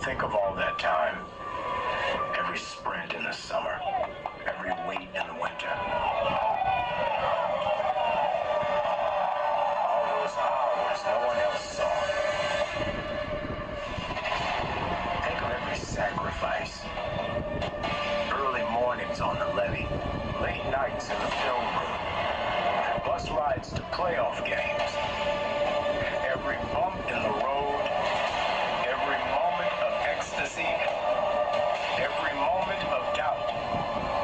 Think of all that time. Every sprint in the summer. Every wait in the winter. All those hours no one else saw. Think of every sacrifice. Early mornings on the levee. Late nights in the film room. Bus rides to playoff games. And every bump in the road. Every moment of ecstasy. Every moment of doubt.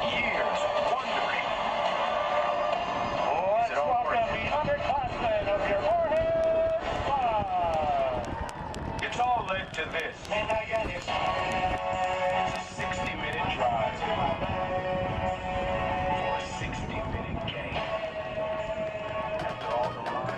Years wondering. Let's welcome the underclassmen of your Moorhead Squad. It's all led to this. And I got it. It's a 60-minute drive. For a 60-minute game. After all the miles.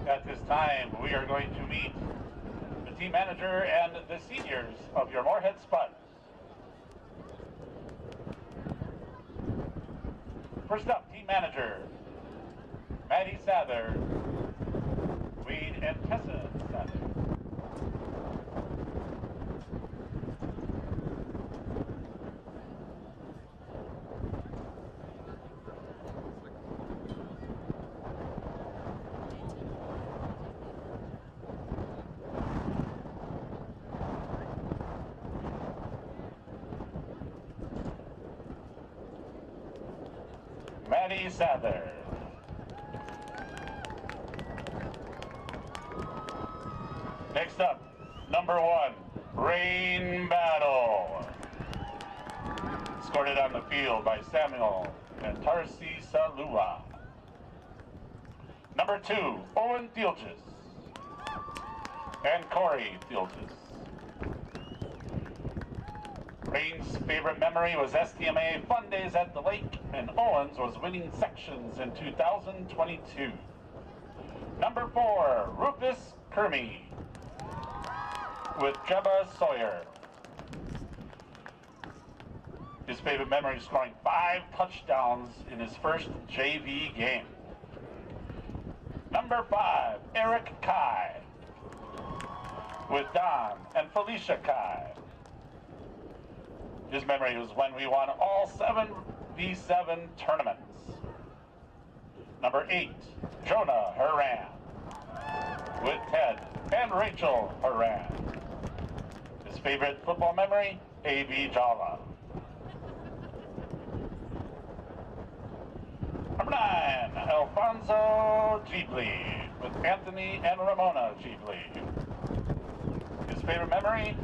At this time, we are going to meet the team manager and the seniors of your Moorhead Spuds. First up, team manager, Maddie Sather, Wade and Tessa Sather. Maddie Sather. Next up, number 1, Rain Battle. Escorted on the field by Samuel and Tarsi Salua. Number 2, Owen Thielges and Corey Thielges. Rain's favorite memory was STMA Fun Days at the Lake, and Owens was winning sections in 2022. Number 4, Rufus Kermey with Jebba Sawyer. His favorite memory is scoring 5 touchdowns in his first JV game. Number 5, Eric Kai with Don and Felicia Kai. His memory was when we won all 7v7 tournaments. Number 8, Jonah Horan with Ted and Rachel Horan. His favorite football memory, A.B. Jala. Number 9, Alfonso Gibli with Anthony and Ramona Gibli. His favorite memory,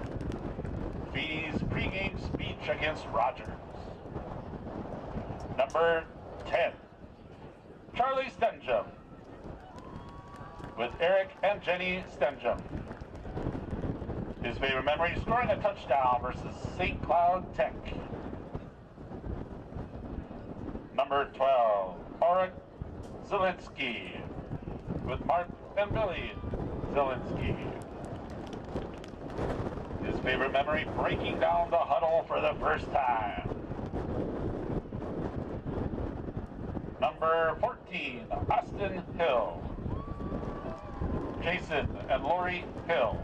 Fee's pregame speech against Rogers. Number 10, Charlie Stenjum with Eric and Jenny Stenjum. His favorite memory, scoring a touchdown versus St. Cloud Tech. Number 12, Orik Zielinski with Mark and Billy Zielinski. His favorite memory, breaking down the huddle for the first time. Number 14, Austin Hill. Jason and Lori Hill.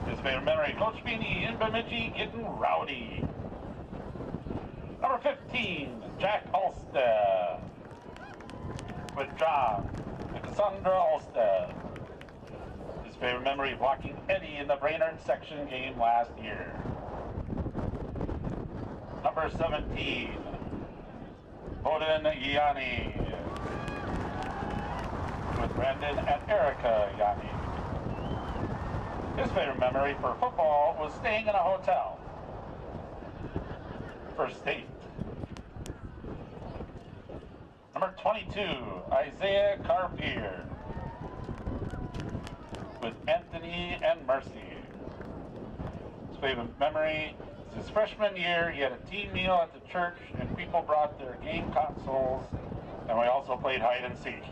His favorite memory, Coach Beanie in Bemidji getting rowdy. Number 15, Jack Alstead with John and Cassandra Alstead. His favorite memory, blocking Eddie in the Brainerd section game last year. Number 17, Bowden Yanni with Brandon and Erica Yanni. His favorite memory for football was staying in a hotel for state. Number 22, Isaiah Carpier with Anthony and Mercy. His favorite memory is his freshman year. He had a team meal at the church and people brought their game consoles and we also played hide and seek.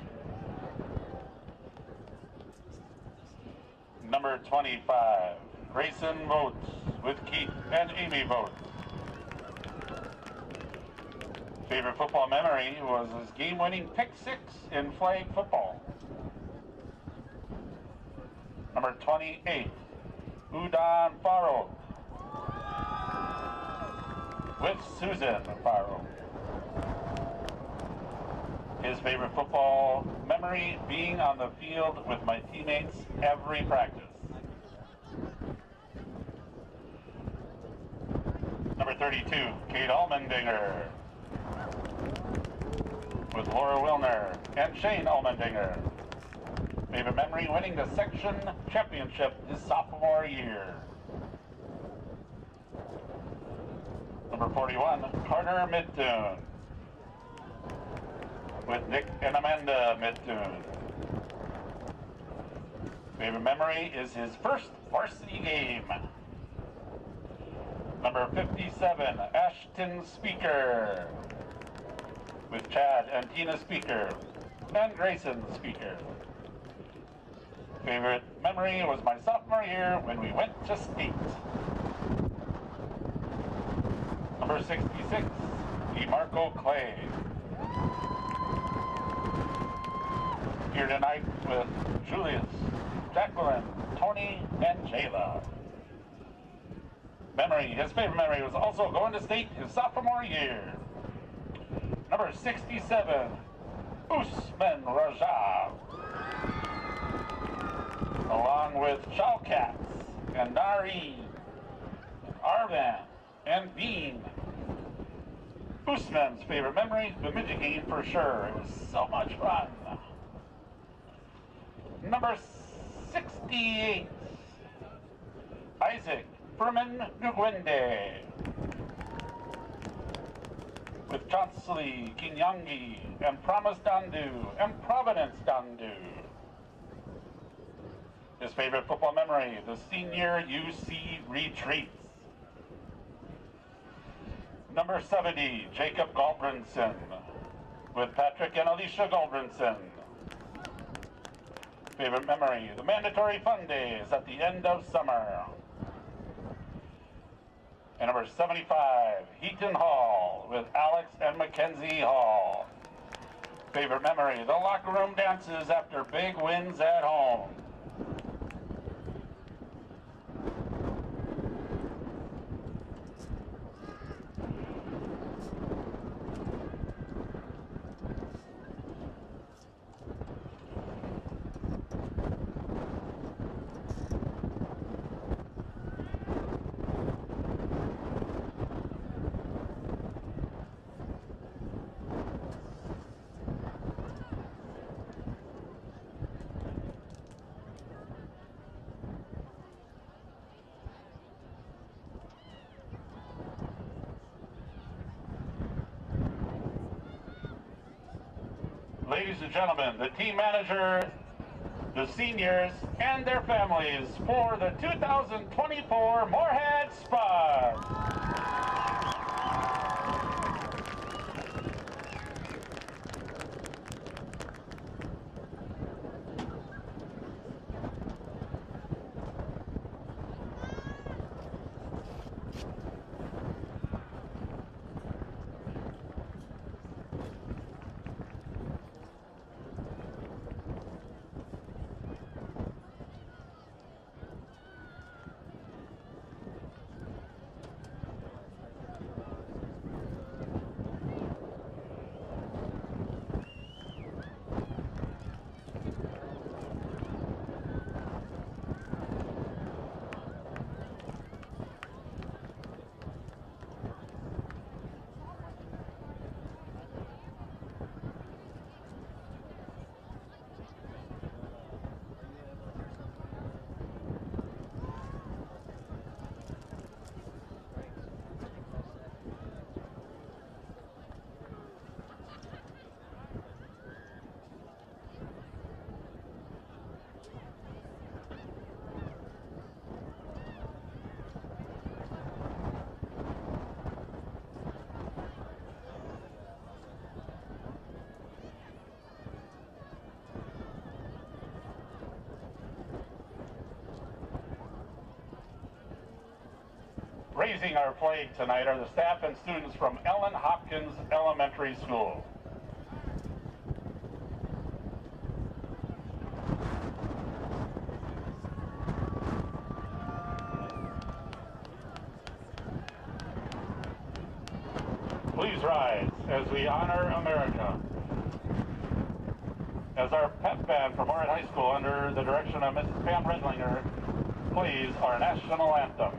Number 25, Grayson Votes with Keith and Amy Votes. Favorite football memory was his game-winning pick six in flag football. Number 28, Udon Faro with Susan Faro. His favorite football memory being on the field with my teammates every practice. Number 32, Kate Allmendinger with Laura Wilner and Shane Allmendinger. Favorite memory winning the section championship his sophomore year. Number 41, Carter Midtoon with Nick and Amanda Midtoon. Favorite memory is his first varsity game. Number 57, Ashton Speaker with Chad and Tina Speaker and Grayson Speaker. Favorite memory was my sophomore year when we went to state. Number 66, DeMarco Clay. Here tonight with Julius, Jacqueline, Tony, and Jayla. Memory, his favorite memory was also going to state his sophomore year. Number 67, Usman Raja. Along with Shawcats and Nari, and Arvan, and Bean. Usman's favorite memory, the midget game for sure. It was so much fun. Number 68, Isaac Furman Nguende with Chauncey Kinyangi and Promise Dandu and Providence Dandu. His favorite football memory, the senior UC retreats. Number 70, Jacob Galbranson with Patrick and Alicia Galbranson. Favorite memory, the mandatory fun days at the end of summer. And number 75, Heaton Hall with Alex and Mackenzie Hall. Favorite memory, the locker room dances after big wins at home. Ladies and gentlemen, the team manager, the seniors, and their families for the 2024 Moorhead Spuds. Raising our flag tonight are the staff and students from Ellen Hopkins Elementary School. Please rise as we honor America. As our pep band from Moorhead High School, under the direction of Mrs. Pam Redlinger, plays our national anthem.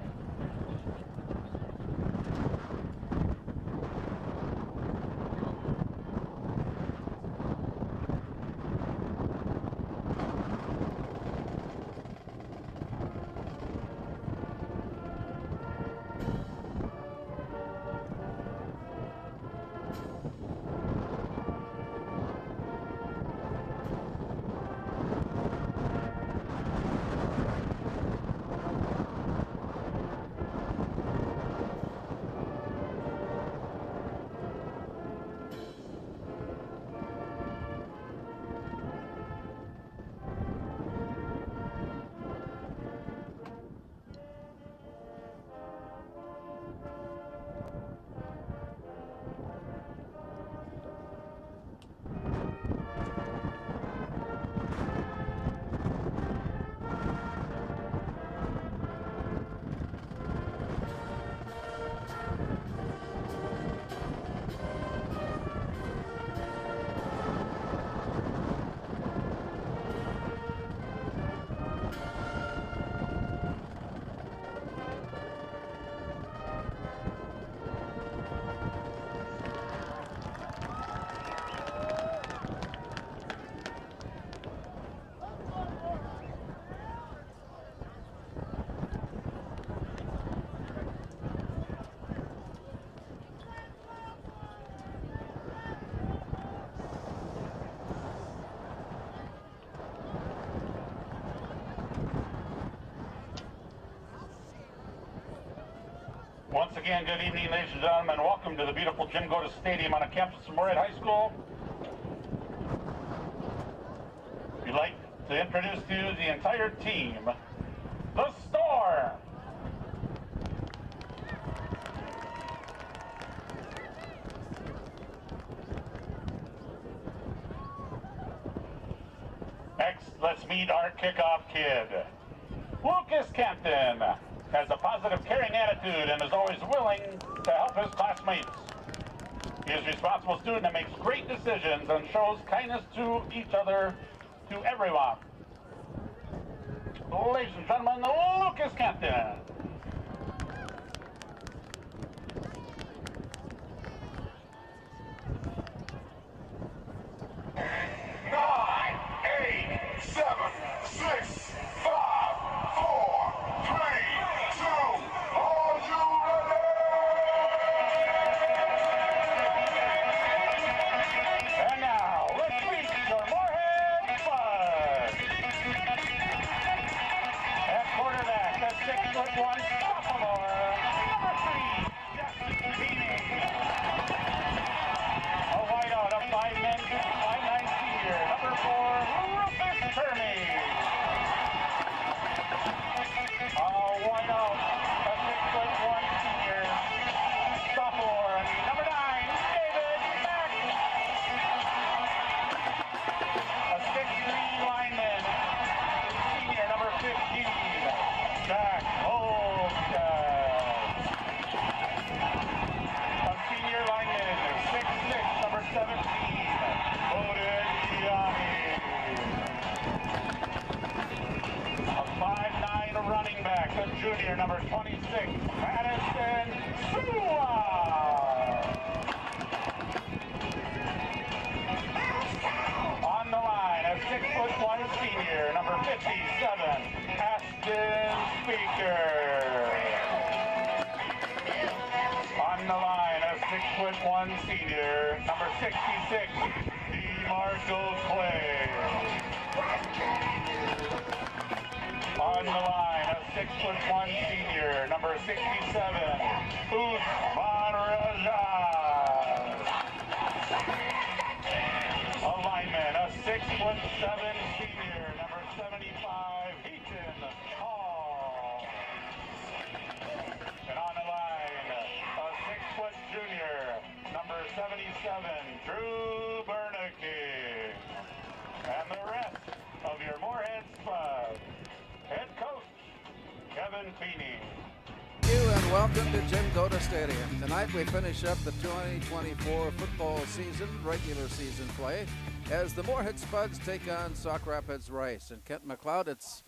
Once again, good evening, ladies and gentlemen. Welcome to the beautiful Jim Goda Stadium on the campus of Moorhead High School. We'd like to introduce to you the entire team, the Storm. Next, let's meet our kickoff kid, Lucas Campton. Has a positive, caring attitude and is always willing to help his classmates. He is a responsible student and makes great decisions and shows kindness to each other, to everyone. Ladies and gentlemen, Lucas Campton. Junior, number 26, Madison Sauk. On the line, a 6'1" senior, number 57, Ashton Speaker. On the line, a 6'1" senior, number 66, DeMarco Clay. On the line, a 6'1" senior, number 67, Usman Rajaz. A lineman, a 6'7" senior, number 75, Heaton Hall. And on the line, and Feeney. Thank you and welcome to Jim Goda Stadium. Tonight we finish up the 2024 football season, regular season play, as the Moorhead Spuds take on Sauk Rapids Rice. And Kent McLeod, it's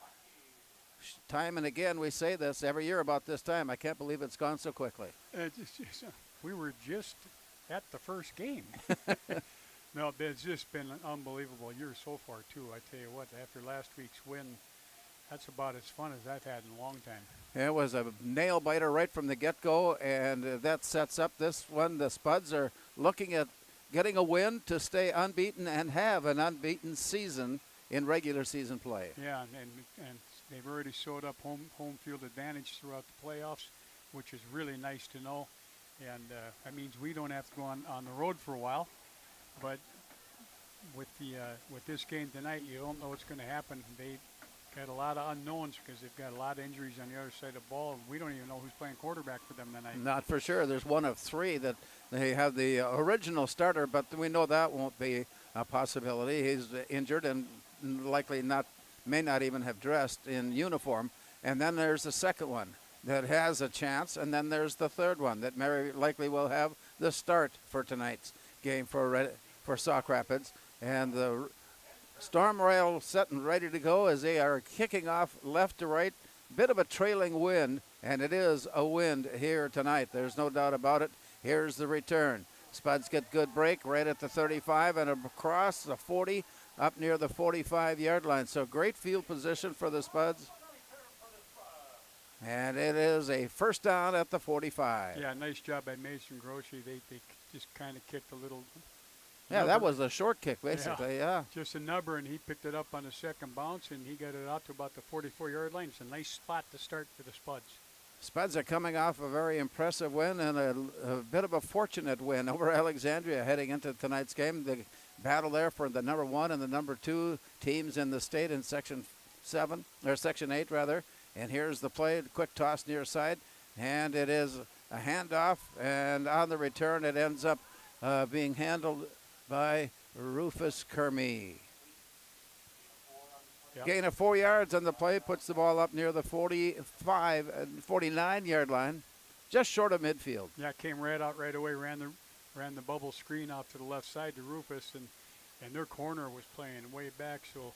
time and again we say this every year about this time. I can't believe it's gone so quickly. We were just at the first game. No, it's just been an unbelievable year so far, too. I tell you what, after last week's win, that's about as fun as I've had in a long time. It was a nail biter right from the get-go, and that sets up this one. The Spuds are looking at getting a win to stay unbeaten and have an unbeaten season in regular season play. Yeah, and they've already showed up home field advantage throughout the playoffs, which is really nice to know. And that means we don't have to go on the road for a while. But with this game tonight, you don't know what's going to happen. They got a lot of unknowns because they've got a lot of injuries on the other side of the ball. We don't even know who's playing quarterback for them tonight. Not for sure. There's one of three that they have the original starter, but we know that won't be a possibility. He's injured and likely may not even have dressed in uniform. And then there's the second one that has a chance, and then there's the third one that very likely will have the start for tonight's game for Sauk Rapids. And the storm rail set and ready to go as they are kicking off left to right. Bit of a trailing wind, and it is a wind here tonight. There's no doubt about it. Here's the return. Spuds get good break right at the 35 and across the 40 up near the 45-yard line. So great field position for the Spuds. And it is a first down at the 45. Yeah, nice job by Mason Groce. They just kind of kicked a little. Yeah, nubber. that was a short kick, basically, yeah. Just a nubber, and he picked it up on the second bounce, and he got it out to about the 44-yard line. It's a nice spot to start for the Spuds. Spuds are coming off a very impressive win and a bit of a fortunate win over Alexandria heading into tonight's game. The battle there for the number 1 and the number 2 teams in the state in Section 8 rather. And here's the play, quick toss near side, and it is a handoff, and on the return it ends up being handled by Rufus Kermey. Yep. Gain of 4 yards on the play, puts the ball up near the 45 and 49-yard line, just short of midfield. Yeah, came right out right away, ran the bubble screen out to the left side to Rufus, and their corner was playing way back, so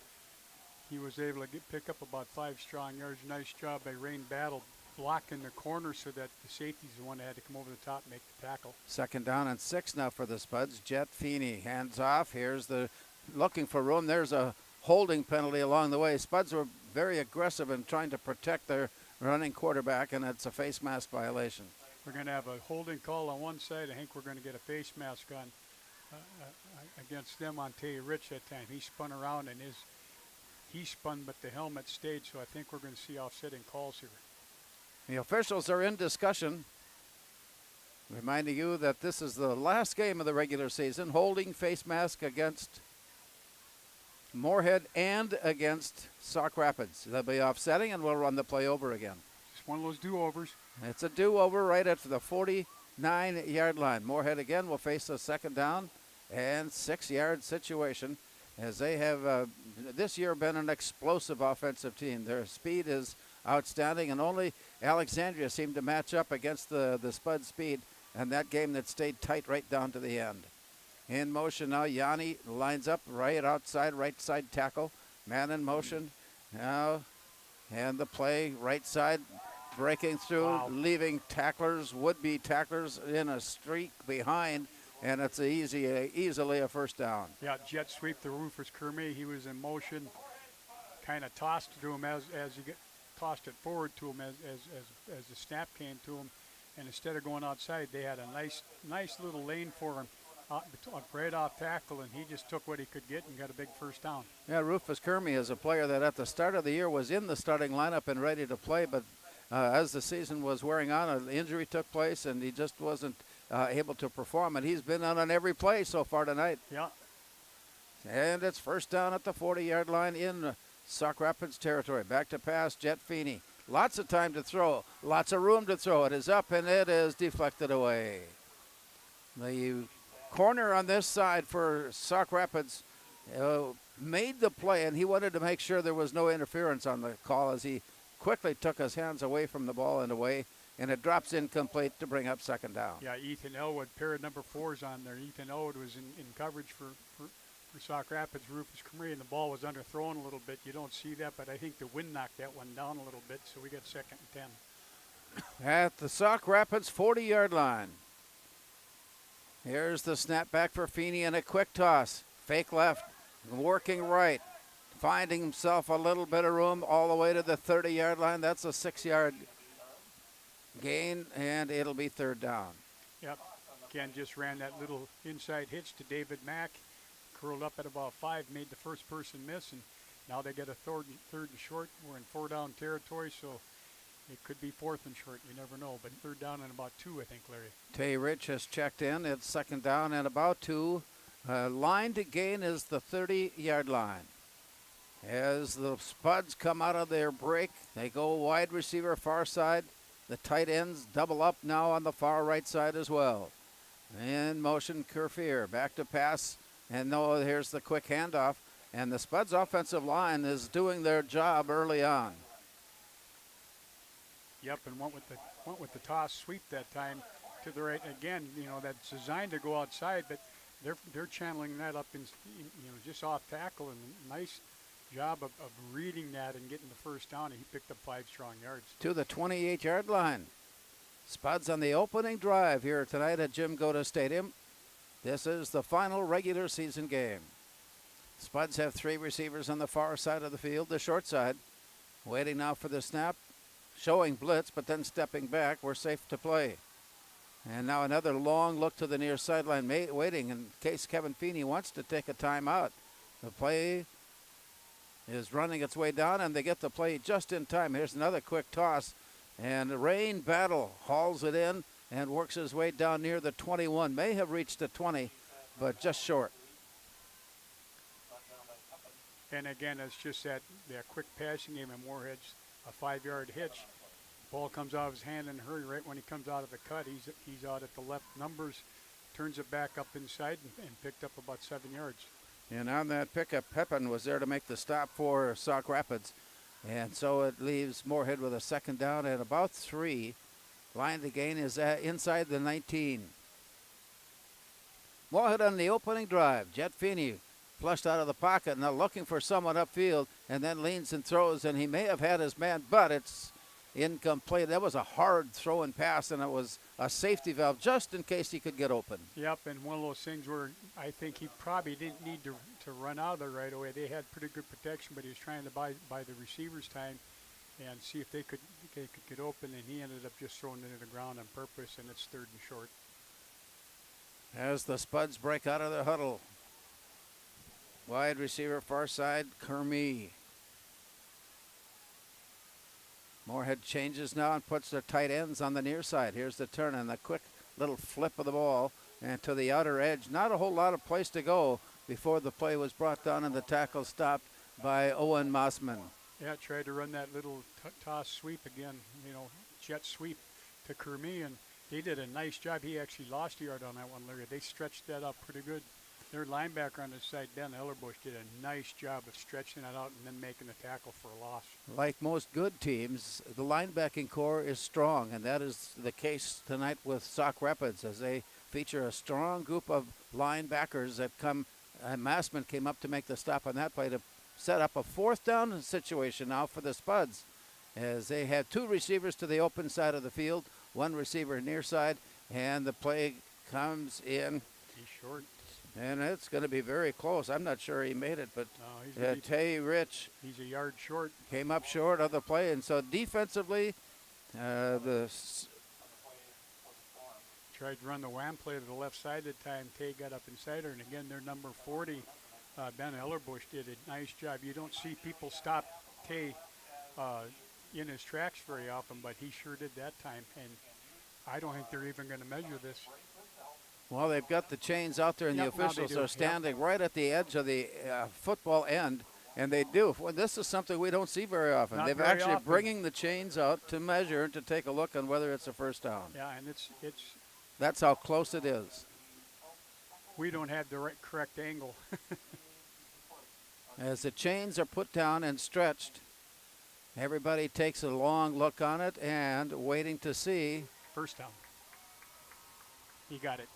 he was able to pick up about 5 strong yards. Nice job by Rain Battle blocking the corner so that the safety's the one that had to come over the top and make the tackle. Second down and 6 now for the Spuds. Jet Feeney hands off. Here's the looking for room. There's a holding penalty along the way. Spuds were very aggressive in trying to protect their running quarterback, and it's a face mask violation. We're going to have a holding call on one side. I think we're going to get a face mask on against them on Tay Rich that time. He spun around and he spun, but the helmet stayed, so I think we're going to see offsetting calls here. The officials are in discussion, reminding you that this is the last game of the regular season. Holding face mask against Moorhead and against Sauk Rapids. They'll be offsetting, and we'll run the play over again. Just one of those do-overs. It's a do-over right at the 49-yard line. Moorhead again will face a second down and 6-yard situation, as they have this year been an explosive offensive team. Their speed is outstanding, and only Alexandria seemed to match up against the Spud speed, and that game that stayed tight right down to the end. In motion now, Yanni lines up right outside, right side tackle. Man in motion now, and the play right side breaking through, leaving tacklers, would-be tacklers in a streak behind, and it's easily a first down. Yeah, jet sweep to Rufus Kermey. He was in motion, kind of tossed to him as he tossed it forward to him as the snap came to him, and instead of going outside, they had a nice little lane for him. Right off tackle, and he just took what he could get and got a big first down. Yeah, Rufus Kermey is a player that at the start of the year was in the starting lineup and ready to play, but as the season was wearing on, an injury took place, and he just wasn't able to perform, and he's been on every play so far tonight. Yeah. And it's first down at the 40-yard line in Sauk Rapids territory. Back to pass, Jet Feeney. Lots of time to throw, lots of room to throw. It is up, and it is deflected away. The corner on this side for Sauk Rapids made the play, and he wanted to make sure there was no interference on the call as he quickly took his hands away from the ball and away, and it drops incomplete to bring up second down. Yeah, Ethan Elwood, pair of number 4s on there. Ethan Elwood was in coverage for Sauk Rapids, Rufus Cremery, and the ball was underthrown a little bit. You don't see that, but I think the wind knocked that one down a little bit, so we got 2nd and 10. At the Sauk Rapids 40-yard line. Here's the snap back for Feeney and a quick toss. Fake left, working right, finding himself a little bit of room all the way to the 30-yard line. That's a 6-yard gain, and it'll be third down. Yep. Ken just ran that little inside hitch to David Mack, curled up at about 5, made the first person miss, and now they get a third and short. We're in 4-down territory, so it could be 4th and short. You never know, but third down and about 2, I think, Larry. Tay Rich has checked in. It's second down and about 2. Line to gain is the 30-yard line. As the Spuds come out of their break, they go wide receiver far side. The tight ends double up now on the far right side as well. In motion, Kerfier back to pass, and here's the quick handoff. And the Spuds offensive line is doing their job early on. Yep, and went with the toss sweep that time to the right. Again, that's designed to go outside, but they're channeling that up in just off tackle, and nice job of reading that and getting the first down, and he picked up 5 strong yards. To the 28-yard line. Spuds on the opening drive here tonight at Jim Goda Stadium. This is the final regular season game. Spuds have 3 receivers on the far side of the field, the short side. Waiting now for the snap, showing blitz, but then stepping back. We're safe to play. And now another long look to the near sideline, waiting in case Kevin Feeney wants to take a timeout. The play is running its way down, and they get the play just in time. Here's another quick toss, and Rain Battle hauls it in and works his way down near the 21. May have reached the 20, but just short. And again, it's just that quick passing game in Moorhead's a 5-yard hitch. Ball comes out of his hand in a hurry. Right when he comes out of the cut, he's out at the left numbers, turns it back up inside, and picked up about 7 yards. And on that pickup, Pepin was there to make the stop for Sauk Rapids. And so it leaves Moorhead with a second down at about 3. Line to gain is inside the 19. Moorhead on the opening drive. Jet Feeney flushed out of the pocket, now looking for someone upfield, and then leans and throws, and he may have had his man, but it's incomplete. That was a hard throw and pass, and it was a safety valve just in case he could get open. Yep, and one of those things where I think he probably didn't need to run out of there right away. They had pretty good protection, but he was trying to buy the receivers time and see if they could get open, and he ended up just throwing it to the ground on purpose, and it's 3rd and short. As the Spuds break out of the huddle, wide receiver far side, Kermie. Moorhead changes now and puts their tight ends on the near side. Here's the turn and the quick little flip of the ball and to the outer edge. Not a whole lot of place to go before the play was brought down and the tackle stopped by Owen Mossman. Yeah, tried to run that little toss sweep again, jet sweep to Kermie, and they did a nice job. He actually lost a yard on that one, Larry. They stretched that out pretty good. Their linebacker on the side, Ben Ellerbush, did a nice job of stretching it out and then making a tackle for a loss. Like most good teams, the linebacking core is strong, and that is the case tonight with Sauk Rapids as they feature a strong group of linebackers that come. Massman came up to make the stop on that play to set up a 4th down situation now for the Spuds as they have 2 receivers to the open side of the field, 1 receiver near side, and the play comes in. He's short. And it's going to be very close. I'm not sure he made it, but Tay Rich. He's a yard short. Came up short of the play. And so defensively, the tried to run the wham play to the left side at the time. Tay got up inside her. And again, their number 40, Ben Ellerbush, did a nice job. You don't see people stop Tay in his tracks very often, but he sure did that time. And I don't think they're even going to measure this. Well, they've got the chains out there, and the officials are standing right at the edge of the football end, and they do. Well, this is something we don't see very often. They've actually bringing the chains out to measure and to take a look on whether it's a first down. Yeah, and it's that's how close it is. We don't have the correct angle. As the chains are put down and stretched, Everybody takes a long look on it and waiting to see. First down. He got it.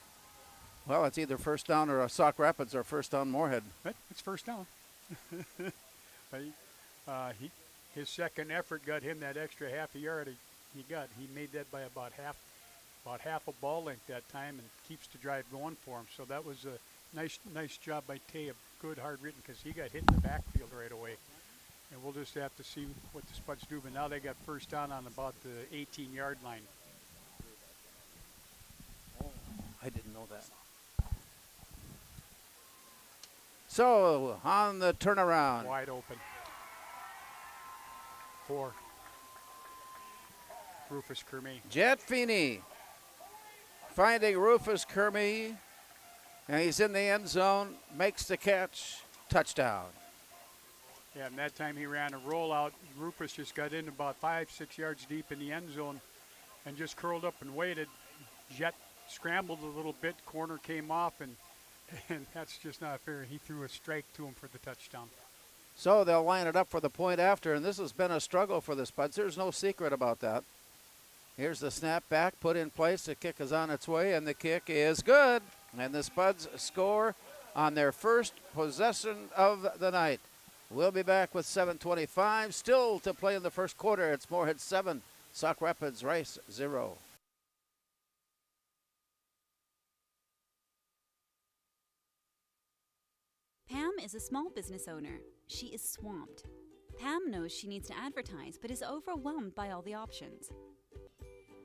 Well, it's either first down or a Sauk Rapids or first down Moorhead. But it's first down. But his second effort got him that extra half a yard he got. He made that by about half a ball length that time and keeps the drive going for him. So that was a nice job by Tay, a good hard written, because he got hit in the backfield right away. And we'll just have to see what the Spuds do. But now they got first down on about the 18-yard line. I didn't know that. So, on the turnaround. Wide open. 4. Rufus Kermey. Jet Feeney finding Rufus Kermey, and he's in the end zone, makes the catch, touchdown. Yeah, and that time he ran a rollout. Rufus just got in about 5-6 yards deep in the end zone and just curled up and waited. Jet scrambled a little bit, corner came off, and that's just not fair. He threw a strike to him for the touchdown. So they'll line it up for the point after, and this has been a struggle for the Spuds. There's no secret about that. Here's the snap back, put in place. The kick is on its way, and the kick is good. And the Spuds score on their first possession of the night. We'll be back with 7:25 still to play in the first quarter. It's Moorhead 7, Sauk Rapids Rice 0. Pam is a small business owner. She is swamped. Pam knows she needs to advertise, but is overwhelmed by all the options.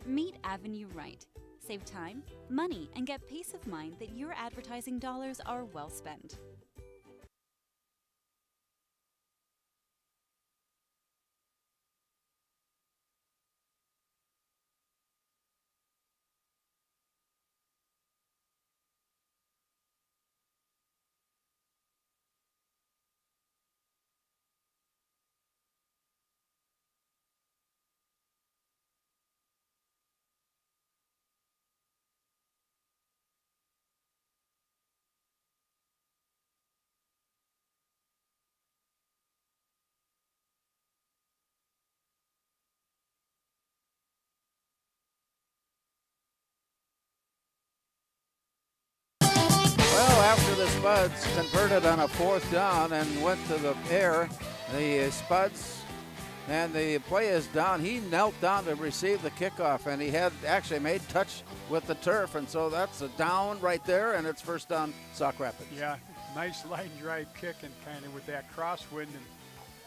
Meet Avenue Right. Save time, money, and get peace of mind that your advertising dollars are well spent. Well, after the Spuds converted on a fourth down and went to the air, the Spuds, and the play is down. He knelt down to receive the kickoff, and he had actually made touch with the turf, and so that's a down right there, and it's first down Sauk Rapids. Yeah, nice line drive kick, and kind of with that crosswind,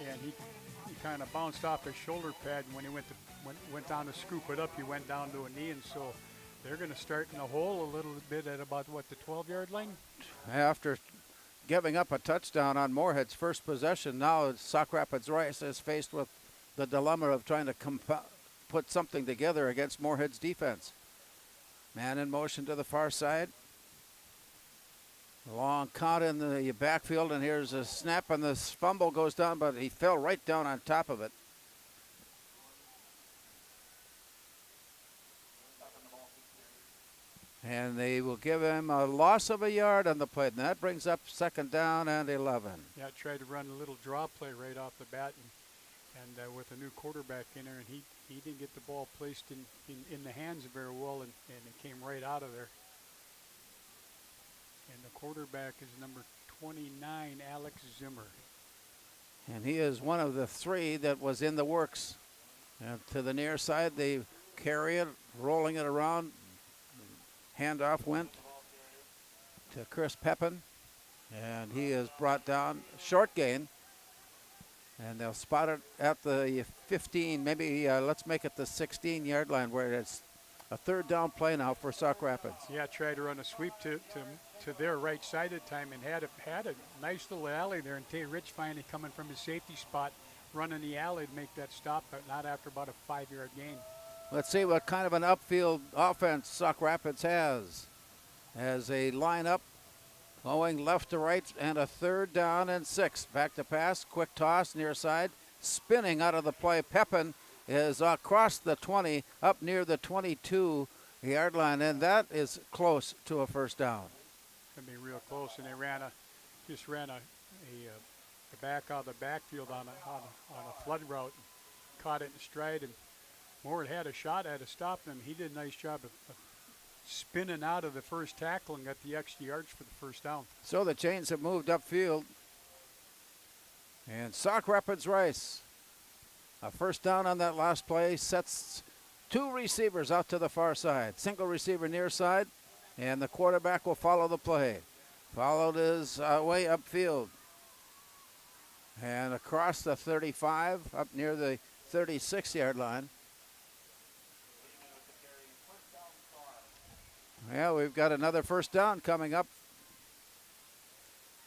and he kind of bounced off his shoulder pad, and when he went down to scoop it up, he went down to a knee, and so they're going to start in the hole a little bit at about, what, the 12-yard line? After giving up a touchdown on Moorhead's first possession, now Sauk Rapids Rice is faced with the dilemma of trying to put something together against Moorhead's defense. Man in motion to the far side. Long count in the backfield, and here's a snap, and the fumble goes down, but he fell right down on top of it. And they will give him a loss of a yard on the play, and that brings up second down and 11. Yeah, tried to run a little draw play right off the bat, and with a new quarterback in there, and he didn't get the ball placed in the hands very well, and it came right out of there. And the quarterback is number 29, Alex Zimmer. And he is one of the three that was in the works. And to the near side, they carry it, rolling it around. Handoff went to Chris Pepin, and he is brought down, short gain, and they'll spot it at the 15, maybe let's make it the 16-yard line, where it's a third down play now for Sauk Rapids. Yeah, tried to run a sweep to their right side at the time, and had a nice little alley there, and Tay Rich finally coming from his safety spot, running the alley to make that stop, but not after about a 5-yard gain. Let's see what kind of an upfield offense Sauk Rapids has as they line up, going left to right, and a third down and 6. Back to pass, quick toss near side, spinning out of the play. Pepin is across the 20, up near the 22-yard line, and that is close to a first down. Going to be real close, and they ran a back out of the backfield on a flood route. caught it in stride, and Moorhead had a shot at stopping him. He did a nice job of spinning out of the first tackle and got the extra yards for the first down. So the chains have moved upfield. And Sauk Rapids Rice, a first down on that last play, sets two receivers out to the far side. Single receiver near side, and the quarterback will follow the play. Followed his way upfield. And across the 35, up near the 36-yard line. Yeah, we've got another first down coming up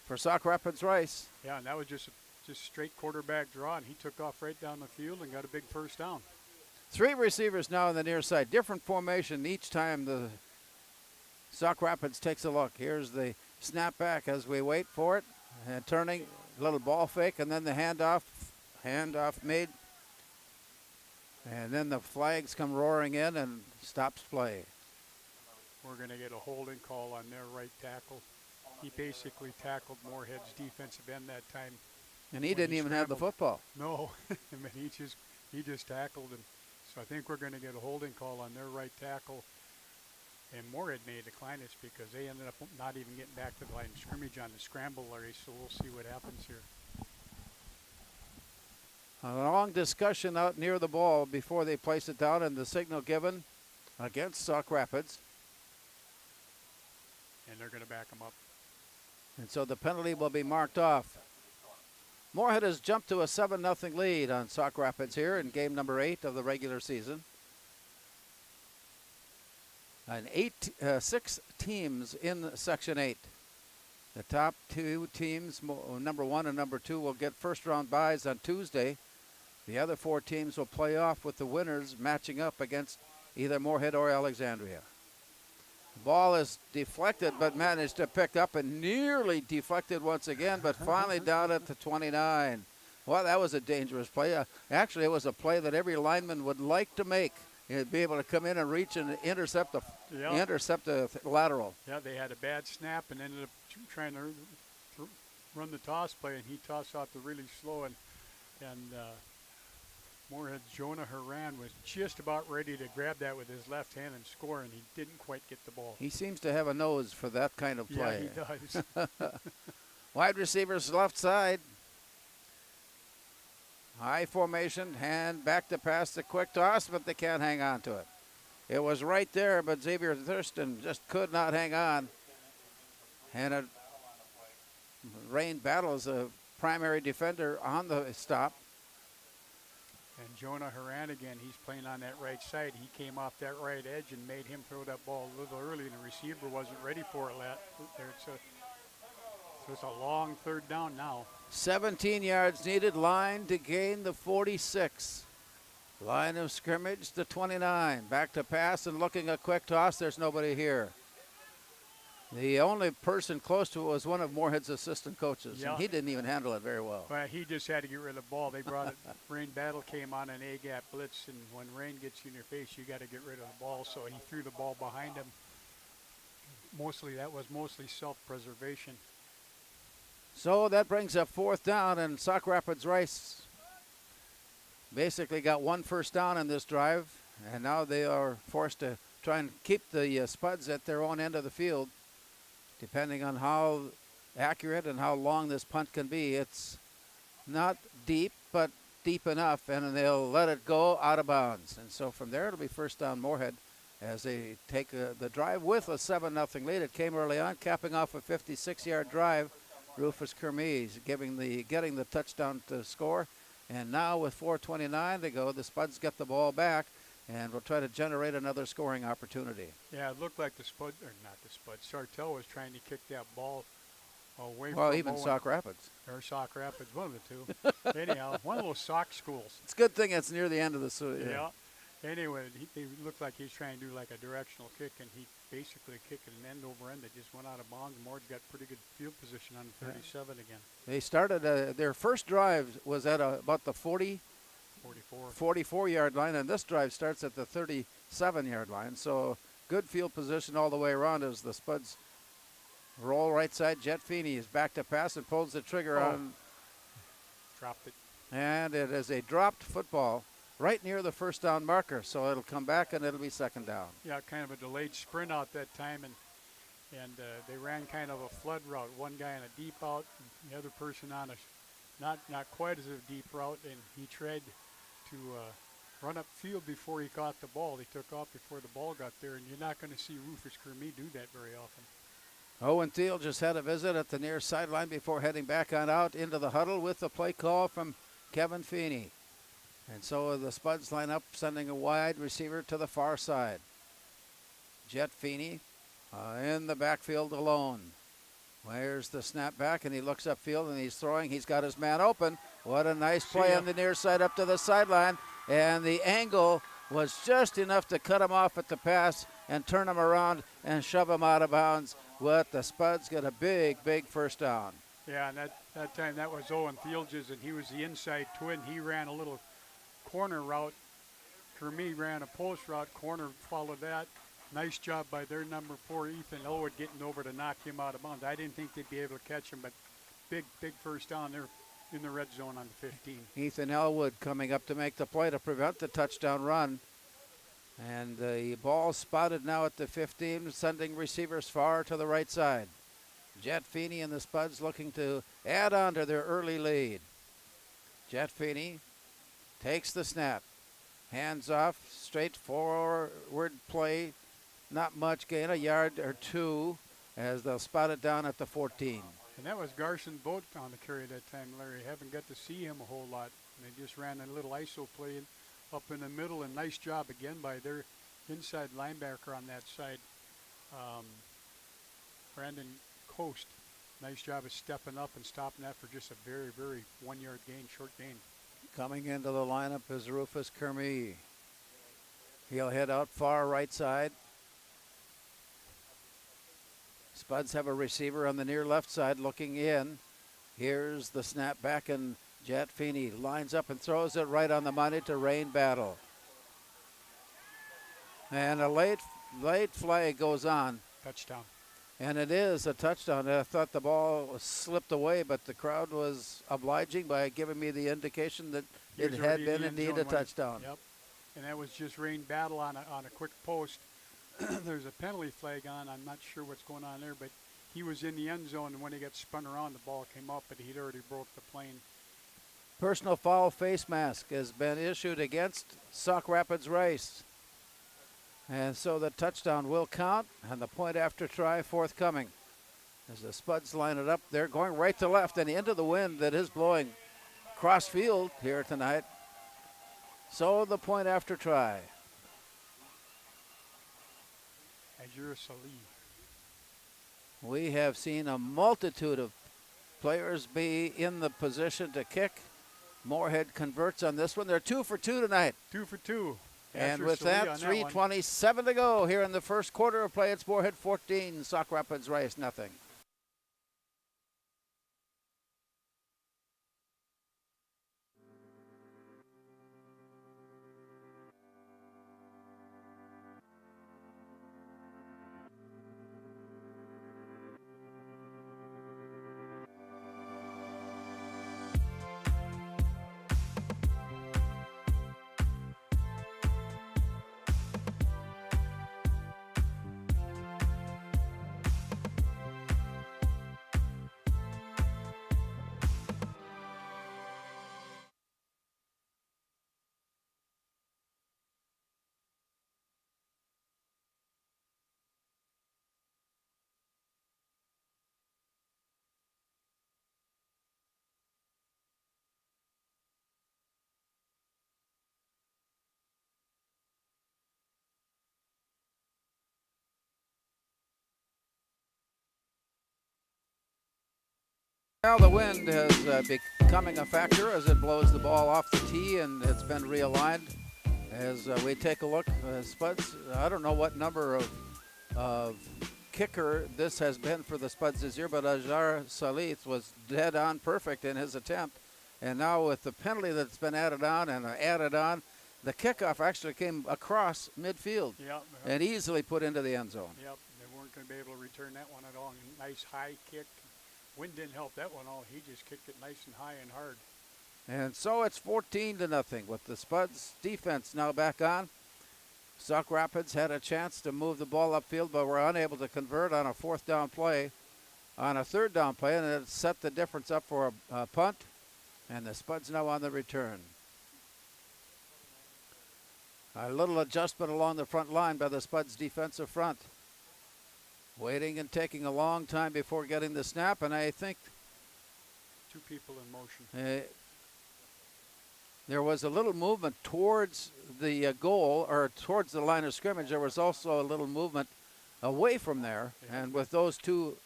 for Sauk Rapids Rice. Yeah, and that was just straight quarterback draw, and he took off right down the field and got a big first down. Three receivers now on the near side. Different formation each time the Sauk Rapids takes a look. Here's the snap back as we wait for it. And turning, a little ball fake, and then the handoff made. And then the flags come roaring in and stops play. We're going to get a holding call on their right tackle. He basically tackled Moorhead's defensive end that time. And he didn't even have the football. No, I mean, he just tackled him. So I think we're going to get a holding call on their right tackle. And Moorhead may decline this because they ended up not even getting back to the line of scrimmage on the scramble, Larry. So we'll see what happens here. A long discussion out near the ball before they place it down, and the signal given against Sauk Rapids. And they're going to back him up. And so the penalty will be marked off. Moorhead has jumped to a 7-0 lead on Sauk Rapids here in game number 8 of the regular season. And 6 teams in Section 8. The top 2 teams, number 1 and number 2, will get first-round byes on Tuesday. The other 4 teams will play off with the winners matching up against either Moorhead or Alexandria. The ball is deflected, but managed to pick up, and nearly deflected once again, but finally down at the 29. Well, that was a dangerous play. Actually, it was a play that every lineman would like to make. He'd be able to come in and reach and intercept the lateral. Yeah, they had a bad snap and ended up trying to run the toss play, and he tossed out the really slow, and Moorhead's Jonah Haran was just about ready to grab that with his left hand and score, and he didn't quite get the ball. He seems to have a nose for that kind of play. Yeah, he does. Wide receivers left side. High formation, hand back to pass, the quick toss, but they can't hang on to it. It was right there, but Xavier Thurston just could not hang on. And Rain battles a primary defender on the stop. And Jonah Haran again, he's playing on that right side. He came off that right edge and made him throw that ball a little early, and the receiver wasn't ready for it there. So it's a long third down now. 17 yards needed, line to gain the 46. Line of scrimmage, the 29. Back to pass and looking a quick toss. There's nobody here. The only person close to it was one of Moorhead's assistant coaches, and he didn't even handle it very well. Well, he just had to get rid of the ball. They brought it. Rain battle came on an A-gap blitz, and when rain gets you in your face, you got to get rid of the ball. So he threw the ball behind him. That was mostly self-preservation. So that brings up 4th down, and Sauk Rapids Rice basically got one first down in this drive, and now they are forced to try and keep the Spuds at their own end of the field. Depending on how accurate and how long this punt can be, it's not deep, but deep enough, and they'll let it go out of bounds. And so from there, it'll be first down Moorhead as they take the drive with a 7-0 lead. It came early on, capping off a 56-yard drive. Rufus Kermes getting the touchdown to score. And now with 4:29 to go, the Spuds get the ball back, and we'll try to generate another scoring opportunity. Yeah, it looked like Sartell was trying to kick that ball away from Well, even Owen. Sauk Rapids. Or Sauk Rapids, one of the two. Anyhow, one of those Sauk schools. It's a good thing it's near the end of the Yeah. Anyway, it looked like he was trying to do like a directional kick, and he basically kicked an end over end that just went out of bounds. Moorhead got pretty good field position on the 37 again. They started, their first drive was at about the 44-yard line, and this drive starts at the 37-yard line. So good field position all the way around as the Spuds roll right side. Jet Feeney is back to pass and pulls the trigger on. Dropped it. And it is a dropped football. right near the first down marker. So it'll come back and it'll be second down. Yeah, kind of a delayed sprint out that time, and they ran kind of a flood route. One guy on a deep out, and the other person on a not quite as a deep route, and he tried to run up field before he caught the ball. He took off before the ball got there, and you're not going to see Rufus Kermie do that very often. Owen Thiel just had a visit at the near sideline before heading back on out into the huddle with the play call from Kevin Feeney. And so the Spuds line up, sending a wide receiver to the far side. Jet Feeney in the backfield alone. Where's the snap back, and he looks upfield, and he's throwing. He's got his man open. What a nice play on the near side up to the sideline. And the angle was just enough to cut him off at the pass and turn him around and shove him out of bounds. What the Spuds get a big, big first down. Yeah, and that time that was Owen Thielges, and he was the inside twin. He ran a little corner route. Kermie ran a post route. Corner followed that. Nice job by their number 4, Ethan Elwood, getting over to knock him out of bounds. I didn't think they'd be able to catch him, but big first down there in the red zone on the 15. Ethan Elwood coming up to make the play to prevent the touchdown run. And the ball spotted now at the 15, sending receivers far to the right side. Jet Feeney and the Spuds looking to add on to their early lead. Jet Feeney takes the snap. Hands off, straightforward play. Not much gain, a yard or two, as they'll spot it down at the 14. And that was Garson Boat on the carry that time, Larry. Haven't got to see him a whole lot. And they just ran a little ISO play up in the middle, and nice job again by their inside linebacker on that side, Brandon Coast. Nice job of stepping up and stopping that for just a very, very 1-yard gain, short gain. Coming into the lineup is Rufus Kermie. He'll head out far right side. Spuds have a receiver on the near left side looking in. Here's the snap back, and Jet Feeney lines up and throws it right on the money to Rain Battle. And a late flag goes on. Touchdown. And it is a touchdown. I thought the ball slipped away, but the crowd was obliging by giving me the indication that it had been indeed a touchdown. Yep. And that was just Rain Battle on a quick post. There's a penalty flag on. I'm not sure what's going on there, but he was in the end zone, and when he got spun around, the ball came up, but he'd already broke the plane. Personal foul face mask has been issued against Sauk Rapids Rice. And so the touchdown will count, and the point after try forthcoming. As the Spuds line it up, they're going right to left and into the wind that is blowing cross field here tonight. So the point after try. Azure Salih. We have seen a multitude of players be in the position to kick. Moorhead converts on this one. They're 2 for 2 tonight. 2 for 2. And with that, 3:27 to go here in the first quarter of play. It's Moorhead 14, Sauk Rapids Rice nothing. Well, the wind is becoming a factor as it blows the ball off the tee, and it's been realigned. As we take a look, Spuds, I don't know what number of kicker this has been for the Spuds this year, but Azhar Salith was dead on perfect in his attempt. And now with the penalty that's been added on, the kickoff actually came across midfield and easily put into the end zone. Yep, they weren't going to be able to return that one at all. Nice high kick. Wind didn't help that one all. He just kicked it nice and high and hard. And so it's 14-0 with the Spuds defense now back on. Sauk Rapids had a chance to move the ball upfield, but were unable to convert on a fourth down play. On a third down play, and it set the difference up for a punt. And the Spuds now on the return. A little adjustment along the front line by the Spuds defensive front. Waiting and taking a long time before getting the snap, and I think 2 people in motion. There was a little movement towards the goal, or towards the line of scrimmage. There was also a little movement away from there, and with those two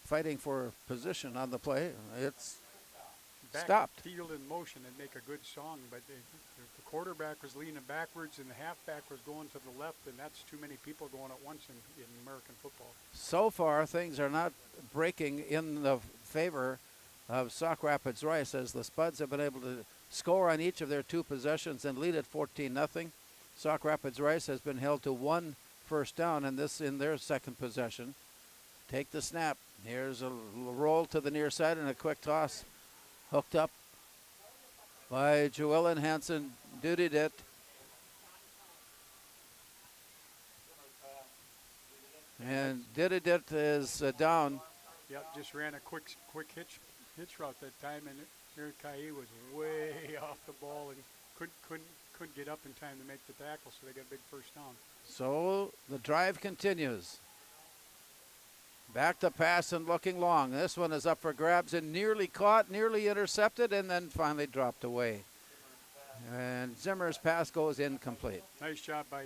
fighting for position on the play, it's stopped. Field in motion and make a good song, but the quarterback was leaning backwards and the halfback was going to the left, and that's too many people going at once in American football. So far, things are not breaking in the favor of Sauk Rapids Rice, as the Spuds have been able to score on each of their 2 possessions and lead at 14-0. Sauk Rapids Rice has been held to 1 first down, and this in their second possession. Take the snap. Here's a roll to the near side and a quick toss. Hooked up by Joellen Hansen. Duded it. And Duded it is down. Yep, just ran a quick hitch route that time, and Eric Kaye was way off the ball and couldn't get up in time to make the tackle, so they got a big first down. So the drive continues. Back to pass and looking long. This one is up for grabs and nearly caught, nearly intercepted, and then finally dropped away. And Zimmer's pass goes incomplete. Nice job by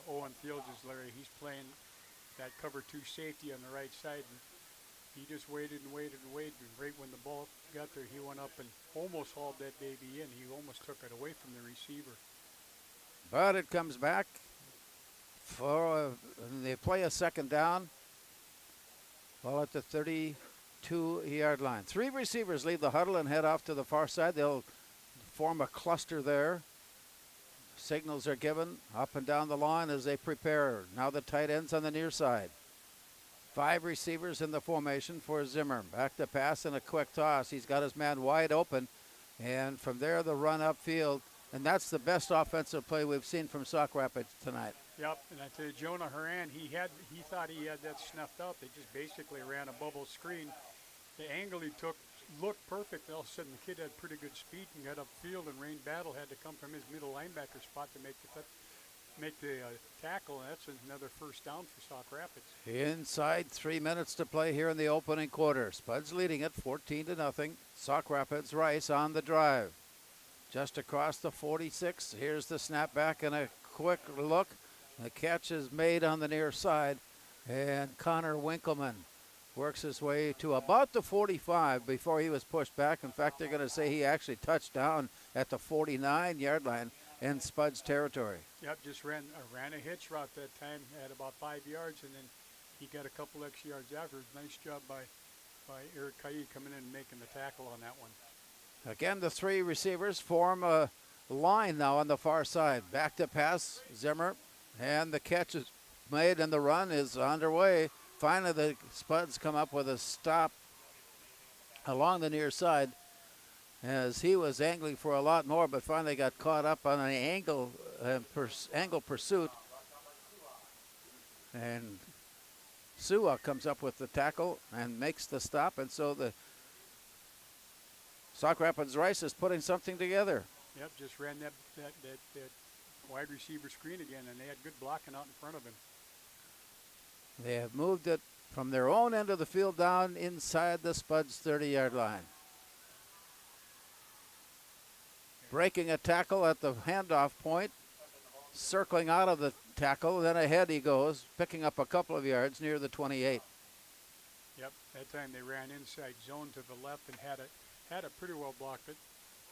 Owen Fields, Larry. He's playing that cover 2 safety on the right side. And he just waited and waited and waited. And right when the ball got there, he went up and almost hauled that baby in. He almost took it away from the receiver. But it comes back. They play a second down. Ball at the 32-yard line. 3 receivers leave the huddle and head off to the far side. They'll form a cluster there. Signals are given up and down the line as they prepare. Now the tight ends on the near side. 5 receivers in the formation for Zimmer. Back to pass and a quick toss. He's got his man wide open. And from there, the run upfield. And that's the best offensive play we've seen from Sauk Rapids tonight. Yep, and I tell you, Jonah Horan, he thought he had that snuffed out. They just basically ran a bubble screen. The angle he took looked perfect. All of a sudden, the kid had pretty good speed and got upfield, and Rain Battle had to come from his middle linebacker spot to make the tackle, and that's another first down for Sauk Rapids. Inside 3 minutes to play here in the opening quarter. Spuds leading it 14-0. Sauk Rapids Rice on the drive. Just across the 46. Here's the snap back and a quick look. The catch is made on the near side, and Connor Winkleman works his way to about the 45 before he was pushed back. In fact, they're going to say he actually touched down at the 49-yard line in Spuds territory. Yep, just ran a hitch route that time at about 5 yards, and then he got a couple extra yards after. Nice job by Eric Kaye coming in and making the tackle on that one. Again, the 3 receivers form a line now on the far side. Back to pass, Zimmer. And the catch is made and the run is underway. Finally, the Spuds come up with a stop along the near side as he was angling for a lot more, but finally got caught up on an angle pursuit. And Sua comes up with the tackle and makes the stop. And so the Sauk Rapids Rice is putting something together. Yep, just ran that wide receiver screen again, and they had good blocking out in front of him. They have moved it from their own end of the field down inside the Spuds 30-yard line. Breaking a tackle at the handoff point, circling out of the tackle, then ahead he goes, picking up a couple of yards near the 28. Yep, that time they ran inside zone to the left and had it pretty well blocked. But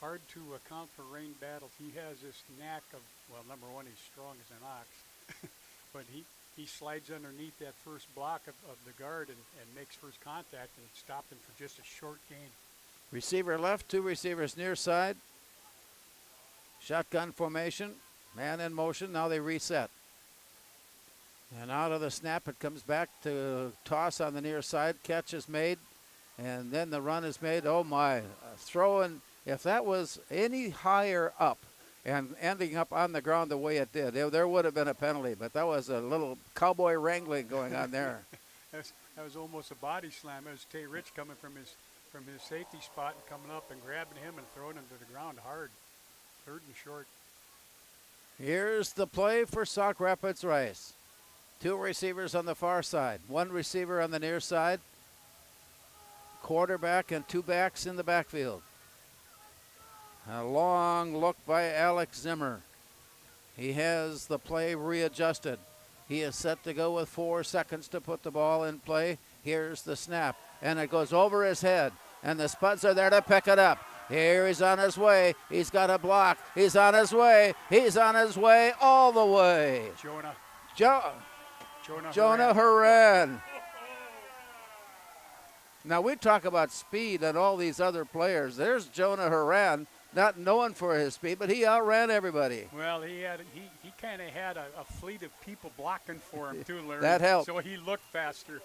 hard to account for Rain Battle. He has this knack of, well, number one, he's strong as an ox. But he slides underneath that first block of the guard and makes first contact and stopped him for just a short gain. Receiver left, 2 receivers near side. Shotgun formation, man in motion. Now they reset. And out of the snap, it comes back to toss on the near side. Catch is made, and then the run is made. Oh, my. Throw if that was any higher up and ending up on the ground the way it did, there would have been a penalty. But that was a little cowboy wrangling going on there. That was almost a body slam. It was Tay Rich coming from his safety spot and coming up and grabbing him and throwing him to the ground hard, third and short. Here's the play for Sauk Rapids Rice. 2 receivers on the far side, 1 receiver on the near side, quarterback and 2 backs in the backfield. A long look by Alex Zimmer. He has the play readjusted. He is set to go with 4 seconds to put the ball in play. Here's the snap, and it goes over his head, and the Spuds are there to pick it up. Here he's on his way. He's got a block. He's on his way. He's on his way all the way. Jonah Horan. Now we talk about speed and all these other players. There's Jonah Horan, not known for his speed, but he outran everybody. Well, he kind of had a fleet of people blocking for him too, Larry. That helped. So he looked faster.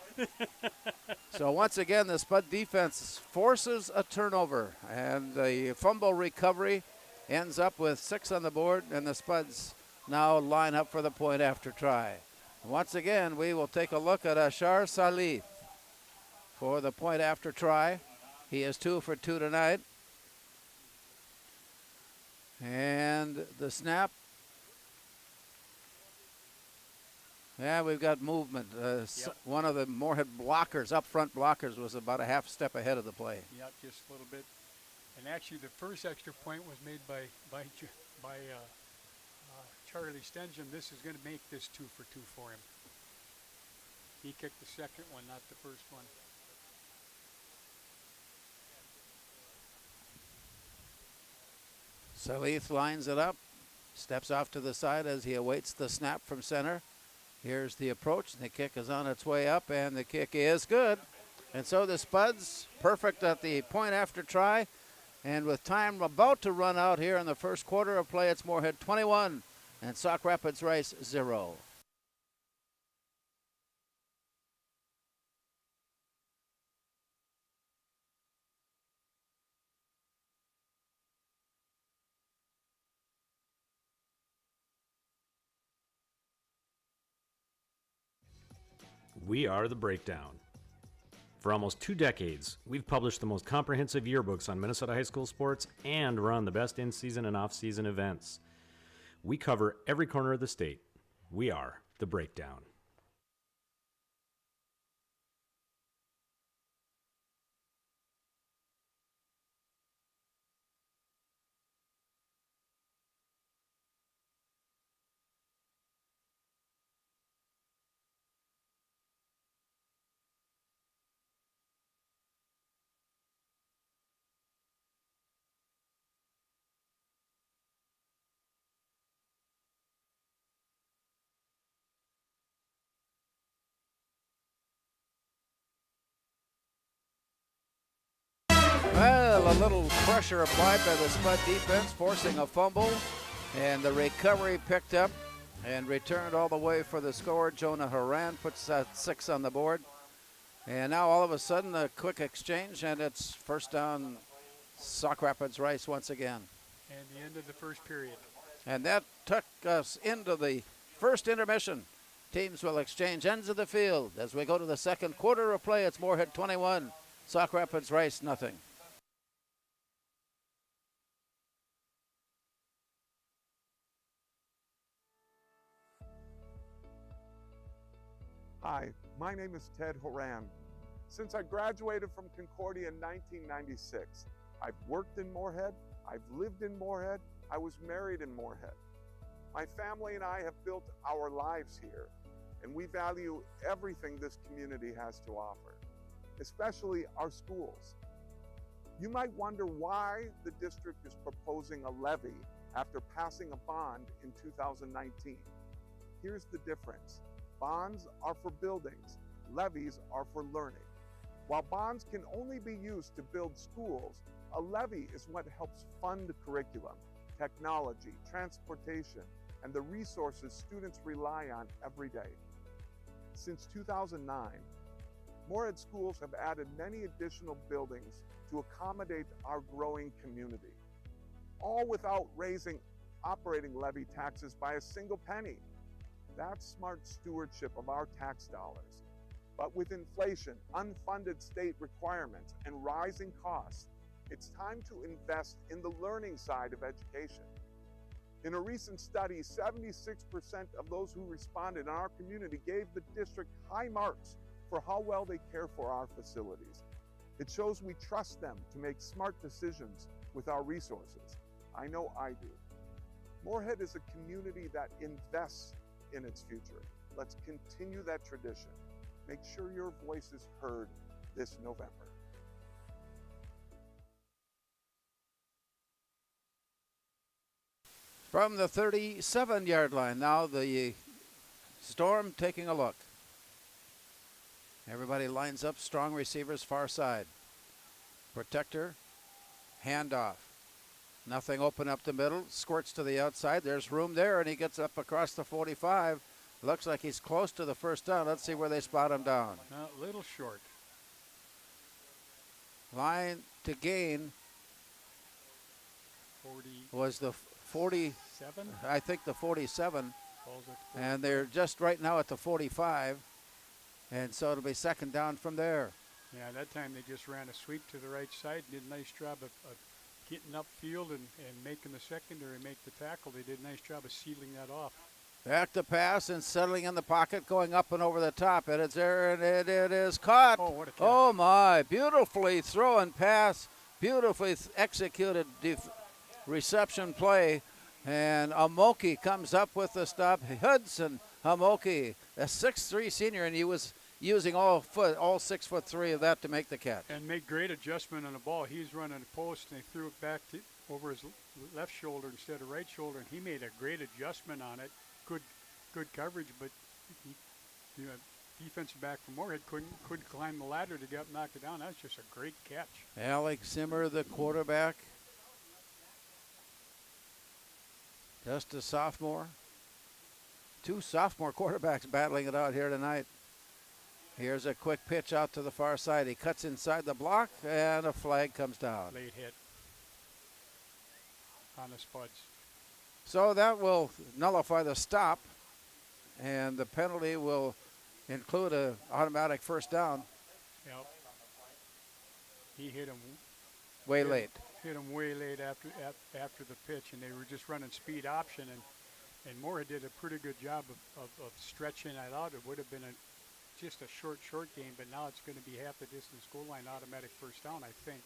So once again, the Spud defense forces a turnover, and the fumble recovery ends up with 6 on the board, and the Spuds now line up for the point after try. Once again, we will take a look at Ashar Salih for the point after try. He is 2 for 2 tonight. And the snap. Yeah, we've got movement. One of the Moorhead blockers, up front blockers, was about a half step ahead of the play. Yep, just a little bit. And actually, the first extra point was made by Charlie Stenjum. This is going to make this 2 for 2 for him. He kicked the second one, not the first one. Salith lines it up, steps off to the side as he awaits the snap from center. Here's the approach. The kick is on its way up, and the kick is good. And so the Spuds perfect at the point after try. And with time about to run out here in the first quarter of play, it's Moorhead 21 and Sauk Rapids Rice 0. We are The Breakdown. For almost 2 decades, we've published the most comprehensive yearbooks on Minnesota high school sports and run the best in-season and off-season events. We cover every corner of the state. We are The Breakdown. Well, a little pressure applied by the Spud defense, forcing a fumble, and the recovery picked up and returned all the way for the score. Jonah Horan puts that 6 on the board. And now all of a sudden a quick exchange, and it's first down Sauk Rapids Rice once again. And the end of the first period. And that took us into the first intermission. Teams will exchange ends of the field. As we go to the second quarter of play, it's Moorhead 21, Sauk Rapids Rice nothing. Hi, my name is Ted Horan. Since I graduated from Concordia in 1996, I've worked in Moorhead, I've lived in Moorhead, I was married in Moorhead. My family and I have built our lives here, and we value everything this community has to offer, especially our schools. You might wonder why the district is proposing a levy after passing a bond in 2019. Here's the difference. Bonds are for buildings, levies are for learning. While bonds can only be used to build schools, a levy is what helps fund curriculum, technology, transportation, and the resources students rely on every day. Since 2009, Moorhead schools have added many additional buildings to accommodate our growing community, all without raising operating levy taxes by a single penny. That's smart stewardship of our tax dollars. But with inflation, unfunded state requirements, and rising costs, it's time to invest in the learning side of education. In a recent study, 76% of those who responded in our community gave the district high marks for how well they care for our facilities. It shows we trust them to make smart decisions with our resources. I know I do. Moorhead is a community that invests in its future. Let's continue that tradition. Make sure your voice is heard this November. From the 37-yard line, now the Storm taking a look. Everybody lines up, strong receivers far side. Protector, handoff. Nothing open up the middle, squirts to the outside. There's room there, and he gets up across the 45. Looks like he's close to the first down. Let's see where they spot him down. A little short. Line to gain 40. was the 40, 7? I think the 47. Balls at And they're just right now at the 45. And so it'll be second down from there. Yeah, that time they just ran a sweep to the right side. Did a nice job of getting upfield and making the secondary make the tackle. They did a nice job of sealing that off. Back to pass and settling in the pocket, going up and over the top. And it's there, and it is caught. Oh, what a catch. Oh, my. Beautifully thrown pass. Beautifully executed reception play. And Amoki comes up with the stop. Hudson Amoki, a 6'3" senior, and he was using all 6'3" of that to make the catch. And made great adjustment on the ball. He's running a post, and they threw it back over his left shoulder instead of right shoulder, and he made a great adjustment on it. Good coverage, but defensive back from Moorhead couldn't climb the ladder to get knock it down. That's just a great catch. Alex Zimmer, the quarterback, just a sophomore. Two sophomore quarterbacks battling it out here tonight. Here's a quick pitch out to the far side. He cuts inside the block, and a flag comes down. Late hit on the Spuds. So that will nullify the stop, and the penalty will include an automatic first down. Yep. He hit him way late. Hit him way late after the pitch, and they were just running speed option, and Moorhead did a pretty good job of stretching that out. It would have been just a short game, but now it's going to be half the distance goal line, automatic first down, I think.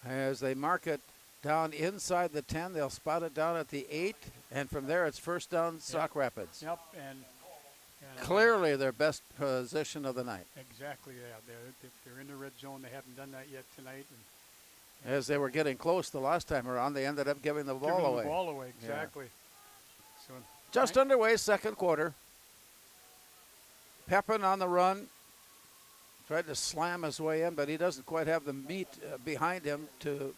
As they mark it down inside the 10, they'll spot it down at the 8, and from there it's first down, Sauk Rapids. Yep, and clearly their best position of the night. Exactly, yeah. They're in the red zone. They haven't done that yet tonight. And as they were getting close the last time around, they ended up giving the ball away. The ball away, exactly. Yeah. So just underway, second quarter. Pepin on the run. Tried to slam his way in, but he doesn't quite have the meat behind him to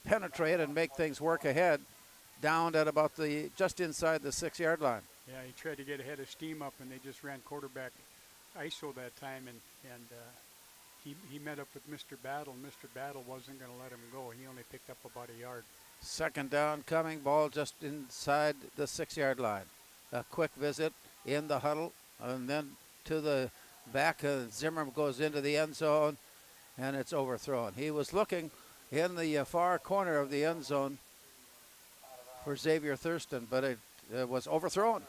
penetrate and make things work ahead. Down at about just inside the 6-yard line. Yeah, he tried to get ahead of steam up, and they just ran quarterback ISO that time, and he met up with Mr. Battle, and Mr. Battle wasn't going to let him go. He only picked up about a yard. Second down coming, ball just inside the 6-yard line. A quick visit in the huddle, and then to the back. Zimmer goes into the end zone, and it's overthrown. He was looking in the far corner of the end zone for Xavier Thurston, but it was overthrown.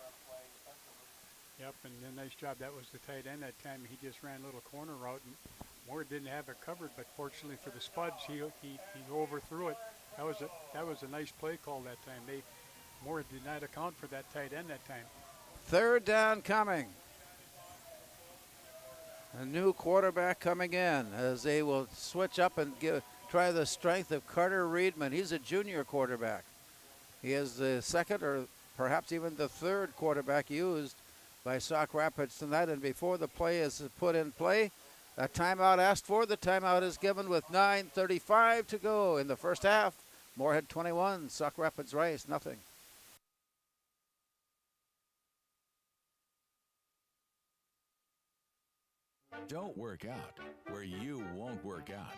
Yep, and a nice job. That was the tight end that time. He just ran a little corner route, and Moore didn't have it covered, but fortunately for the Spuds, he overthrew it. That was a nice play call that time. Moore did not account for that tight end that time. Third down coming. A new quarterback coming in as they will switch up and try the strength of Carter Reedman. He's a junior quarterback. He is the second or perhaps even the third quarterback used by Sauk Rapids tonight. And before the play is put in play, a timeout asked for. The timeout is given with 9:35 to go in the first half. Moorhead 21, Sauk Rapids Rice nothing. Don't work out where you won't work out.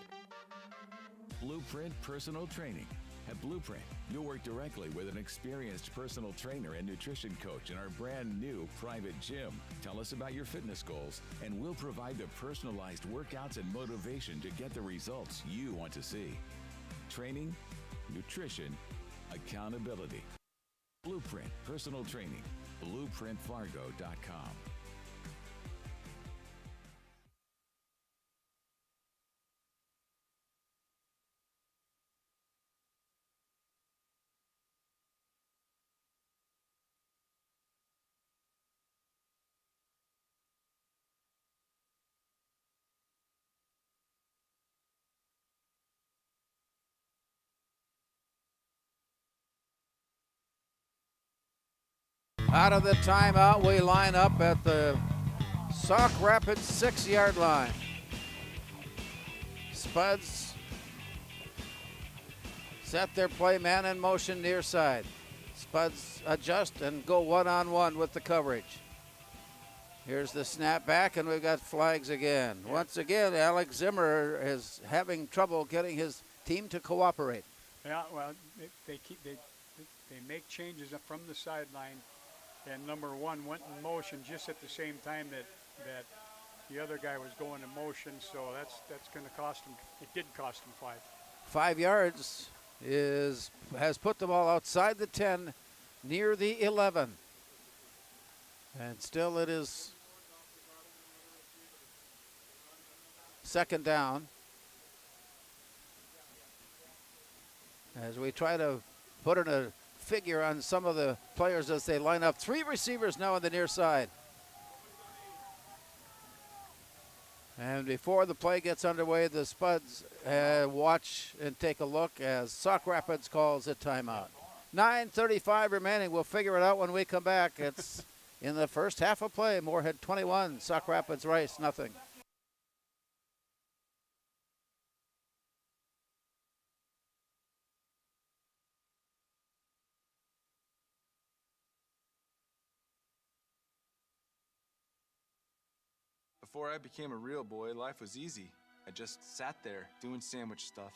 Blueprint Personal Training. At Blueprint, you'll work directly with an experienced personal trainer and nutrition coach in our brand new private gym. Tell us about your fitness goals, and we'll provide the personalized workouts and motivation to get the results you want to see. Training, nutrition, accountability. Blueprint Personal Training. BlueprintFargo.com. Out of the timeout, we line up at the Sauk Rapids 6-yard line. Spuds set their play, man in motion near side. Spuds adjust and go one-on-one with the coverage. Here's the snap back, and we've got flags again. Once again, Alex Zimmer is having trouble getting his team to cooperate. Yeah, well, they make changes from the sideline, and number one went in motion just at the same time that the other guy was going in motion, so that's going to cost him. It did cost him 5. 5 yards has put the ball outside the 10, near the 11. And still it is second down. As we try to put in a figure on some of the players as they line up. 3 receivers now on the near side. And before the play gets underway, the Spuds watch and take a look as Sauk Rapids calls a timeout. 9:35 remaining. We'll figure it out when we come back. It's in the first half of play. Moorhead 21, Sauk Rapids Rice nothing. Before I became a real boy, life was easy. I just sat there doing sandwich stuff.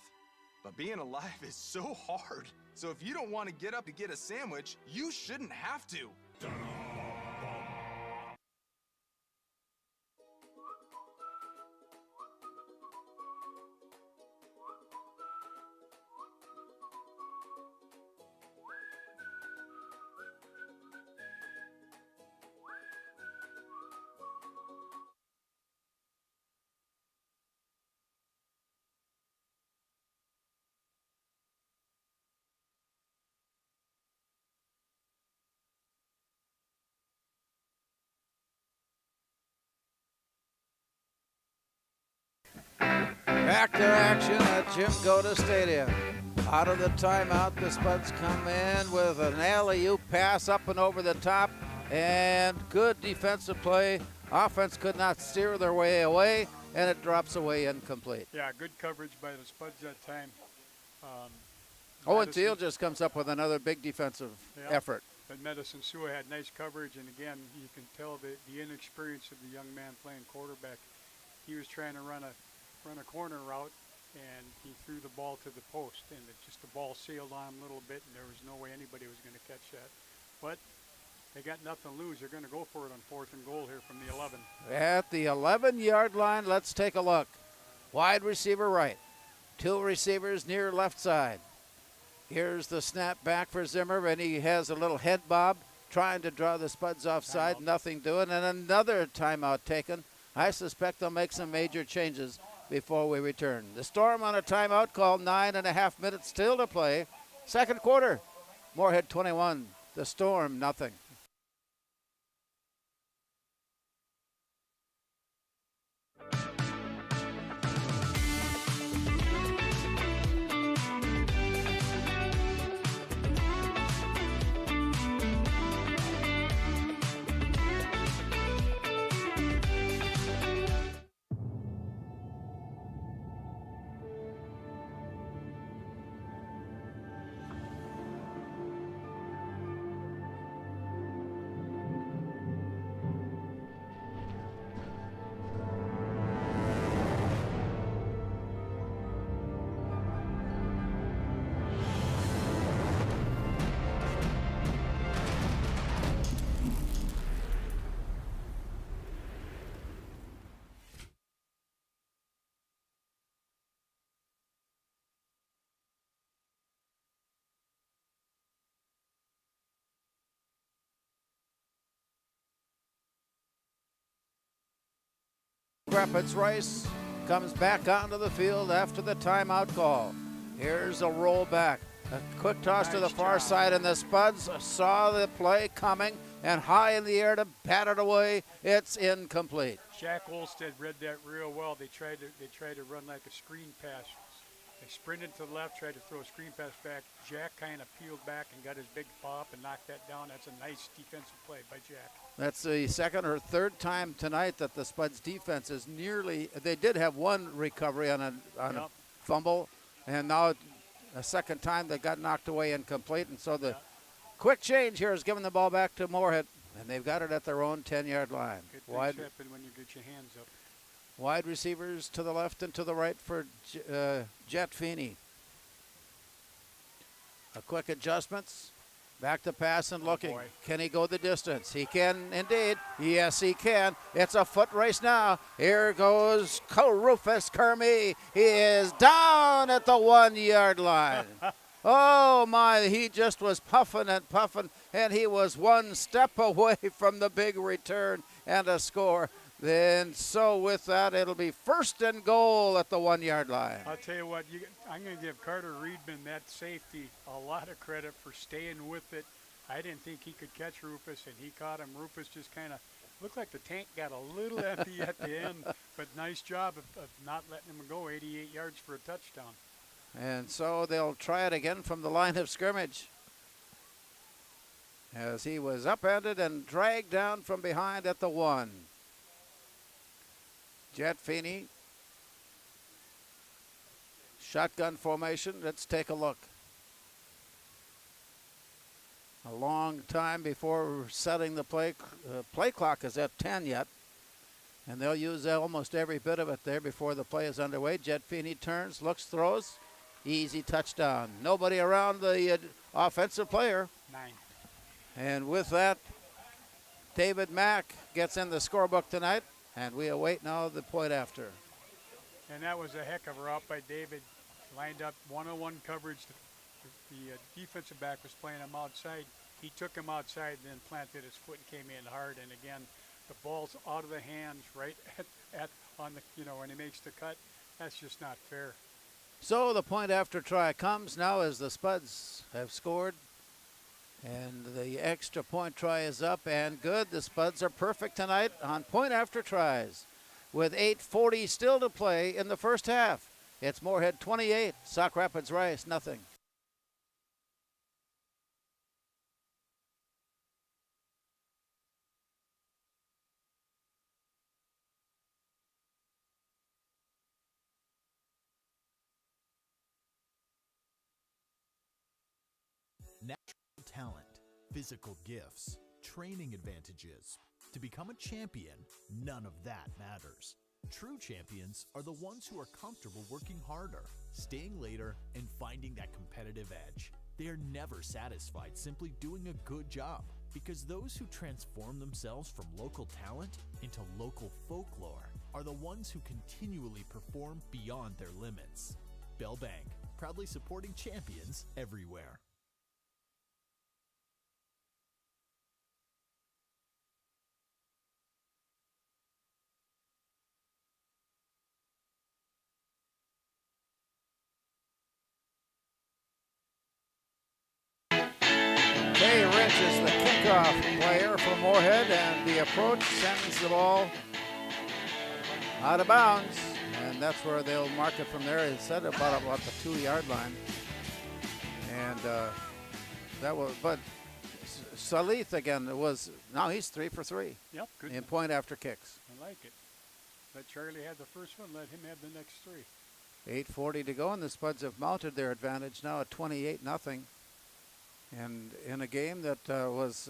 But being alive is so hard. So if you don't want to get up to get a sandwich, you shouldn't have to. Back to action at Jim Goda Stadium. Out of the timeout, the Spuds come in with an alley-oop pass up and over the top, and good defensive play. Offense could not steer their way away, and it drops away incomplete. Yeah, good coverage by the Spuds that time. Owen Thiel just comes up with another big defensive effort. But Medicine Sua had nice coverage, and again, you can tell the inexperience of the young man playing quarterback. He was trying to run a corner route, and he threw the ball to the post, and the ball sailed on him a little bit, and there was no way anybody was going to catch that. But they got nothing to lose. They're going to go for it on 4th and goal here from the 11. At the 11-yard line, let's take a look. Wide receiver right. 2 receivers near left side. Here's the snap back for Zimmer, and he has a little head bob, trying to draw the Spuds offside. Nothing doing, and another timeout taken. I suspect they'll make some major changes before we return. The Storm on a timeout called. 9.5 minutes still to play. Second quarter. Moorhead 21. The Storm nothing. Rapids Rice comes back onto the field after the timeout call. Here's a roll back. A quick toss to the far side, and the Spuds saw the play coming and high in the air to bat it away. It's incomplete. Jack Olstead read that real well. They tried to run like a screen pass. They sprinted to the left, tried to throw a screen pass back. Jack kind of peeled back and got his big pop and knocked that down. That's a nice defensive play by Jack. That's the second or third time tonight that the Spuds defense is nearly, they did have one recovery on a fumble, and now a second time they got knocked away incomplete. And so the quick change here is giving the ball back to Moorhead, and they've got it at their own 10-yard line. Good things happen when you get your hands up. Wide receivers to the left and to the right for Jet Feeney. A quick adjustments. Back to pass and looking. Can he go the distance? He can indeed. Yes, he can. It's a foot race now. Here goes Rufus Kermey. He is down at the 1-yard line. Oh, my. He just was puffing, and he was one step away from the big return and a score. Then, so with that, it'll be 1st and goal at the 1-yard line. I'll tell you what, I'm going to give Carter Reedman, that safety, a lot of credit for staying with it. I didn't think he could catch Rufus, and he caught him. Rufus just kind of looked like the tank got a little empty at the end, but nice job of not letting him go 88 yards for a touchdown. And so they'll try it again from the line of scrimmage, as he was upended and dragged down from behind at the 1. Jet Feeney, shotgun formation. Let's take a look. A long time before setting the play. Play clock is at 10 yet, and they'll use almost every bit of it there before the play is underway. Jet Feeney turns, looks, throws. Easy touchdown. Nobody around the offensive player. 9. And with that, David Mack gets in the scorebook tonight. And we await now the point after. And that was a heck of a route by David. Lined up one-on-one coverage. The defensive back was playing him outside. He took him outside and then planted his foot and came in hard. And again, the ball's out of the hands right on the, when he makes the cut. That's just not fair. So the point after try comes now as the Spuds have scored. And the extra point try is up and good. The Spuds are perfect tonight on point after tries with 8:40 still to play in the first half. It's Moorhead 28, Sauk Rapids Rice nothing. Natural talent, physical gifts, training advantages. To become a champion, none of that matters. True champions are the ones who are comfortable working harder, staying later, and finding that competitive edge. They are never satisfied simply doing a good job, because those who transform themselves from local talent into local folklore are the ones who continually perform beyond their limits. Bell Bank, proudly supporting champions everywhere. Rich is the kickoff player for Moorhead, and the approach sends the ball out of bounds, and that's where they'll mark it from there. It said about the 2-yard line, and that was. But Salith again now he's 3 for 3. Yep, good in point after kicks. I like it. Let Charlie have the first one. Let him have the next 3. 8:40 to go, and the Spuds have mounted their advantage now at 28-0. And in a game that was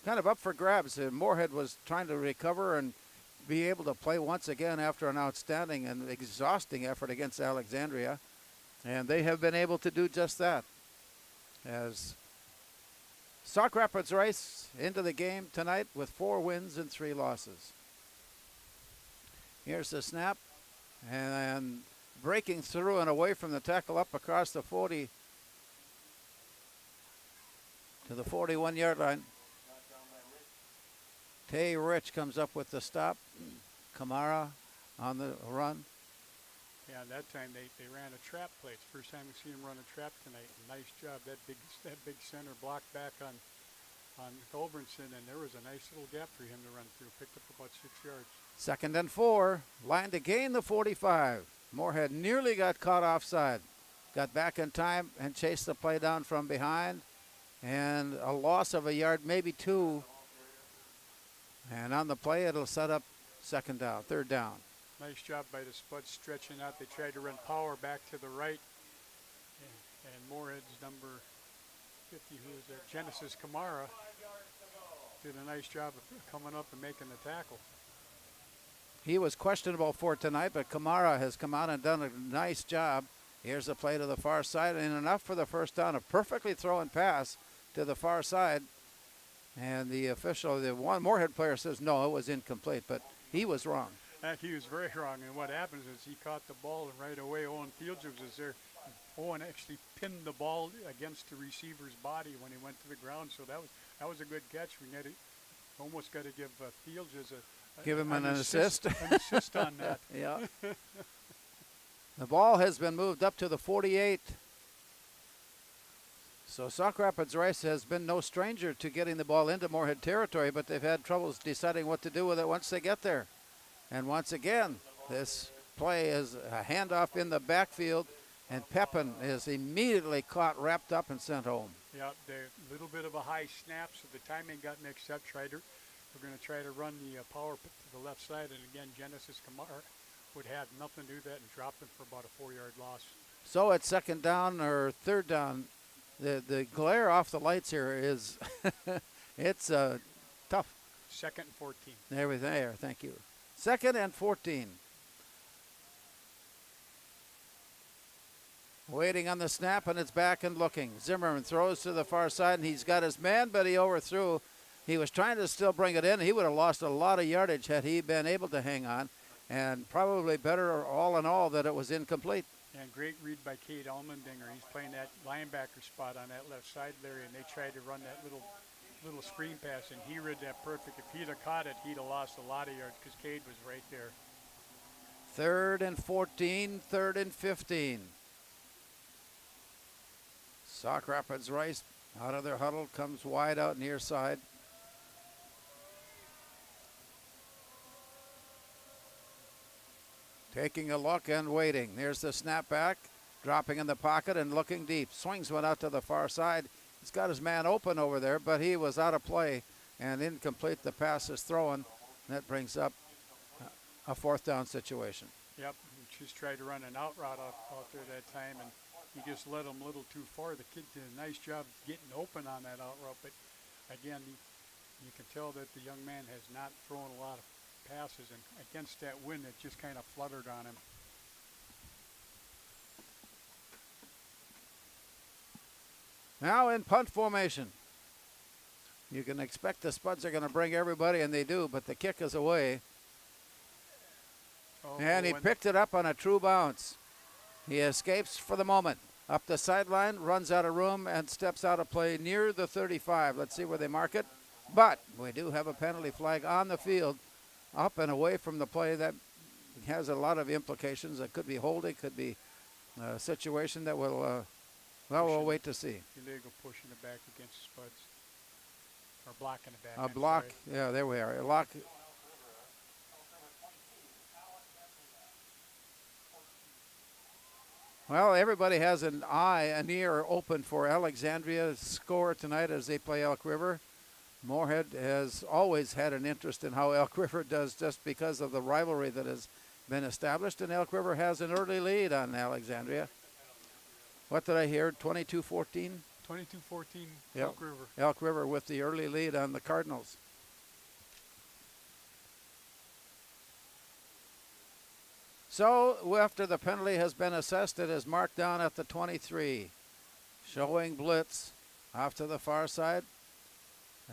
kind of up for grabs, Moorhead was trying to recover and be able to play once again after an outstanding and exhausting effort against Alexandria. And they have been able to do just that. As Sauk Rapids Rice into the game tonight with 4 wins and 3 losses. Here's the snap. And breaking through and away from the tackle up across the 40 to the 41-yard line. Tay Rich comes up with the stop. Kamara on the run. Yeah, that time they ran a trap play. It's the first time we've seen him run a trap tonight. Nice job. That big center blocked back on Culbertson, and there was a nice little gap for him to run through. Picked up about 6 yards. 2nd and 4. Line to gain the 45. Moorhead nearly got caught offside. Got back in time and chased the play down from behind. And a loss of a yard, maybe 2. And on the play, it'll set up 2nd down, 3rd down. Nice job by the Spuds stretching out. They tried to run power back to the right. And Moorhead's number 50, who is there? Genesis Kamara did a nice job of coming up and making the tackle. He was questionable for tonight, but Kamara has come out and done a nice job. Here's the play to the far side, and enough for the first down. A perfectly thrown pass to the far side. And the official, the one Moorhead player, says no, it was incomplete, but he was wrong. He was very wrong, and what happens is he caught the ball, and right away Owen Fields was there. Owen actually pinned the ball against the receiver's body when he went to the ground, so that was a good catch. We almost got to give Fields give him an assist. An assist on that. Yeah. The ball has been moved up to the 48. So Sauk Rapids Rice has been no stranger to getting the ball into Moorhead territory, but they've had troubles deciding what to do with it once they get there. And once again, this play is a handoff in the backfield, and Pepin is immediately caught, wrapped up, and sent home. Yeah, a little bit of a high snap, so the timing got mixed up. We're going to try to run the power to the left side, and again, Genesis Kamara would have nothing to do with that and dropped him for about a 4-yard loss. So it's 2nd down or 3rd down. The glare off the lights here is, it's tough. 2nd and 14. There, thank you. 2nd and 14. Waiting on the snap, and it's back and looking. Zimmerman throws to the far side, and he's got his man, but he overthrew. He was trying to still bring it in. He would have lost a lot of yardage had he been able to hang on, and probably better all in all that it was incomplete. And great read by Cade Allmendinger. He's playing that linebacker spot on that left side there, and they tried to run that little screen pass, and he read that perfect. If he'd have caught it, he'd have lost a lot of yards because Cade was right there. 3rd and 14, 3rd and 15. Sauk Rapids Rice out of their huddle, comes wide out near side. Taking a look and waiting. There's the snap back, dropping in the pocket and looking deep. Swings one out to the far side. He's got his man open over there, but he was out of play and incomplete. The pass is thrown. That brings up a 4th down situation. Yep, he just tried to run an out route out there that time, and he just led him a little too far. The kid did a nice job getting open on that out route, but again, you can tell that the young man has not thrown a lot of passes, and against that wind, it just kind of fluttered on him. Now in punt formation. You can expect the Spuds are going to bring everybody, and they do, but the kick is away. And he picked it up on a true bounce. He escapes for the moment. Up the sideline, runs out of room, and steps out of play near the 35. Let's see where they mark it. But we do have a penalty flag on the field, up and away from the play. That has a lot of implications. It could be holding, could be a situation that will, we'll wait to see. Illegal pushing it back against Spuds. Or blocking it back. A block, yeah, there we are. A lock. Well, everybody has an ear open for Alexandria's score tonight as they play Elk River. Moorhead has always had an interest in how Elk River does just because of the rivalry that has been established, and Elk River has an early lead on Alexandria. What did I hear, 22-14? 22-14, Yep. Elk River. Elk River with the early lead on the Cardinals. So after the penalty has been assessed, it is marked down at the 23. Showing blitz off to the far side.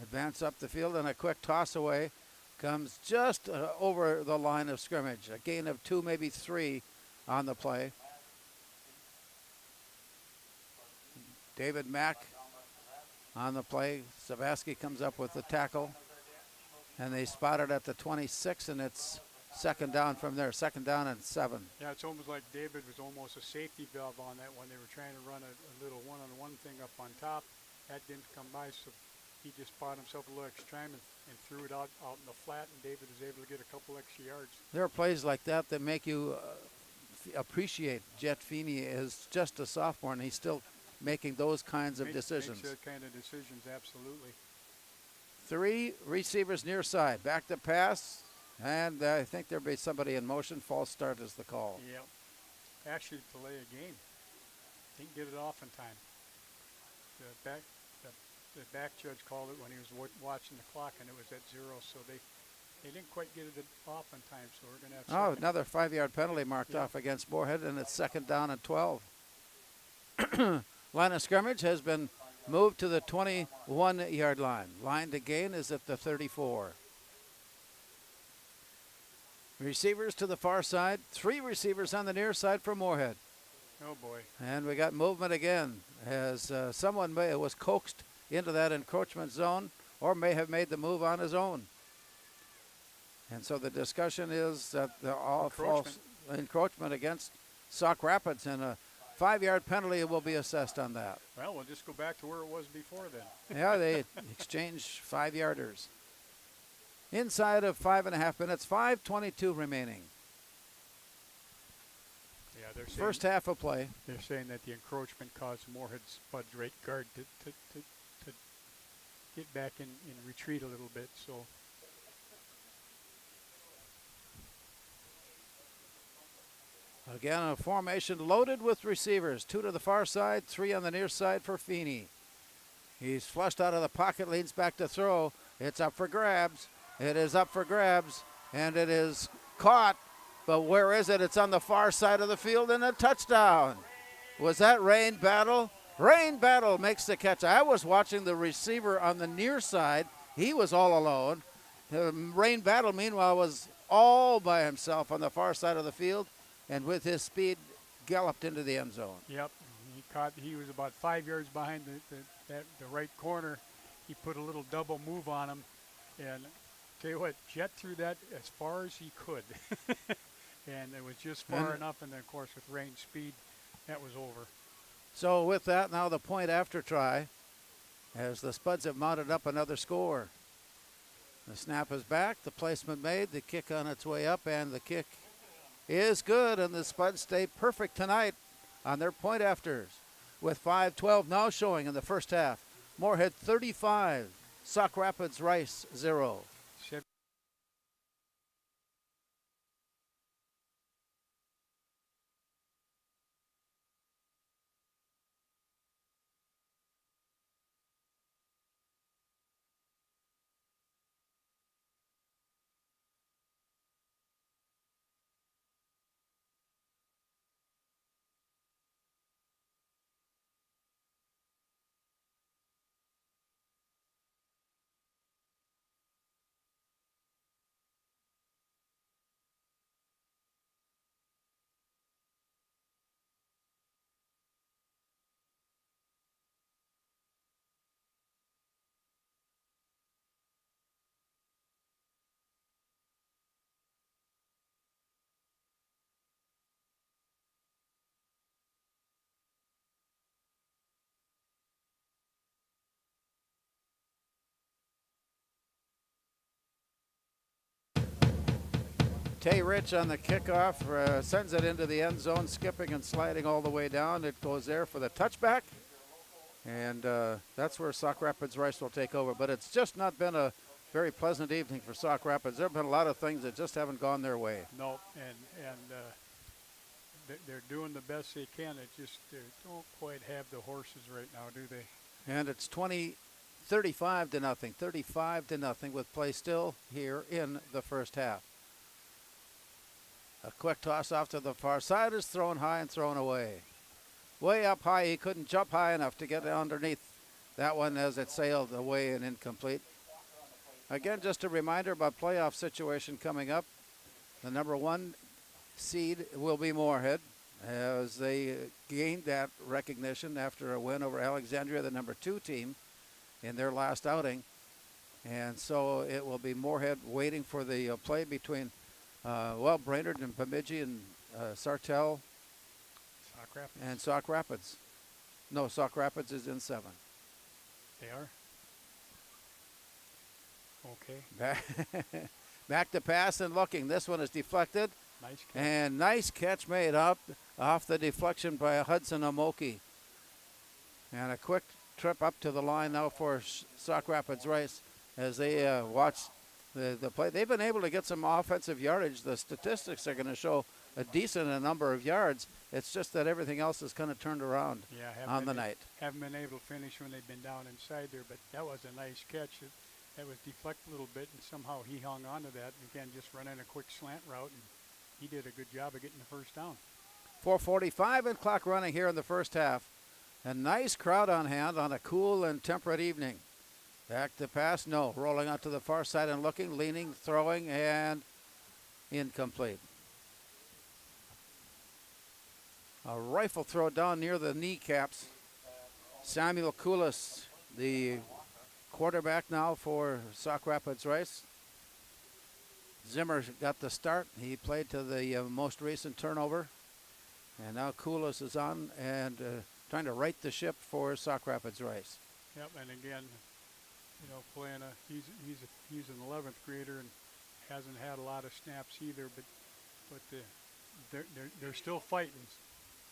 Advance up the field, and a quick toss away comes just over the line of scrimmage. A gain of 2, maybe 3 on the play. David Mack on the play. Savasky comes up with the tackle, and they spot it at the 26, and it's second down from there, 2nd down and 7. Yeah, it's almost like David was almost a safety valve on that when they were trying to run a little one-on-one thing up on top. That didn't come by, so he just bought himself a little extra time and threw it out in the flat, and David was able to get a couple extra yards. There are plays like that that make you appreciate Jet Feeney is just a sophomore, and he's still making those kinds of decisions. Makes those kind of decisions, absolutely. 3 receivers near side. Back to pass, and I think there'll be somebody in motion. False start is the call. Yep. Actually, delay a game. Didn't get it off in time. The back judge called it when he was watching the clock, and it was at 0, so they didn't quite get it off in time, so we're going to have another 5-yard penalty marked off against Moorhead, and it's 2nd down and 12. Line of scrimmage has been moved to the 21-yard line. Line to gain is at the 34. Receivers to the far side. 3 receivers on the near side for Moorhead. Oh, boy. And we got movement again as someone was coaxed into that encroachment zone or may have made the move on his own. And so the discussion is that the false encroachment against Sauk Rapids, and a 5-yard penalty will be assessed on that. Well, we'll just go back to where it was before then. Yeah, they exchange 5-yarders. Inside of 5.5 minutes, 5:22 remaining. Yeah, they're saying, first half of play. They're saying that the encroachment caused Moorhead's Bud's right guard to get back and retreat a little bit. So again, a formation loaded with receivers. 2 to the far side, 3 on the near side for Feeney. He's flushed out of the pocket, leans back to throw. It's up for grabs. It is up for grabs, and it is caught. But where is it? It's on the far side of the field, and a touchdown. Was that Rain Battle? Rain Battle makes the catch. I was watching the receiver on the near side. He was all alone. Rain Battle, meanwhile, was all by himself on the far side of the field, and with his speed, galloped into the end zone. Yep, he was about 5 yards behind the right corner. He put a little double move on him, and tell you what, Jet threw that as far as he could. And it was just far enough, and then, of course, with Rain's speed, that was over. So with that, now the point after try, as the Spuds have mounted up another score. The snap is back, the placement made, the kick on its way up, and the kick is good, and the Spuds stay perfect tonight on their point afters, with 5:12 now showing in the first half. Moorhead 35, Sauk Rapids Rice 0. Tay Rich on the kickoff sends it into the end zone, skipping and sliding all the way down. It goes there for the touchback, and that's where Sauk Rapids Rice will take over. But it's just not been a very pleasant evening for Sauk Rapids. There have been a lot of things that just haven't gone their way. No, and they're doing the best they can. It just they don't quite have the horses right now, do they? And it's 35 to nothing with play still here in the first half. A quick toss off to the far side is thrown high and thrown away. Way up high, he couldn't jump high enough to get underneath that one as it sailed away and incomplete. Again, just a reminder about playoff situation coming up. The number 1 seed will be Moorhead, as they gained that recognition after a win over Alexandria, the number 2 team, in their last outing. And so it will be Moorhead waiting for the play between well, Brainerd and Bemidji and Sartell Sauk Rapids. and Sauk Rapids. No, Sauk Rapids is in 7. They are. Okay. Back to pass and looking. This one is deflected. Nice catch. And nice catch made up off the deflection by Hudson Amoki. And a quick trip up to the line now for Sauk Rapids Rice as they watch the play. They've been able to get some offensive yardage. The statistics are going to show a decent number of yards. It's just that everything else has kind of turned around on the night. Haven't been able to finish when they've been down inside there, but that was a nice catch. That was deflected a little bit, and somehow he hung on to that. And again, just running a quick slant route, and he did a good job of getting the first down. 4:45 and clock running here in the first half. A nice crowd on hand on a cool and temperate evening. Back to pass, no. Rolling out to the far side and looking, leaning, throwing, and incomplete. A rifle throw down near the kneecaps. Samuel Koulis, the quarterback now for Sauk Rapids Rice. Zimmer got the start. He played to the most recent turnover. And now Koulis is on and trying to right the ship for Sauk Rapids Rice. Yep, and again, playing he's an 11th grader and hasn't had a lot of snaps either, but they're still fighting.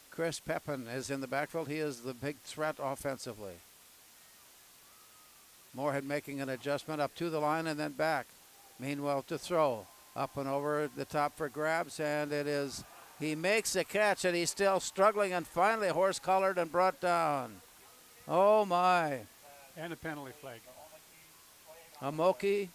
Chris Pepin is in the backfield. He is the big threat offensively. Moorhead making an adjustment up to the line and then back. Meanwhile to throw. Up and over the top for grabs, and it is, he makes a catch, and he's still struggling, and finally horse-collared and brought down. Oh, my. And a penalty flag. Amoki.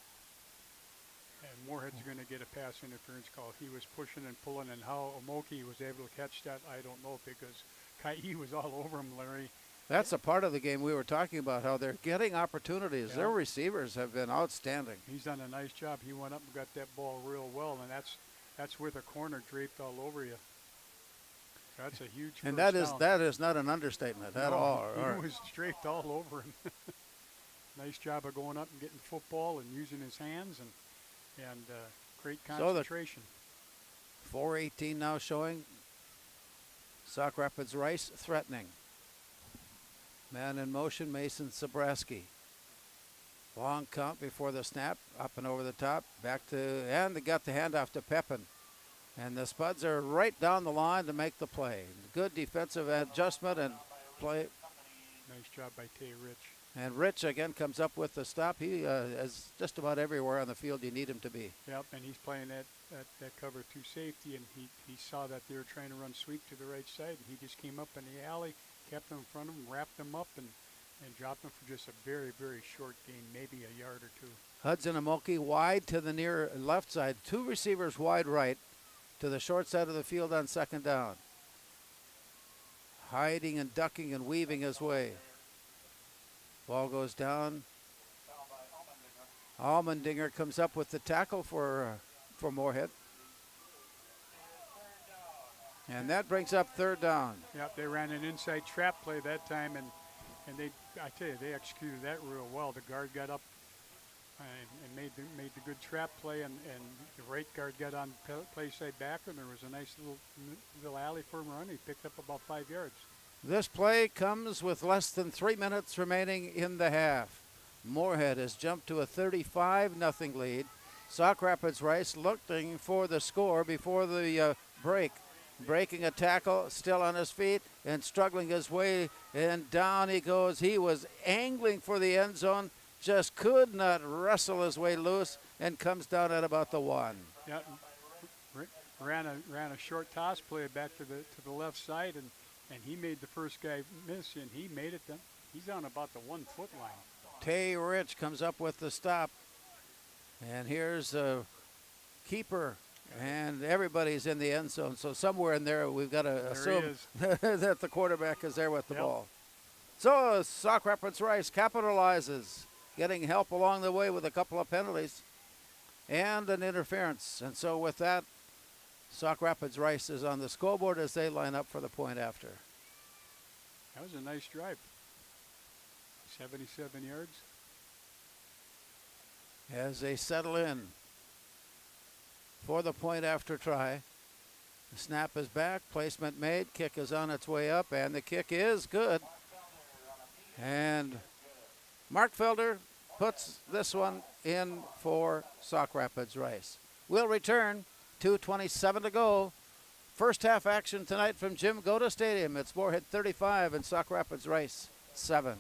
And Moorhead's going to get a pass interference call. He was pushing and pulling, and how Amoki was able to catch that, I don't know, because Kai was all over him, Larry. That's a part of the game we were talking about, how they're getting opportunities. Yeah. Their receivers have been outstanding. He's done a nice job. He went up and got that ball real well, and that's with a corner draped all over you. That's a huge And first that is not an understatement at all. He was draped all over him. Nice job of going up and getting football and using his hands and great concentration. So 4:18 now showing. Sauk Rapids Rice threatening. Man in motion, Mason Sabraski. Long count before the snap, up and over the top, back to, and they got the handoff to Pepin. And the Spuds are right down the line to make the play. Good defensive adjustment and play. Nice job by Tay Rich. And Rich again comes up with the stop. He is just about everywhere on the field you need him to be. Yep, and he's playing that cover 2 safety, and he saw that they were trying to run sweep to the right side, and he just came up in the alley, kept them in front of him, wrapped them up, and dropped them for just a very, very short gain, maybe a yard or two. Hudson Amoki wide to the near left side. 2 receivers wide right to the short side of the field on second down. Hiding and ducking and weaving his way. Ball goes down. Almendinger comes up with the tackle for Moorhead. And that brings up third down. Yep, they ran an inside trap play that time, and I tell you, they executed that real well. The guard got up and made the good trap play, and the right guard got on play side back, and there was a nice little alley for him to run. He picked up about 5 yards. This play comes with less than 3 minutes remaining in the half. Moorhead has jumped to a 35-0 lead. Sauk Rapids Rice looking for the score before the break. Breaking a tackle, still on his feet, and struggling his way, and down he goes. He was angling for the end zone, just could not wrestle his way loose, and comes down at about the 1. Yeah, ran a short toss play back to the left side, and he made the first guy miss, and he made it. He's on about the 1 foot line. Tay Rich comes up with the stop, and here's a keeper. And everybody's in the end zone, so somewhere in there we've got to assume that the quarterback is there with the ball. So Sauk Rapids Rice capitalizes, getting help along the way with a couple of penalties and an interference. And so with that, Sauk Rapids Rice is on the scoreboard as they line up for the point after. That was a nice drive. 77 yards. As they settle in. for the point after try. The snap is back, placement made, kick is on its way up, and the kick is good. And Mark Felder puts this one in for Sauk Rapids Rice. We'll return, 2:27 to go. First half action tonight from Jim Goda Stadium. It's Moorhead 35 and Sauk Rapids Rice 7.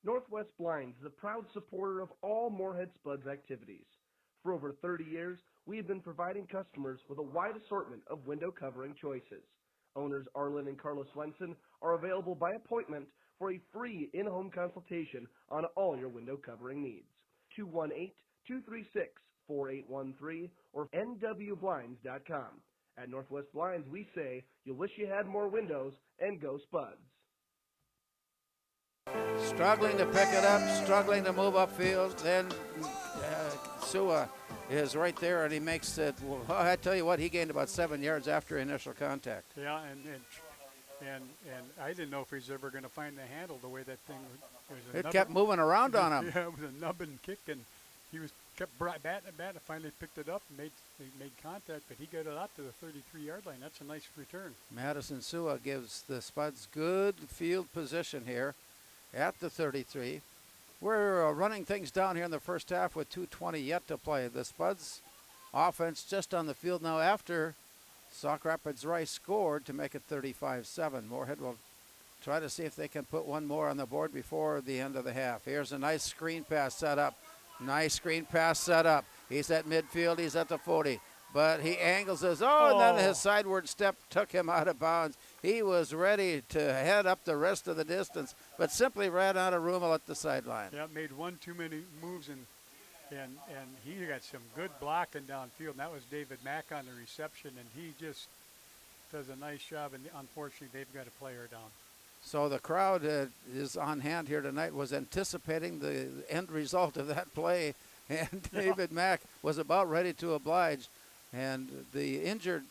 Northwest Blinds is a proud supporter of all Moorhead Spuds activities. For over 30 years, we have been providing customers with a wide assortment of window covering choices. Owners Arlen and Carlos Swenson are available by appointment for a free in-home consultation on all your window covering needs. 218-236-4813 or nwblinds.com. At Northwest Blinds, we say, you wish you had more windows, and go Spuds. Struggling to pick it up, struggling to move upfield. Then Sua is right there, and he makes it. Well, I tell you what, he gained about 7 yards after initial contact. Yeah, and I didn't know if he was ever going to find the handle the way that thing was. It kept moving around on him. Yeah, it was a nubbin kick, and he kept batting and batting. Finally picked it up and made contact, but he got it out to the 33-yard line. That's a nice return. Madison Sua gives the Spuds good field position here at the 33. We're running things down here in the first half with 2:20 yet to play. The Spuds offense just on the field now after Sauk Rapids Rice scored to make it 35-7. Moorhead will try to see if they can put one more on the board before the end of the half. Here's a nice screen pass set up. Nice screen pass set up. He's at midfield. He's at the 40. But he angles his, and then his sideward step took him out of bounds. He was ready to head up the rest of the distance, but simply ran out of room at the sideline. Yeah, made one too many moves, and he got some good blocking downfield. And that was David Mack on the reception, and he just does a nice job, and unfortunately they've got a player down. So the crowd is on hand here tonight, was anticipating the end result of that play, and David Mack was about ready to oblige. And the injured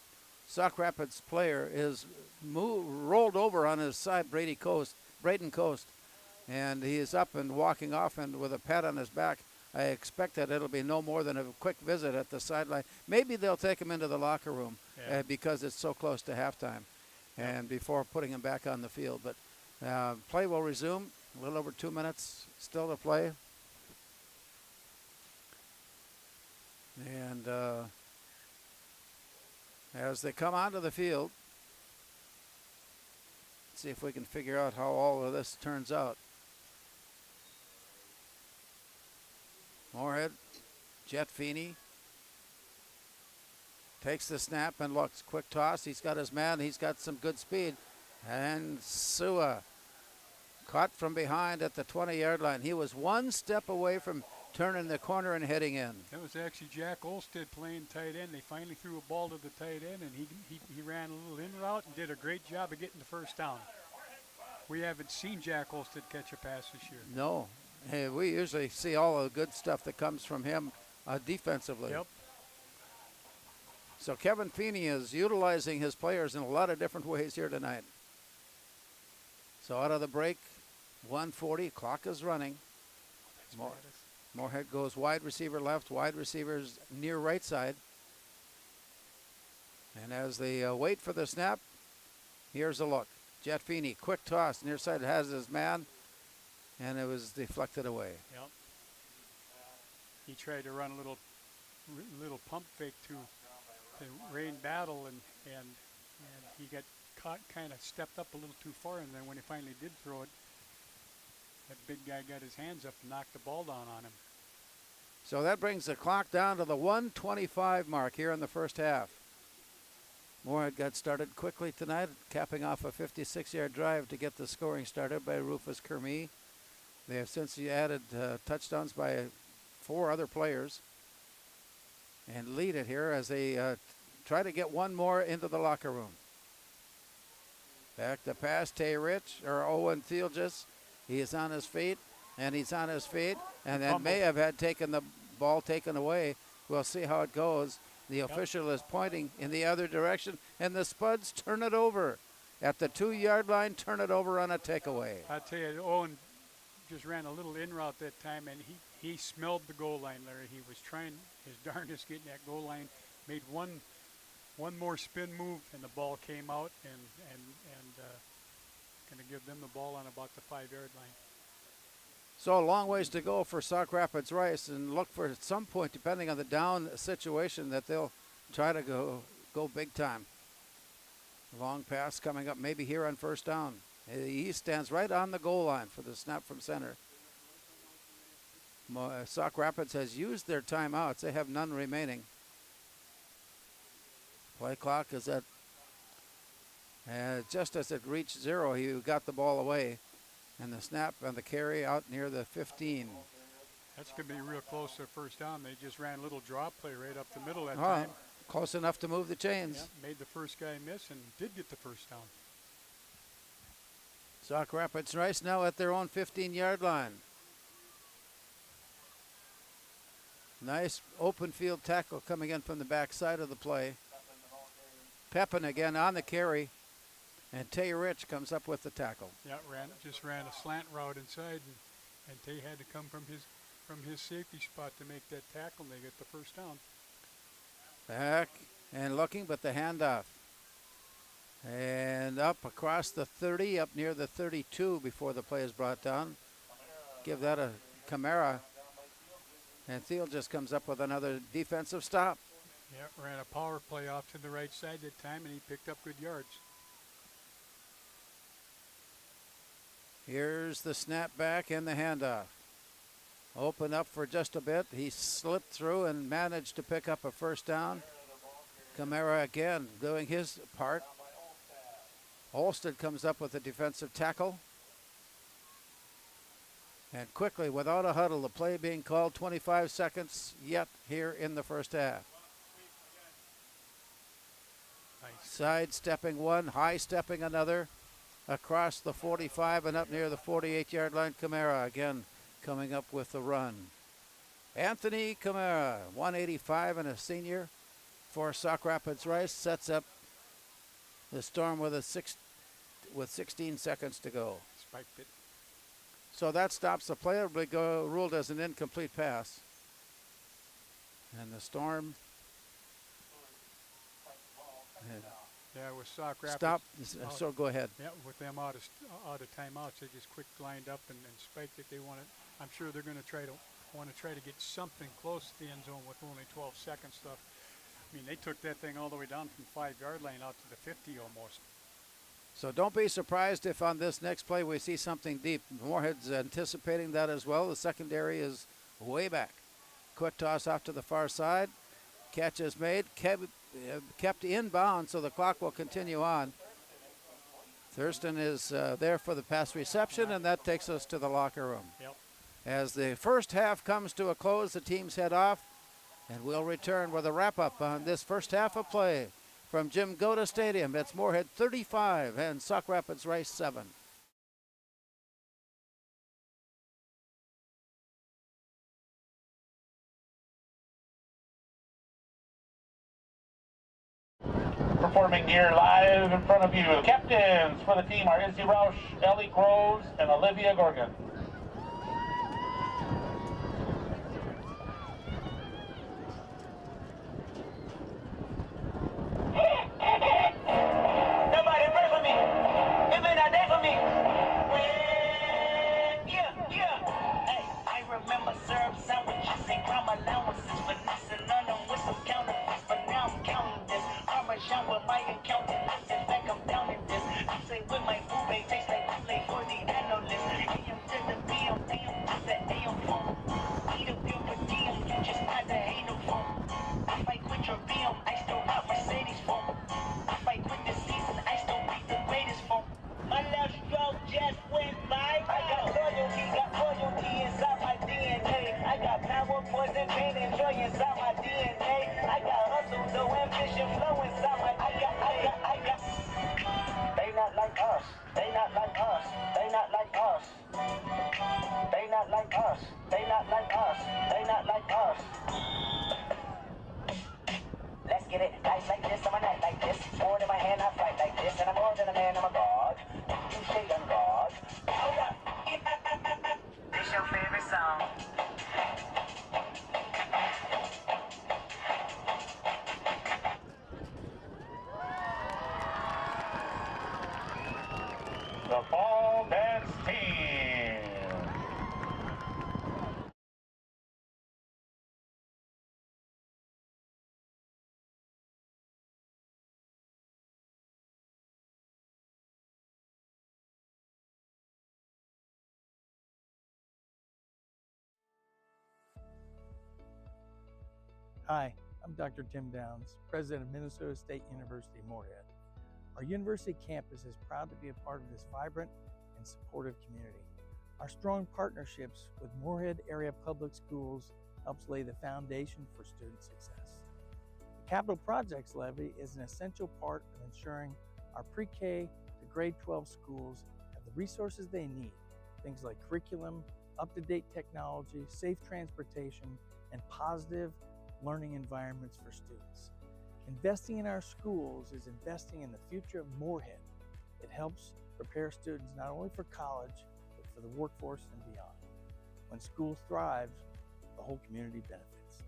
Sauk Rapids player is rolled over on his side, Braden Coast, and he is up and walking off and with a pat on his back. I expect that it'll be no more than a quick visit at the sideline. Maybe they'll take him into the locker room because it's so close to halftime and before putting him back on the field. But play will resume. A little over 2 minutes still to play. And as they come onto the field, see if we can figure out how all of this turns out. Moorhead, Jet Feeney takes the snap and looks. Quick toss. He's got his man. He's got some good speed. And Sua caught from behind at the 20-yard line. He was one step away from turning the corner and heading in. That was actually Jack Olstead playing tight end. They finally threw a ball to the tight end, and he ran a little in route and did a great job of getting the first down. We haven't seen Jack Olstead catch a pass this year. No. Hey, we usually see all the good stuff that comes from him defensively. Yep. So Kevin Feeney is utilizing his players in a lot of different ways here tonight. So out of the break, 1:40, clock is running. Moorhead goes wide receiver left, wide receivers near right side. And as they wait for the snap, here's a look. Jet Feeney, quick toss, near side has his man, and it was deflected away. Yep. He tried to run a little pump fake to rain battle, and he got caught, kind of stepped up a little too far, and then when he finally did throw it, that big guy got his hands up and knocked the ball down on him. So that brings the clock down to the 1:25 mark here in the first half. Moorhead got started quickly tonight, capping off a 56-yard drive to get the scoring started by Rufus Kermee. They have since added touchdowns by 4 other players and lead it here as they try to get one more into the locker room. Back to pass, Owen Thielges. He is on his feet, and he's on his feet, and then may have had taken the ball taken away. We'll see how it goes. The official is pointing in the other direction, and the Spuds turn it over. At the 2-yard line, turn it over on a takeaway. I tell you, Owen just ran a little in route that time, and he smelled the goal line, Larry. He was trying his darndest getting that goal line, made one more spin move, and the ball came out, and going to give them the ball on about the 5-yard line. So a long ways to go for Sauk Rapids Rice, and look for at some point, depending on the down situation, that they'll try to go big time. Long pass coming up maybe here on first down. He stands right on the goal line for the snap from center. Sauk Rapids has used their timeouts. They have none remaining. Play clock is at, just as it reached 0, he got the ball away. And the snap and the carry out near the 15. That's going to be real close to first down. They just ran a little draw play right up the middle that time. Close enough to move the chains. Yeah, made the first guy miss and did get the first down. Sauk Rapids Rice now at their own 15-yard line. Nice open field tackle coming in from the backside of the play. Pepin again on the carry. And Tay Rich comes up with the tackle. Yeah, just ran a slant route inside, and Tay had to come from his safety spot to make that tackle, and they get the first down. Back and looking, but the handoff. And up across the 30, up near the 32 before the play is brought down. Give that a Camara. And Thiel just comes up with another defensive stop. Yeah, ran a power play off to the right side that time, and he picked up good yards. Here's the snap back and the handoff. Open up for just a bit. He slipped through and managed to pick up a first down. Camara again doing his part. Olsted comes up with a defensive tackle. And quickly, without a huddle, the play being called, 25 seconds yet here in the first half. Nice. Sidestepping one, high-stepping another. Across the 45 and up near the 48-yard line, Camara again coming up with the run. Anthony Camara, 185 and a senior for Sauk Rapids Rice, sets up the Storm with 16 seconds to go. Spiked it. So that stops the play. It'll be ruled as an incomplete pass. And the Storm. Yeah, with Sauk Rapids. Stop. So go ahead. Yeah, with them out of timeouts, they just quick lined up and spiked it. They wanted. I'm sure they're going to want to try to get something close to the end zone with only 12 seconds left. I mean, they took that thing all the way down from 5-yard line out to the 50 almost. So don't be surprised if on this next play we see something deep. Moorhead's anticipating that as well. The secondary is way back. Quick toss off to the far side. Catch is made. Kept inbound, so the clock will continue on. Thurston is there for the pass reception, and that takes us to the locker room. Yep. As the first half comes to a close, the teams head off, and we'll return with a wrap-up on this first half of play from Jim Goda Stadium. It's Moorhead 35 and Sauk Rapids Rice 7. Performing here live in front of you. Captains for the team are Izzy Roush, Ellie Groves, and Olivia Gorgon. Nobody pray for me. It may not day for me. Yeah. Hey, I remember syrup sandwiches and crime allowances, finessing none of them with some counterfeits. But now I'm counting this. Parmesan with my accountant. I sit back, I'm down in this. I say with my food, they taste like Kool-Aid for the analyst. AM to not like us. They not like us. They not like us. They not like us. They not like us. Let's get it. Nice like this, I'm a knight like this. Sword in my hand, I fight like this. And I'm more than a man, I'm a god. You stay on guard. Hold up. This your favorite song? The ball dance team. Hi, I'm Dr. Tim Downs, President of Minnesota State University Moorhead. Our university campus is proud to be a part of this vibrant and supportive community. Our strong partnerships with Moorhead Area Public Schools helps lay the foundation for student success. The Capital Projects Levy is an essential part of ensuring our pre-K to grade 12 schools have the resources they need, things like curriculum, up-to-date technology, safe transportation, and positive learning environments for students. Investing in our schools is investing in the future of Moorhead. It helps prepare students not only for college, but for the workforce and beyond. When school thrives, the whole community benefits.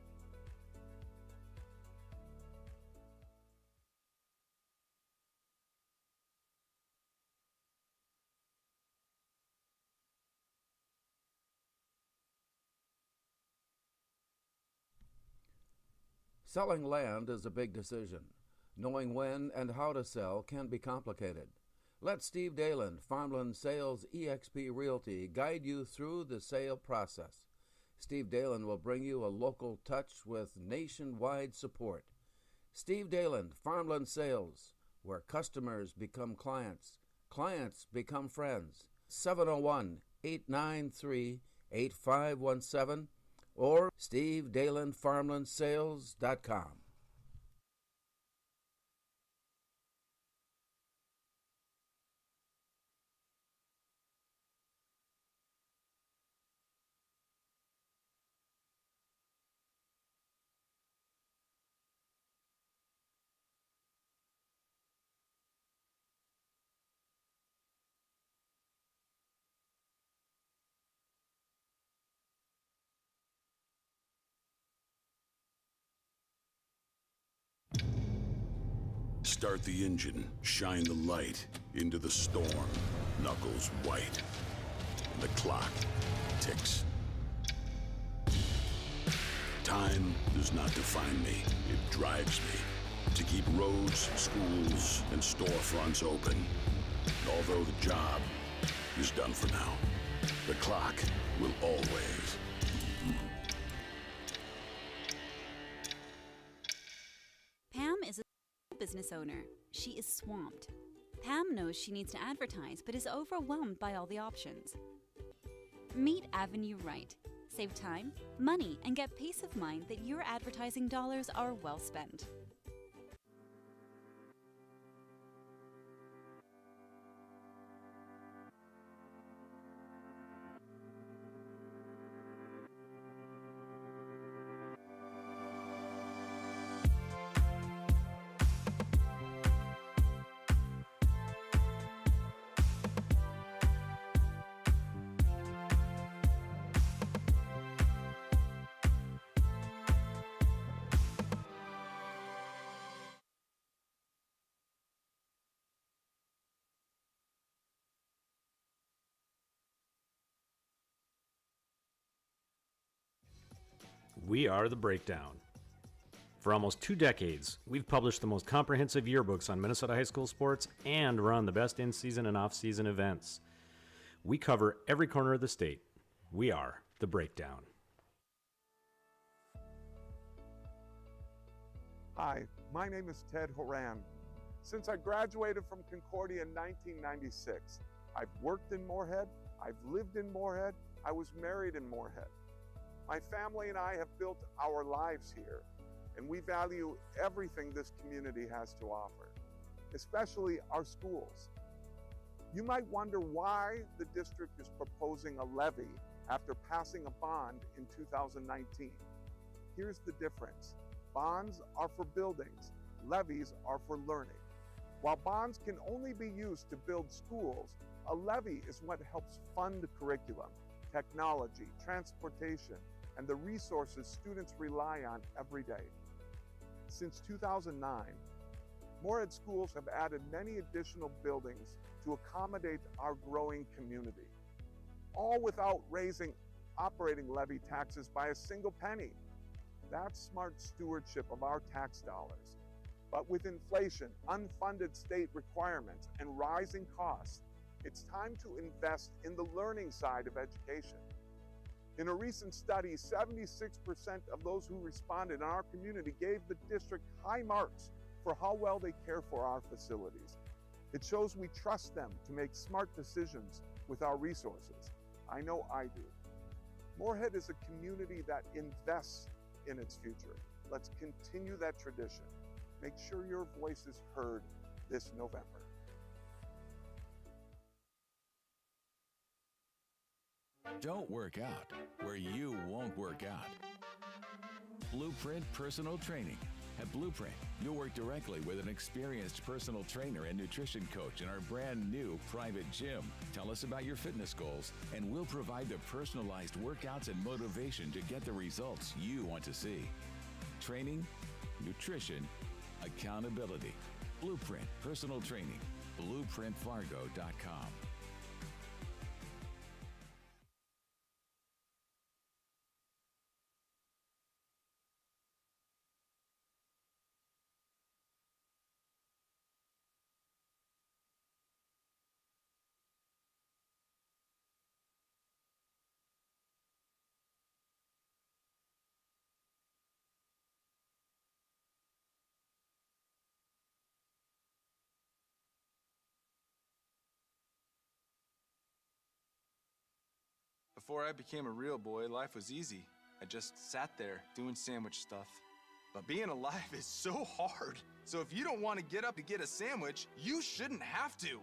Selling land is a big decision. Knowing when and how to sell can be complicated. Let Steve Dalen, Farmland Sales eXp Realty, guide you through the sale process. Steve Dalen will bring you a local touch with nationwide support. Steve Dalen, Farmland Sales, where customers become clients, clients become friends. 701-893-8517 or stevedalenfarmlandsales.com. Start the engine, shine the light into the storm, knuckles white, and the clock ticks. Time does not define me, it drives me to keep roads, schools, and storefronts open. Although the job is done for now, the clock will always. Pam is a business owner. She is swamped. Pam knows she needs to advertise, but is overwhelmed by all the options. Meet Avenue Right. Save time, money, and get peace of mind that your advertising dollars are well spent. We are The Breakdown. For almost 2 decades, we've published the most comprehensive yearbooks on Minnesota high school sports and run the best in-season and off-season events. We cover every corner of the state. We are The Breakdown. Hi, my name is Ted Horan. Since I graduated from Concordia in 1996, I've worked in Moorhead, I've lived in Moorhead, I was married in Moorhead. My family and I have built our lives here, and we value everything this community has to offer, especially our schools. You might wonder why the district is proposing a levy after passing a bond in 2019. Here's the difference. Bonds are for buildings, levies are for learning. While bonds can only be used to build schools, a levy is what helps fund curriculum, technology, transportation, and the resources students rely on every day. Since 2009, Moorhead schools have added many additional buildings to accommodate our growing community, all without raising operating levy taxes by a single penny. That's smart stewardship of our tax dollars. But with inflation, unfunded state requirements, and rising costs, it's time to invest in the learning side of education. In a recent study, 76% of those who responded in our community gave the district high marks for how well they care for our facilities. It shows we trust them to make smart decisions with our resources. I know I do. Moorhead is a community that invests in its future. Let's continue that tradition. Make sure your voice is heard this November. Don't work out where you won't work out. Blueprint Personal Training. At Blueprint, you'll work directly with an experienced personal trainer and nutrition coach in our brand new private gym. Tell us about your fitness goals, and we'll provide the personalized workouts and motivation to get the results you want to see. Training, nutrition, accountability. Blueprint Personal Training. BlueprintFargo.com. Before I became a real boy, life was easy. I just sat there doing sandwich stuff. But being alive is so hard. So if you don't want to get up to get a sandwich, you shouldn't have to.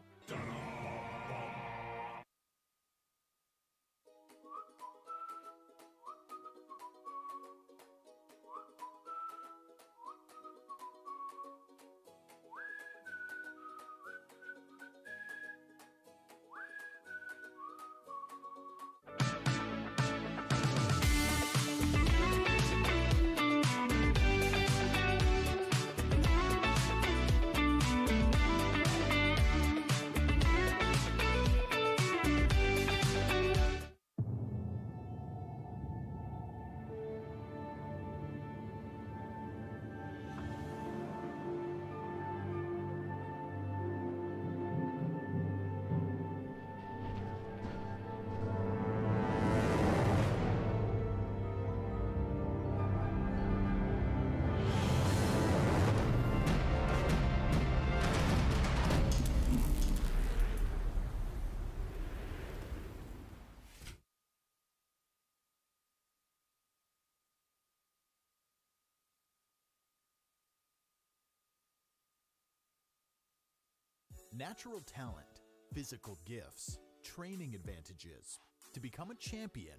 Natural talent, physical gifts, training advantages. To become a champion,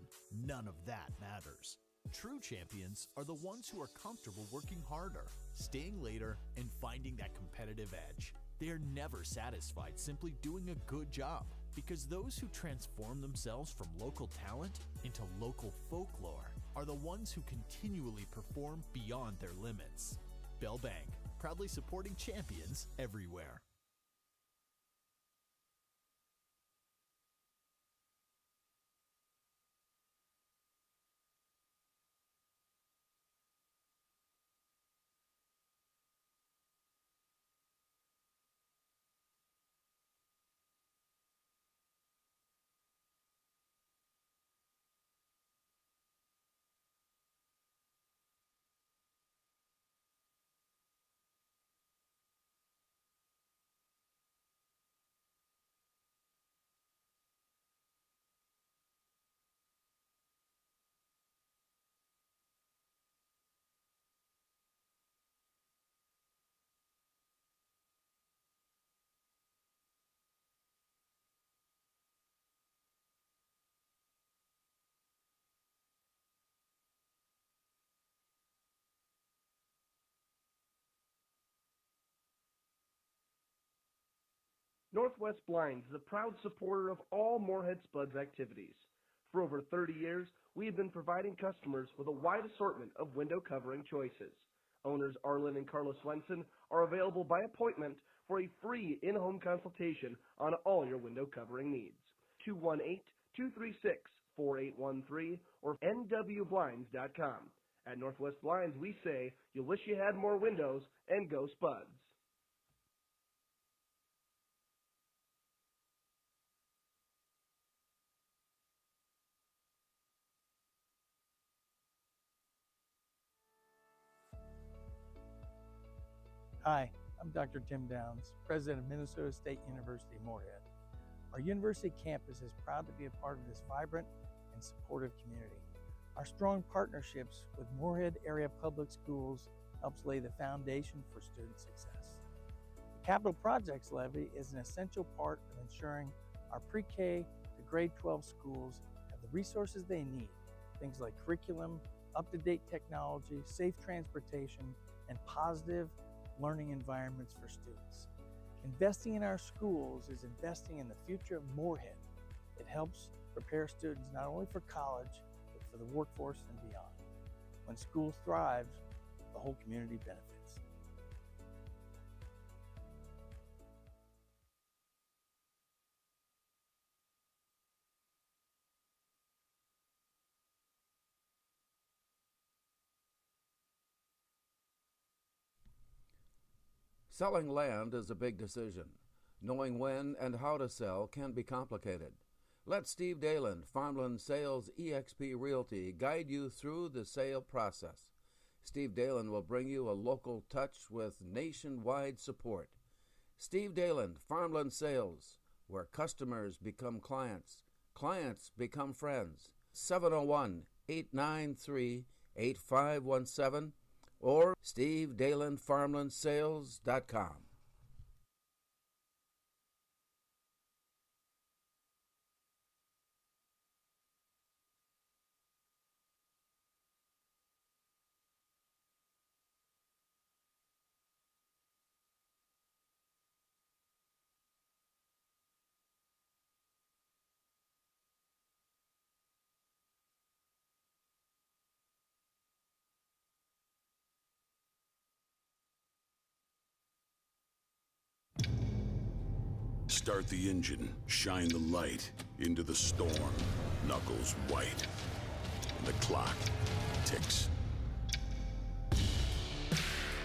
none of that matters. True champions are the ones who are comfortable working harder, staying later, and finding that competitive edge. They are never satisfied simply doing a good job, because those who transform themselves from local talent into local folklore are the ones who continually perform beyond their limits. Bell Bank, proudly supporting champions everywhere. Northwest Blinds is a proud supporter of all Moorhead Spuds activities. For over 30 years, we have been providing customers with a wide assortment of window covering choices. Owners Arlen and Carlos Swenson are available by appointment for a free in-home consultation on all your window covering needs. 218-236-4813 or nwblinds.com. At Northwest Blinds, we say, you'll wish you had more windows, and go Spuds. Hi, I'm Dr. Tim Downs, President of Minnesota State University Moorhead. Our university campus is proud to be a part of this vibrant and supportive community. Our strong partnerships with Moorhead Area Public Schools helps lay the foundation for student success. The Capital Projects Levy is an essential part of ensuring our pre-K to grade 12 schools have the resources they need, things like curriculum, up-to-date technology, safe transportation, and positive learning environments for students. Investing in our schools is investing in the future of Moorhead. It helps prepare students not only for college, but for the workforce and beyond. When schools thrive, the whole community benefits. Selling land is a big decision. Knowing when and how to sell can be complicated. Let Steve Dalen, Farmland Sales eXp Realty, guide you through the sale process. Steve Dalen will bring you a local touch with nationwide support. Steve Dalen, Farmland Sales, where customers become clients, clients become friends. 701-893-8517 or stevedalenfarmlandsales.com. Start the engine, shine the light into the storm. Knuckles white, and the clock ticks.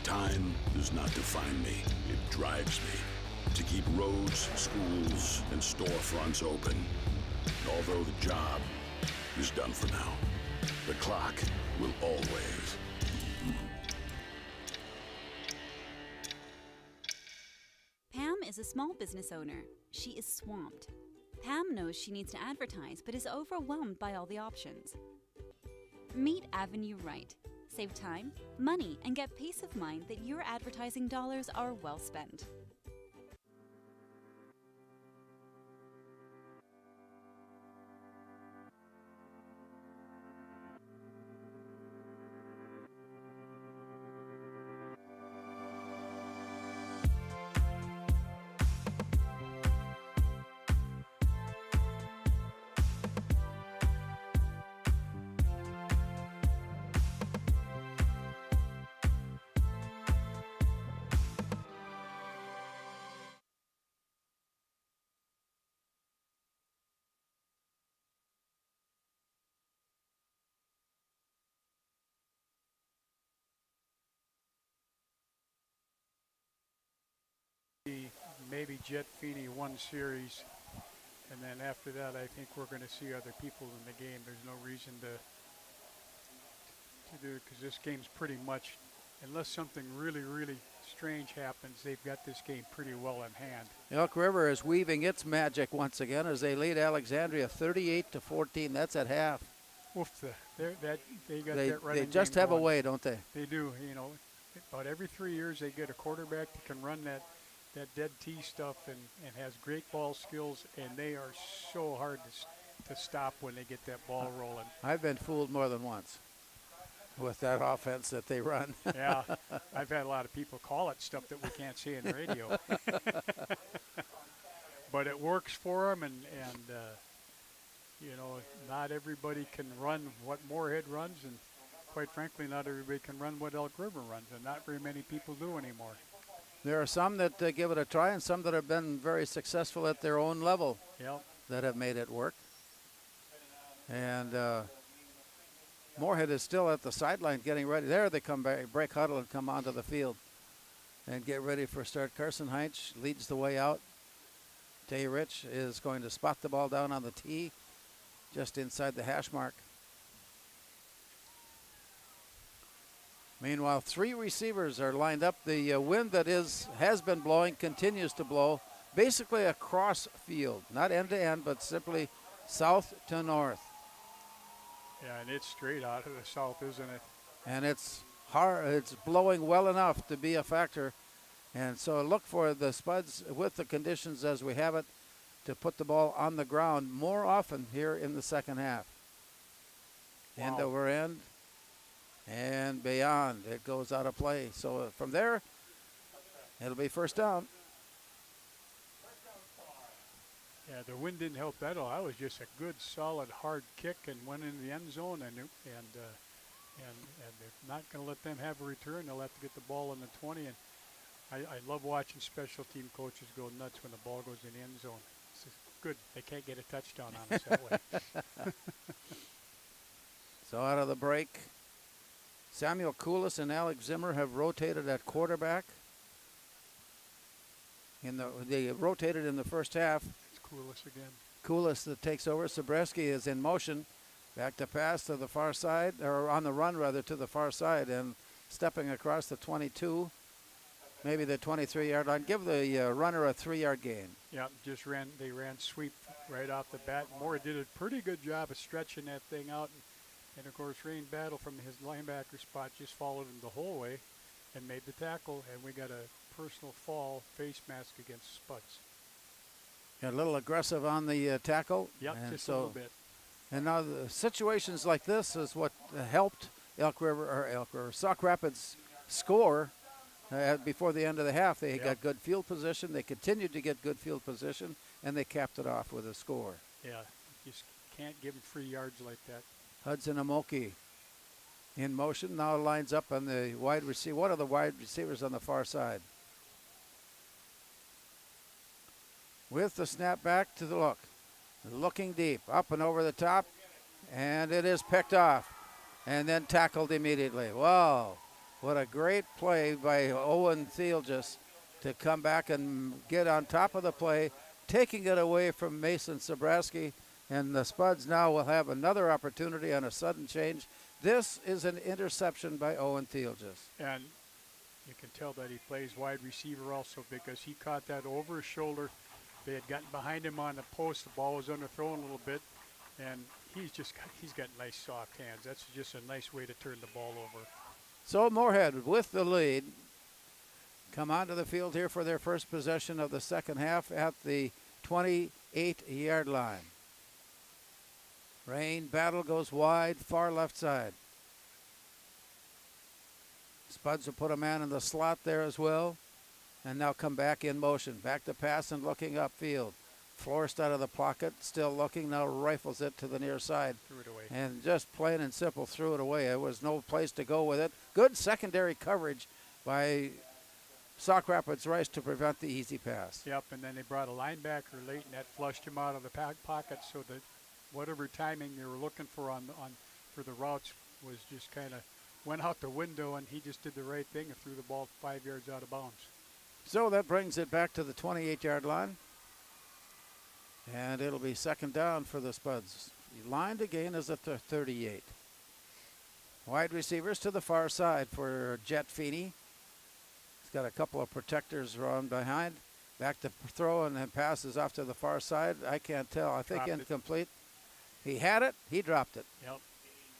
Time does not define me, it drives me. To keep roads, schools, and storefronts open. Although the job is done for now, the clock will always. Pam is a small business owner. She is swamped. Pam knows she needs to advertise, but is overwhelmed by all the options. Meet Avenue Right. Save time, money, and get peace of mind that your advertising dollars are well spent. Maybe Jet Feeney one series, and then after that I think we're going to see other people in the game. There's no reason to do it because this game's pretty much, unless something really, really strange happens, they've got this game pretty well in hand. Elk River is weaving its magic once again as they lead Alexandria 38-14. That's at half. Oof, they got that running They just game have going. a way, don't they? They do. You know, about every 3 years they get a quarterback that can run that dead tee stuff and has great ball skills, and they are so hard to stop when they get that ball rolling. I've been fooled more than once with that offense that they run. Yeah, I've had a lot of people call it stuff that we can't say in the radio. but it works for them, and you know, not everybody can run what Moorhead runs, and quite frankly, not everybody can run what Elk River runs, and not very many people do anymore. There are some that give it a try, and some that have been very successful at their own level that have made it work. And Moorhead is still at the sideline getting ready. There they come back, break huddle, and come onto the field and get ready for a start. Carson Heinz leads the way out. Tay Rich is going to spot the ball down on the tee just inside the hash mark. Meanwhile, 3 receivers are lined up. The wind that has been blowing continues to blow basically across field, not end to end, but simply south to north. Yeah, and it's straight out of the south, isn't it? And it's hard. It's blowing well enough to be a factor. And so look for the Spuds with the conditions as we have it to put the ball on the ground more often here in the second half. Wow. End over end and beyond. It goes out of play. So from there, it'll be first down. Yeah, the wind didn't help that at all. That was just a good, solid, hard kick and went into the end zone, and they're not going to let them have a return. They'll have to get the ball in the 20. And I love watching special team coaches go nuts when the ball goes in the end zone. It's just good. They can't get a touchdown on us that way. So out of the break, Samuel Koulis and Alex Zimmer have rotated at quarterback. They rotated in the first half. Koulis again. Koulis that takes over. Zabreski is in motion. Back to pass to the far side, or on the run rather, to the far side, and stepping across the 22, maybe the 23-yard line. Give the runner a 3-yard gain. Yeah, they ran sweep right off the bat. Moore did a pretty good job of stretching that thing out. And of course, Rain Battle from his linebacker spot just followed him the whole way and made the tackle, and we got a personal foul face mask against Spuds. A little aggressive on the tackle. Yep, just a little bit. And now the situations like this is what helped Sauk Rapids score before the end of the half. They got good field position. They continued to get good field position, and they capped it off with a score. Yeah, you just can't give them free yards like that. Hudson Amoki in motion, now lines up on the wide receiver. One of the wide receivers on the far side. With the snap back to the look. Looking deep, up and over the top, and it is picked off and then tackled immediately. Wow, what a great play by Owen Thielges to come back and get on top of the play, taking it away from Mason Sabraski, and the Spuds now will have another opportunity on a sudden change. This is an interception by Owen Thielges. And you can tell that he plays wide receiver also because he caught that over his shoulder. They had gotten behind him on the post. The ball was underthrown a little bit, and he's got nice soft hands. That's just a nice way to turn the ball over. So Moorhead with the lead come onto the field here for their first possession of the second half at the 28-yard line. Rain Battle goes wide, far left side. Spuds will put a man in the slot there as well. And now come back in motion. Back to pass and looking upfield. Forced out of the pocket, still looking, now rifles it to the near side. Threw it away. And just plain and simple threw it away. There was no place to go with it. Good secondary coverage by Sauk Rapids Rice to prevent the easy pass. Yep, and then they brought a linebacker late, and that flushed him out of the pocket so that whatever timing they were looking for for the routes was just kind of went out the window, and he just did the right thing and threw the ball 5 yards out of bounds. So that brings it back to the 28-yard line. And it'll be second down for the Spuds. Line to gain is at the 38. Wide receivers to the far side for Jet Feeney. He's got a couple of protectors run behind. Back to throw and then passes off to the far side. I can't tell. I think incomplete. He had it. He dropped it. Yep.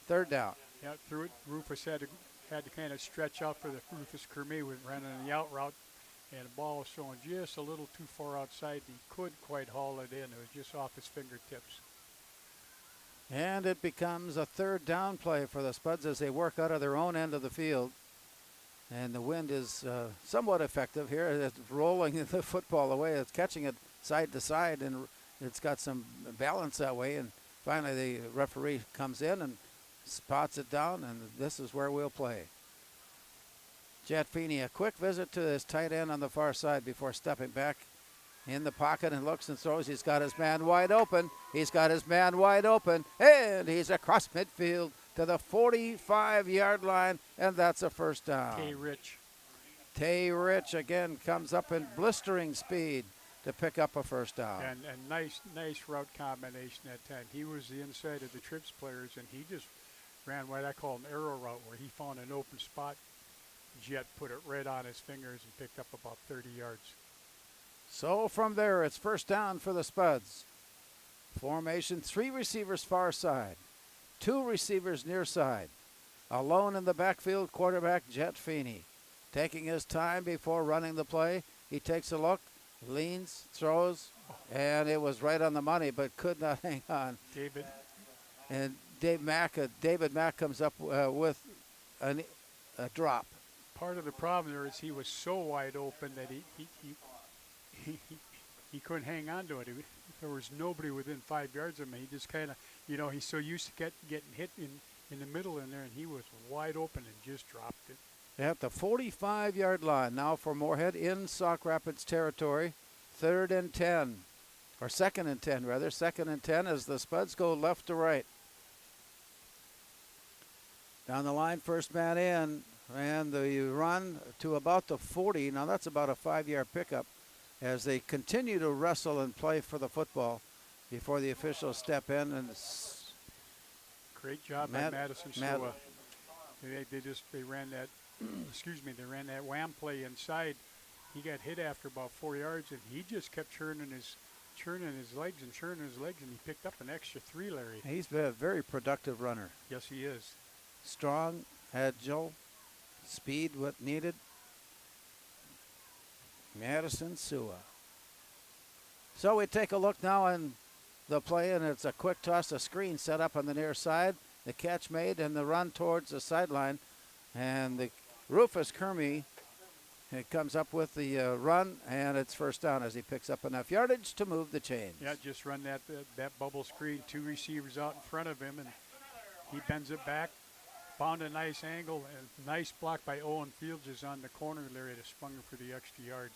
Third down. Yep, threw it. Rufus had to kind of stretch out for the Rufus Kermay with running the out route. And the ball was thrown just a little too far outside. He couldn't quite haul it in. It was just off his fingertips. And it becomes a third down play for the Spuds as they work out of their own end of the field. And the wind is somewhat effective here. It's rolling the football away. It's catching it side to side, and it's got some balance that way. And finally, the referee comes in and spots it down, and this is where we'll play. Jet Feeney, a quick visit to his tight end on the far side before stepping back in the pocket and looks and throws. He's got his man wide open. He's got his man wide open, and he's across midfield to the 45-yard line, and that's a first down. Tay Rich again comes up in blistering speed to pick up a first down. And nice route combination that time. He was the inside of the trips players, and he just ran what I call an arrow route, where he found an open spot. Jet put it right on his fingers and picked up about 30 yards. So from there, it's first down for the Spuds. Formation, 3 receivers far side, 2 receivers near side. Alone in the backfield, quarterback Jet Feeney. Taking his time before running the play. He takes a look, leans, throws, and it was right on the money, but could not hang on. And David Mack comes up with a drop. Part of the problem there is he was so wide open that he couldn't hang on to it. There was nobody within 5 yards of him. He just kind of, he's so used to getting hit in the middle in there, and he was wide open and just dropped it. At the 45-yard line now for Moorhead in Sauk Rapids territory. 3rd and 10, or 2nd and 10 rather. 2nd and 10 as the Spuds go left to right. Down the line, first man in, and the run to about the 40. Now that's about a 5-yard pickup as they continue to wrestle and play for the football before the officials step in. And great job by Madison Sua. They ran that they ran that wham play inside. He got hit after about 4 yards, and he just kept churning his legs, and he picked up an extra 3, Larry. He's been a very productive runner. Yes, he is. Strong, agile, speed what needed. Madison Sua. So we take a look now on the play, and it's a quick toss, a screen set up on the near side. The catch made and the run towards the sideline. And the Rufus Kermy comes up with the run, and it's first down as he picks up enough yardage to move the chains. Yeah, just run that bubble screen, 2 receivers out in front of him, and he bends it back, found a nice angle, and nice block by Owen Fields is on the corner there to Spunger for the extra yards.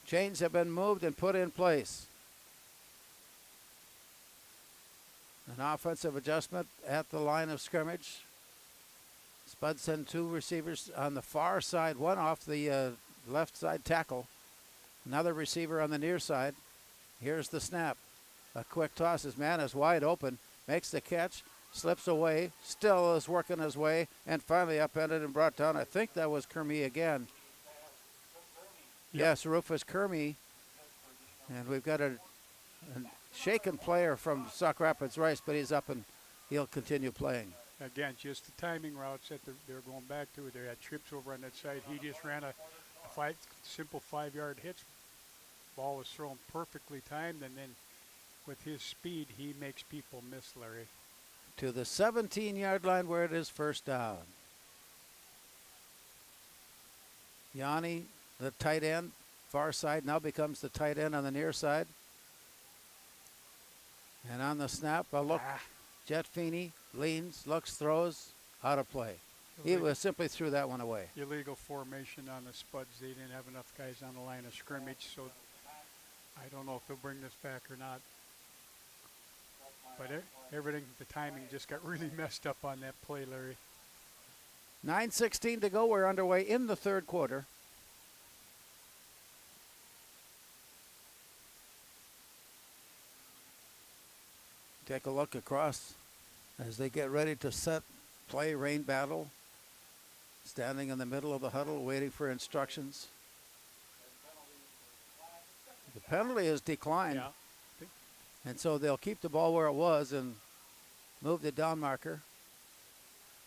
Chains have been moved and put in place. An offensive adjustment at the line of scrimmage. Spuds send 2 receivers on the far side, one off the left side tackle. Another receiver on the near side. Here's the snap. A quick toss. His man is wide open. Makes the catch. Slips away. Still is working his way. And finally upended and brought down. I think that was Kermy again. Yep. Yes, Rufus Kermy. And we've got a shaken player from Sauk Rapids Rice, but he's up and he'll continue playing. Again, just the timing routes that they're going back to. They had trips over on that side. He just ran a simple 5-yard hitch. Ball was thrown perfectly timed, and then with his speed, he makes people miss, Larry. To the 17-yard line where it is first down. Yanni, the tight end, far side, now becomes the tight end on the near side. And on the snap, a look. Jet Feeney leans, looks, throws, out of play. He was simply threw that one away. Illegal formation on the Spuds. They didn't have enough guys on the line of scrimmage, so I don't know if they'll bring this back or not. But everything, the timing just got really messed up on that play, Larry. 9:16 to go. We're underway in the 3rd quarter. Take a look across as they get ready to set play rain battle. Standing in the middle of the huddle waiting for instructions. The penalty is declined. Yeah. And so they'll keep the ball where it was and move the down marker.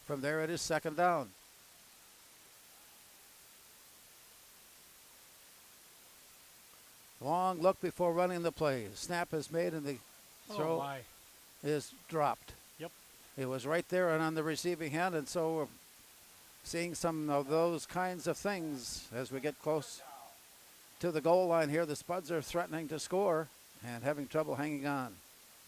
From there it is 2nd down. Long look before running the play. Snap is made and the throw is dropped. Yep. It was right there and on the receiving end, and so we're seeing some of those kinds of things as we get close to the goal line here. The Spuds are threatening to score and having trouble hanging on.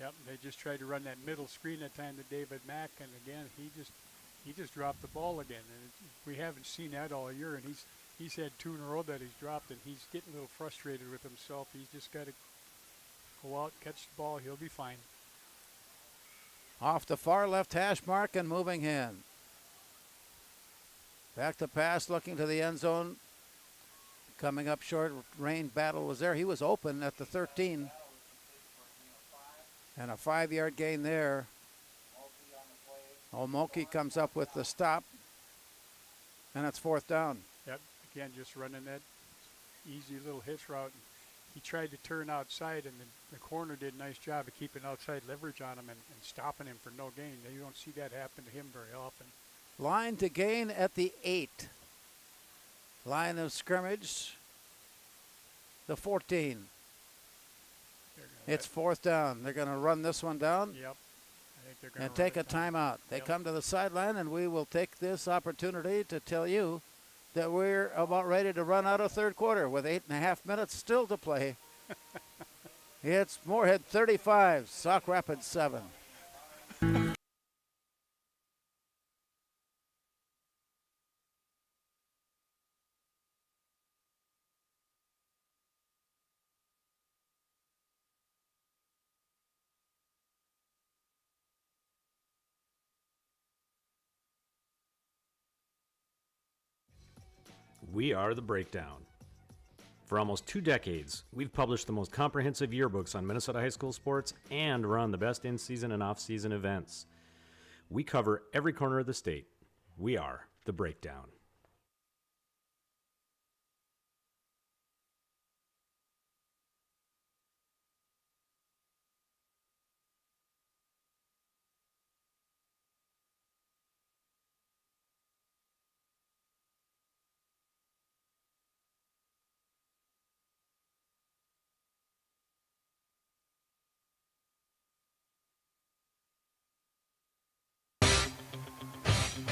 Yep, they just tried to run that middle screen that time to David Mack, and again he just dropped the ball again, and we haven't seen that all year. And he's had 2 in a row that he's dropped, and he's getting a little frustrated with himself. He's just got to go out, catch the ball. He'll be fine. Off the far left hash mark and moving in. Back to pass, looking to the end zone. Coming up short, Rain Battle was there. He was open at the 13. And a 5-yard gain there. Mulkey comes up with the stop. And it's 4th down. Yep, again, just running that easy little hitch route. He tried to turn outside, and the corner did a nice job of keeping outside leverage on him and stopping him for no gain. You don't see that happen to him very often. Line to gain at the 8. Line of scrimmage, the 14. It's 4th down. They're going to run this one down. Yep. I think they're going and to take a timeout. They come to the sideline, and we will take this opportunity to tell you that we're about ready to run out of third quarter with 8.5 minutes still to play. It's Moorhead 35, Sauk Rapids 7. We are The Breakdown. For almost 2 decades, we've published the most comprehensive yearbooks on Minnesota high school sports and run the best in-season and off-season events. We cover every corner of the state. We are The Breakdown.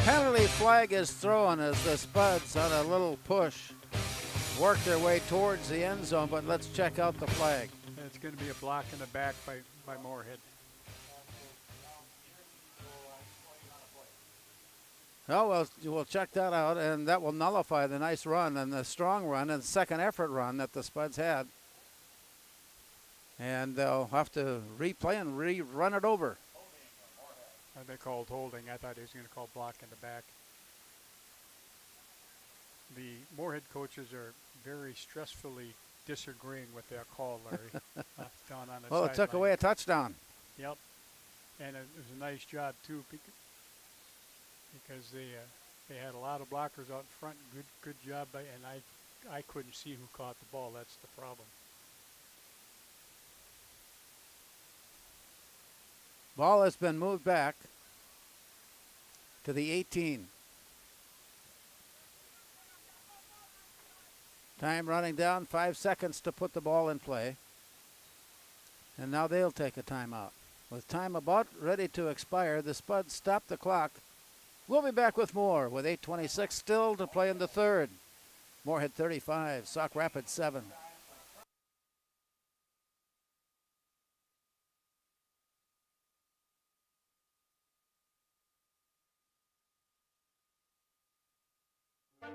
Penalty flag is thrown as the Spuds on a little push work their way towards the end zone, but let's check out the flag. It's going to be a block in the back by Moorhead. Oh, well, we'll check that out, and that will nullify the nice run and the strong run and second effort run that the Spuds had. And they'll have to replay and rerun it over. They called holding. I thought he was going to call block in the back. The Moorhead coaches are very stressfully disagreeing with their call, Larry. Down on the well, it took sideline. away a touchdown. Yep. And it was a nice job, too, because they had a lot of blockers out in front. Good job. And I couldn't see who caught the ball. That's the problem. Ball has been moved back to the 18. Time running down, 5 seconds to put the ball in play. And now they'll take a timeout. With time about ready to expire, the Spuds stop the clock. We'll be back with more with 8:26 still to play in the third. Moorhead 35, Sauk Rapids 7.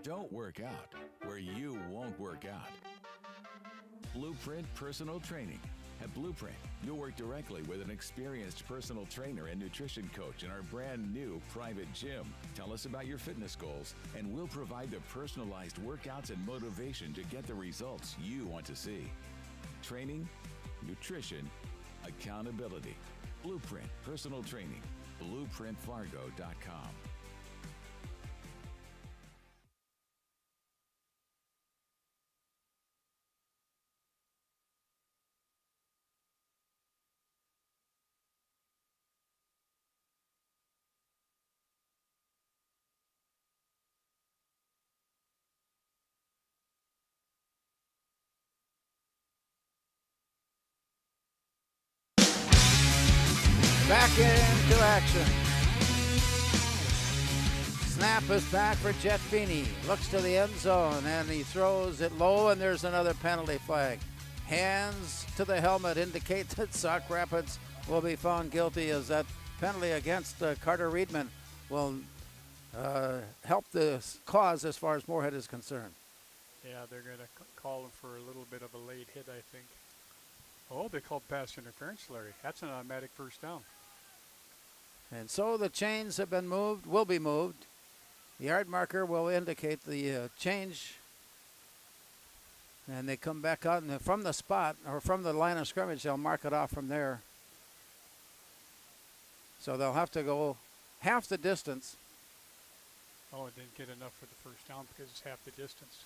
Don't work out where you won't work out. Blueprint Personal Training. At Blueprint, you'll work directly with an experienced personal trainer and nutrition coach in our brand new private gym. Tell us about your fitness goals, and we'll provide the personalized workouts and motivation to get the results you want to see. Training, nutrition, accountability. Blueprint Personal Training. BlueprintFargo.com. Back into action. snap is back for Jet Feeney. Looks to the end zone, and he throws it low, and there's another penalty flag. Hands to the helmet indicate that Sauk Rapids will be found guilty, as that penalty against Carter Reedman will help the cause as far as Moorhead is concerned. Yeah, they're going to call him for a little bit of a late hit, I think. Oh, they called pass interference, Larry. That's an automatic first down. And so the chains have been moved, will be moved. The yard marker will indicate the change. And they come back out, and from the spot, or from the line of scrimmage, they'll mark it off from there. So they'll have to go half the distance. Oh, it didn't get enough for the first down because it's half the distance.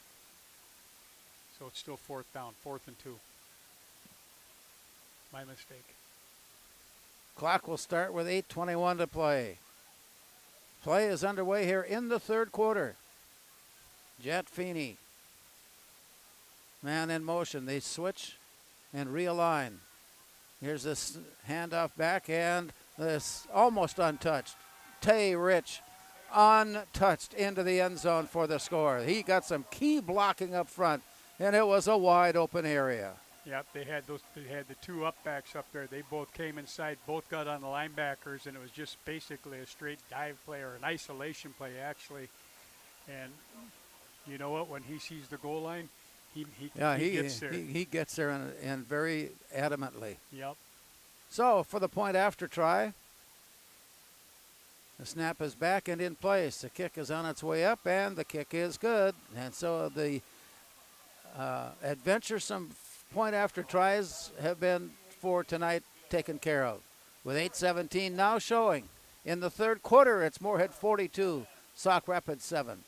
So it's still fourth down, 4th and 2. My mistake. Clock will start with 8:21 to play. Play is underway here in the third quarter. Jet Feeney. Man in motion. They switch and realign. Here's this handoff back, and this almost untouched. Tay Rich untouched into the end zone for the score. He got some key blocking up front, and it was a wide open area. Yep, they had the two up backs up there. They both came inside, both got on the linebackers, and it was just basically a straight dive play, or an isolation play actually. And you know what? When he sees the goal line, he gets there. He gets there and very adamantly. Yep. So for the point after try, the snap is back and in place. The kick is on its way up, and the kick is good. And so the adventuresome point after tries have been for tonight taken care of. With 8:17 now showing in the third quarter, it's Moorhead 42, Sauk Rapids 7.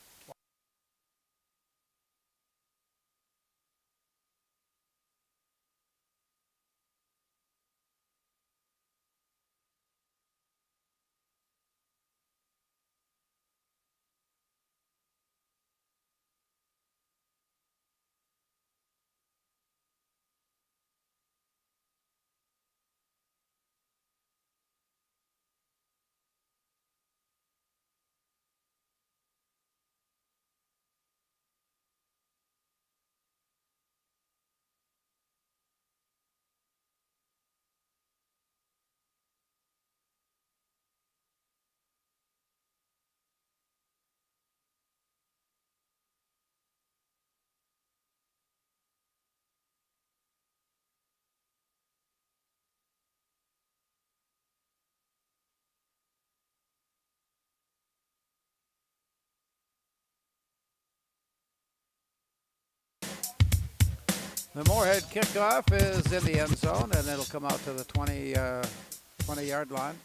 The Moorhead kickoff is in the end zone, and it'll come out to the 20-yard line,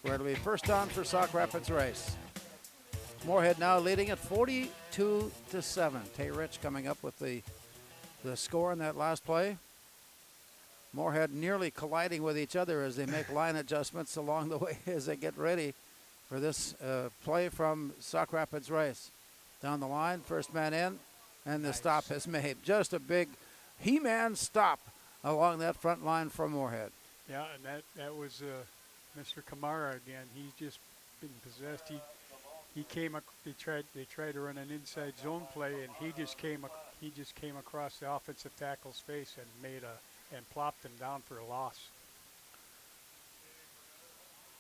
where it'll be first down for Sauk Rapids Race. Moorhead now leading at 42-7. Tay Rich coming up with the score in that last play. Moorhead nearly colliding with each other as they make line adjustments along the way as they get ready for this play from Sauk Rapids Race. Down the line, first man in, and the stop is made. Just a big He-Man stop along that front line from Moorhead. Yeah, and that was Mr. Kamara again. He's just been possessed. He came. They tried to run an inside zone play, and he just came across the offensive tackle's face and plopped him down for a loss.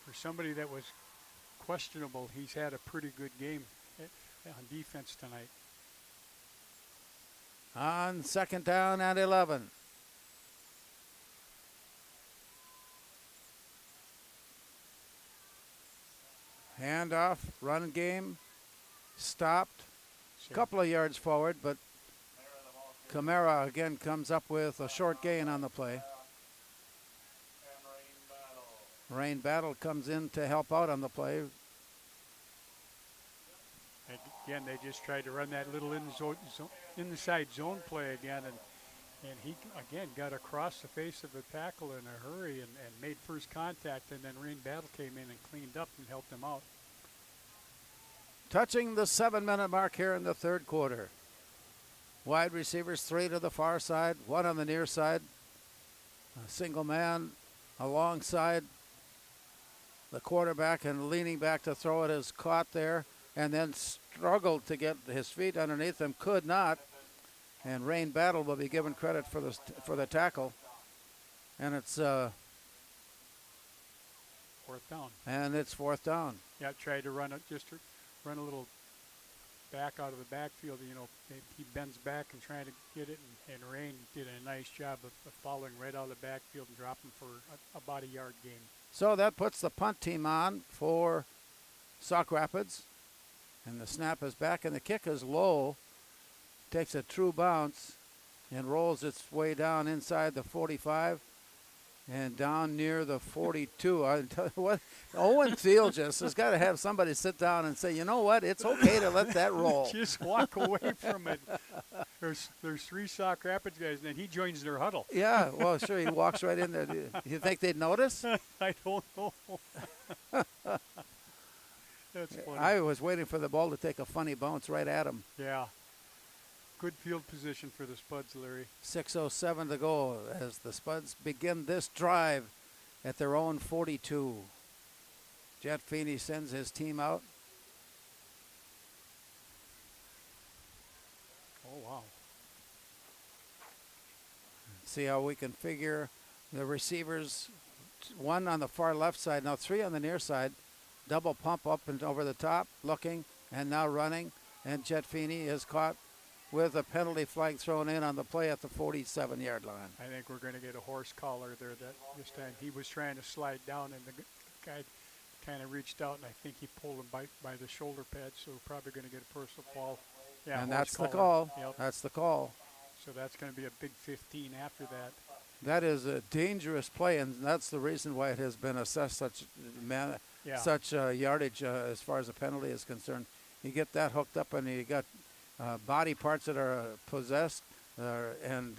For somebody that was questionable, he's had a pretty good game on defense tonight. On second down and 11. Handoff, run game, stopped. A couple of yards forward, but Kamara again comes up with a short gain on the play. Rain Battle comes in to help out on the play. Again, they just tried to run that little inside zone play again, and he again got across the face of the tackle in a hurry and made first contact, and then Rain Battle came in and cleaned up and helped him out. Touching the 7-minute mark here in the third quarter. Wide receivers, 3 to the far side, 1 on the near side. A single man alongside the quarterback, and leaning back to throw it is caught there and then struggled to get his feet underneath him, could not. And Rain Battle will be given credit for the tackle. And it's Fourth down. And it's fourth down. Yeah, tried to run run a little back out of the backfield. You know, he bends back and trying to get it, and Rain did a nice job of following right out of the backfield and dropping for about a yard gain. So that puts the punt team on for Sauk Rapids. And the snap is back, and the kick is low. Takes a true bounce and rolls its way down inside the 45 and down near the 42. I tell you what, Owen Theolgis has got to have somebody sit down and say, you know what, it's okay to let that roll. Just walk away from it. There's 3 Sauk Rapids guys, and then he joins their huddle. Yeah, well, sure, he walks right in there. You think they'd notice? I don't know. That's funny. I was waiting for the ball to take a funny bounce right at him. Yeah. Good field position for the Spuds, Larry. 6:07 to go as the Spuds begin this drive at their own 42. Jet Feeney sends his team out. Oh, wow. See how we can figure the receivers, 1 on the far left side, now 3 on the near side. Double pump up and over the top, looking, and now running. And Jet Feeney is caught with a penalty flag thrown in on the play at the 47-yard line. I think we're going to get a horse collar there this time. He was trying to slide down, and the guy kind of reached out, and I think he pulled him by the shoulder pad, so we're probably going to get a personal foul. Yeah, and that's collar. the call. Yep. That's the call. So that's going to be a big 15 after that. That is a dangerous play, and that's the reason why it has been assessed such yardage as far as a penalty is concerned. You get that hooked up, and you got body parts that are possessed, and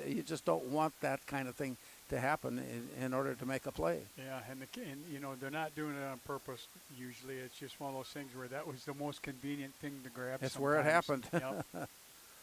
you just don't want that kind of thing to happen in order to make a play. Yeah, and you know, they're not doing it on purpose usually. It's just one of those things where that was the most convenient thing to grab. It's sometimes. where it happened. Yep.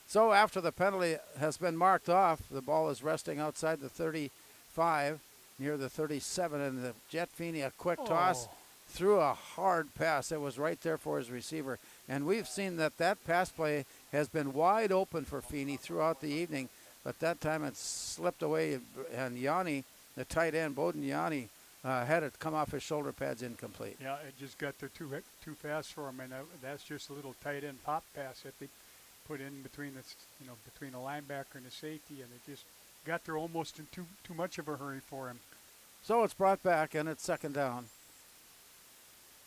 So after the penalty has been marked off, the ball is resting outside the 35, near the 37, and the Jet Feeney, a quick toss, threw a hard pass. It was right there for his receiver. And we've seen that pass play has been wide open for Feeney throughout the evening, but that time it slipped away, and Yanni, the tight end, Bowden Yanni, had it come off his shoulder pads incomplete. Yeah, it just got there too fast for him, and that's just a little tight end pop pass that they put in between the linebacker and the safety, and it just got there almost in too much of a hurry for him. So it's brought back, and it's second down.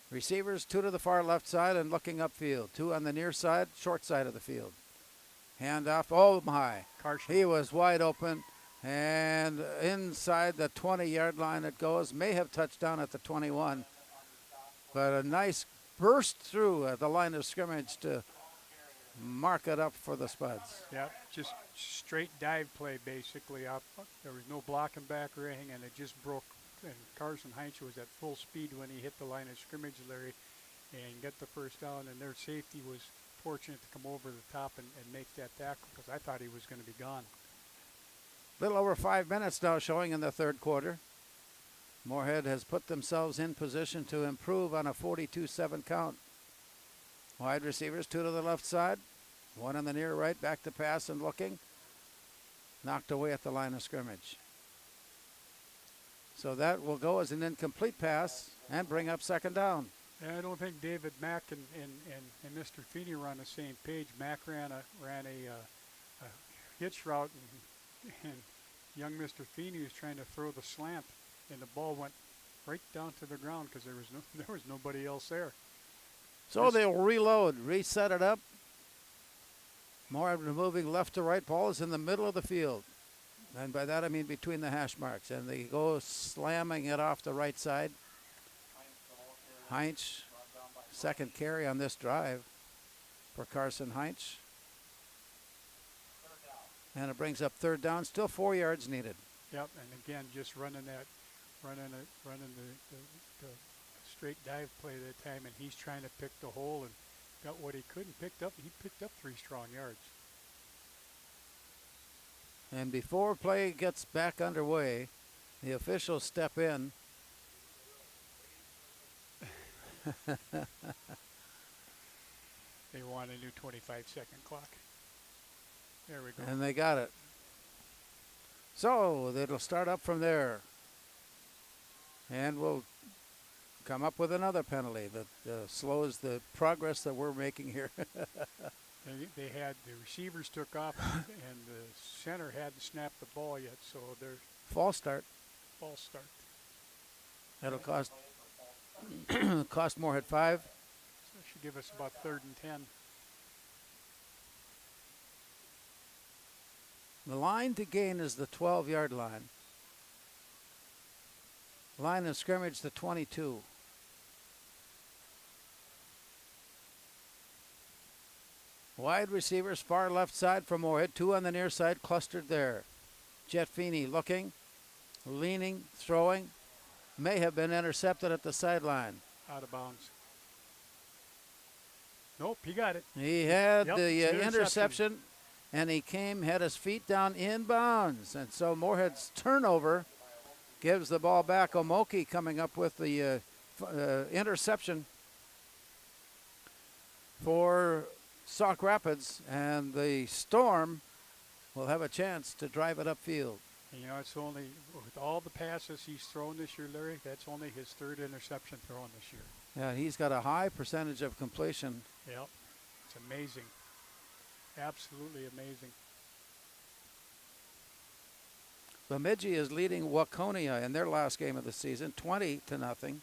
Receivers, 2 to the far left side and looking upfield. 2 on the near side, short side of the field. Hand off. Oh, my. Carson. He was wide open. And inside the 20-yard line it goes. May have touched down at the 21. But a nice burst through the line of scrimmage to mark it up for the Spuds. Yeah, just straight dive play, basically. There was no blocking back or anything, and it just broke. And Carson Heinz was at full speed when he hit the line of scrimmage, Larry, and get the first down. And their safety was fortunate to come over the top and make that tackle, because I thought he was going to be gone. Little over 5 minutes now showing in the third quarter. Moorhead has put themselves in position to improve on a 42-7 count. Wide receivers, 2 to the left side, 1 on the near right, back to pass and looking. Knocked away at the line of scrimmage. So that will go as an incomplete pass and bring up second down. Yeah, I don't think David Mack and Mr. Feeney were on the same page. Mack ran a hitch route, and young Mr. Feeney was trying to throw the slant, and the ball went right down to the ground because there was nobody else there. So they'll reload, reset it up. Moorhead moving left to right. Ball is in the middle of the field. And by that I mean between the hash marks. And they go slamming it off the right side. Heinz, second carry on this drive for Carson Heinz. And it brings up third down. Still 4 yards needed. Yep, and again, just running the straight dive play that time, and he's trying to pick the hole and got what he couldn't pick up. He picked up 3 strong yards. And before play gets back underway, the officials step in. They want a new 25-second clock. There we go. And they got it. So it'll start up from there. And we'll come up with another penalty that slows the progress that we're making here. They had the receivers took off, and the center hadn't snapped the ball yet, so they're False start. false start. That'll cost Moorhead 5. So it should give us about 3rd and 10. The line to gain is the 12-yard line. Line of scrimmage, the 22. Wide receivers, far left side for Moorhead. 2 on the near side, clustered there. Jet Feeney looking, leaning, throwing. May have been intercepted at the sideline. Out of bounds. Nope, he got it. He had Yep, the it's an interception, and he had his feet down in bounds. And so Moorhead's turnover gives the ball back. Omoki coming up with the interception for Sauk Rapids, and the Storm will have a chance to drive it upfield. And you know, it's only, with all the passes he's thrown this year, Larry, that's only his 3rd interception thrown this year. Yeah, he's got a high percentage of completion. Yep, it's amazing. Absolutely amazing. Bemidji is leading Waconia in their last game of the season, 20-0.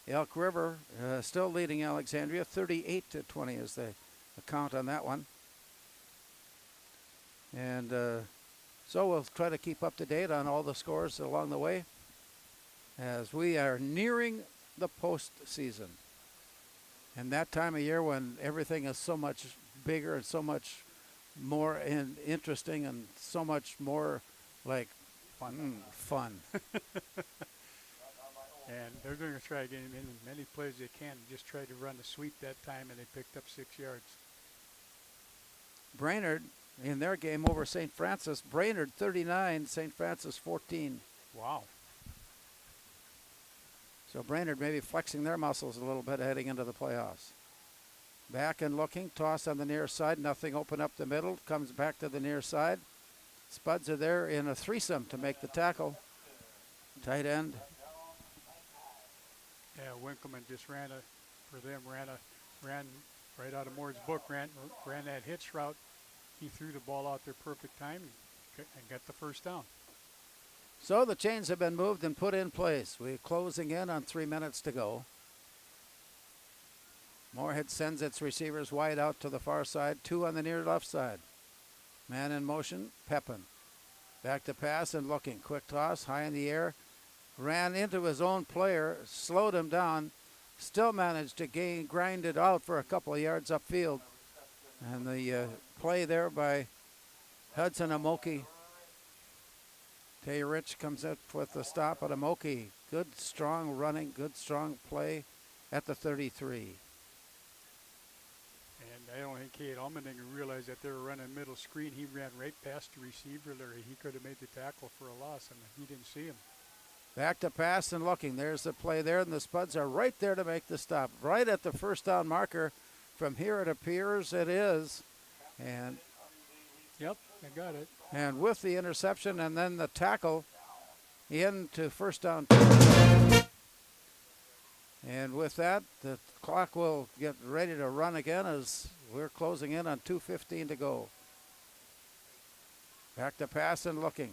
Elk River still leading Alexandria, 38-20 is the count on that one. And so we'll try to keep up to date on all the scores along the way as we are nearing the postseason. And that time of year when everything is so much bigger and so much more interesting and so much more like fun. And they're going to try to get him in as many plays as they can. Just tried to run a sweep that time, and they picked up 6 yards. Brainerd in their game over St. Francis. Brainerd 39, St. Francis 14. Wow. So Brainerd maybe flexing their muscles a little bit heading into the playoffs. Back and looking, toss on the near side, nothing open up the middle, comes back to the near side. Spuds are there in a threesome to make the tackle. Tight end. Yeah, Winkleman just ran right out of Moore's book, ran that hitch route. He threw the ball out there perfect time and got the first down. So the chains have been moved and put in place. We're closing in on 3 minutes to go. Moorhead sends its receivers wide out to the far side, 2 on the near left side. Man in motion, Pepin. Back to pass and looking. Quick toss, high in the air. Ran into his own player, slowed him down, still managed to grind it out for a couple of yards upfield. And the play there by Hudson Amoki. Tay Rich comes up with the stop at Amoki. Good, strong running, good, strong play at the 33. And I don't think Kate Almendinger realized that they were running middle screen. He ran right past the receiver there. He could have made the tackle for a loss, and he didn't see him. Back to pass and looking. There's the play there, and the Spuds are right there to make the stop. Right at the first down marker. From here it appears it is. And yep, I got it. And with the interception and then the tackle into first down. And with that, the clock will get ready to run again as we're closing in on 2:15 to go. Back to pass and looking.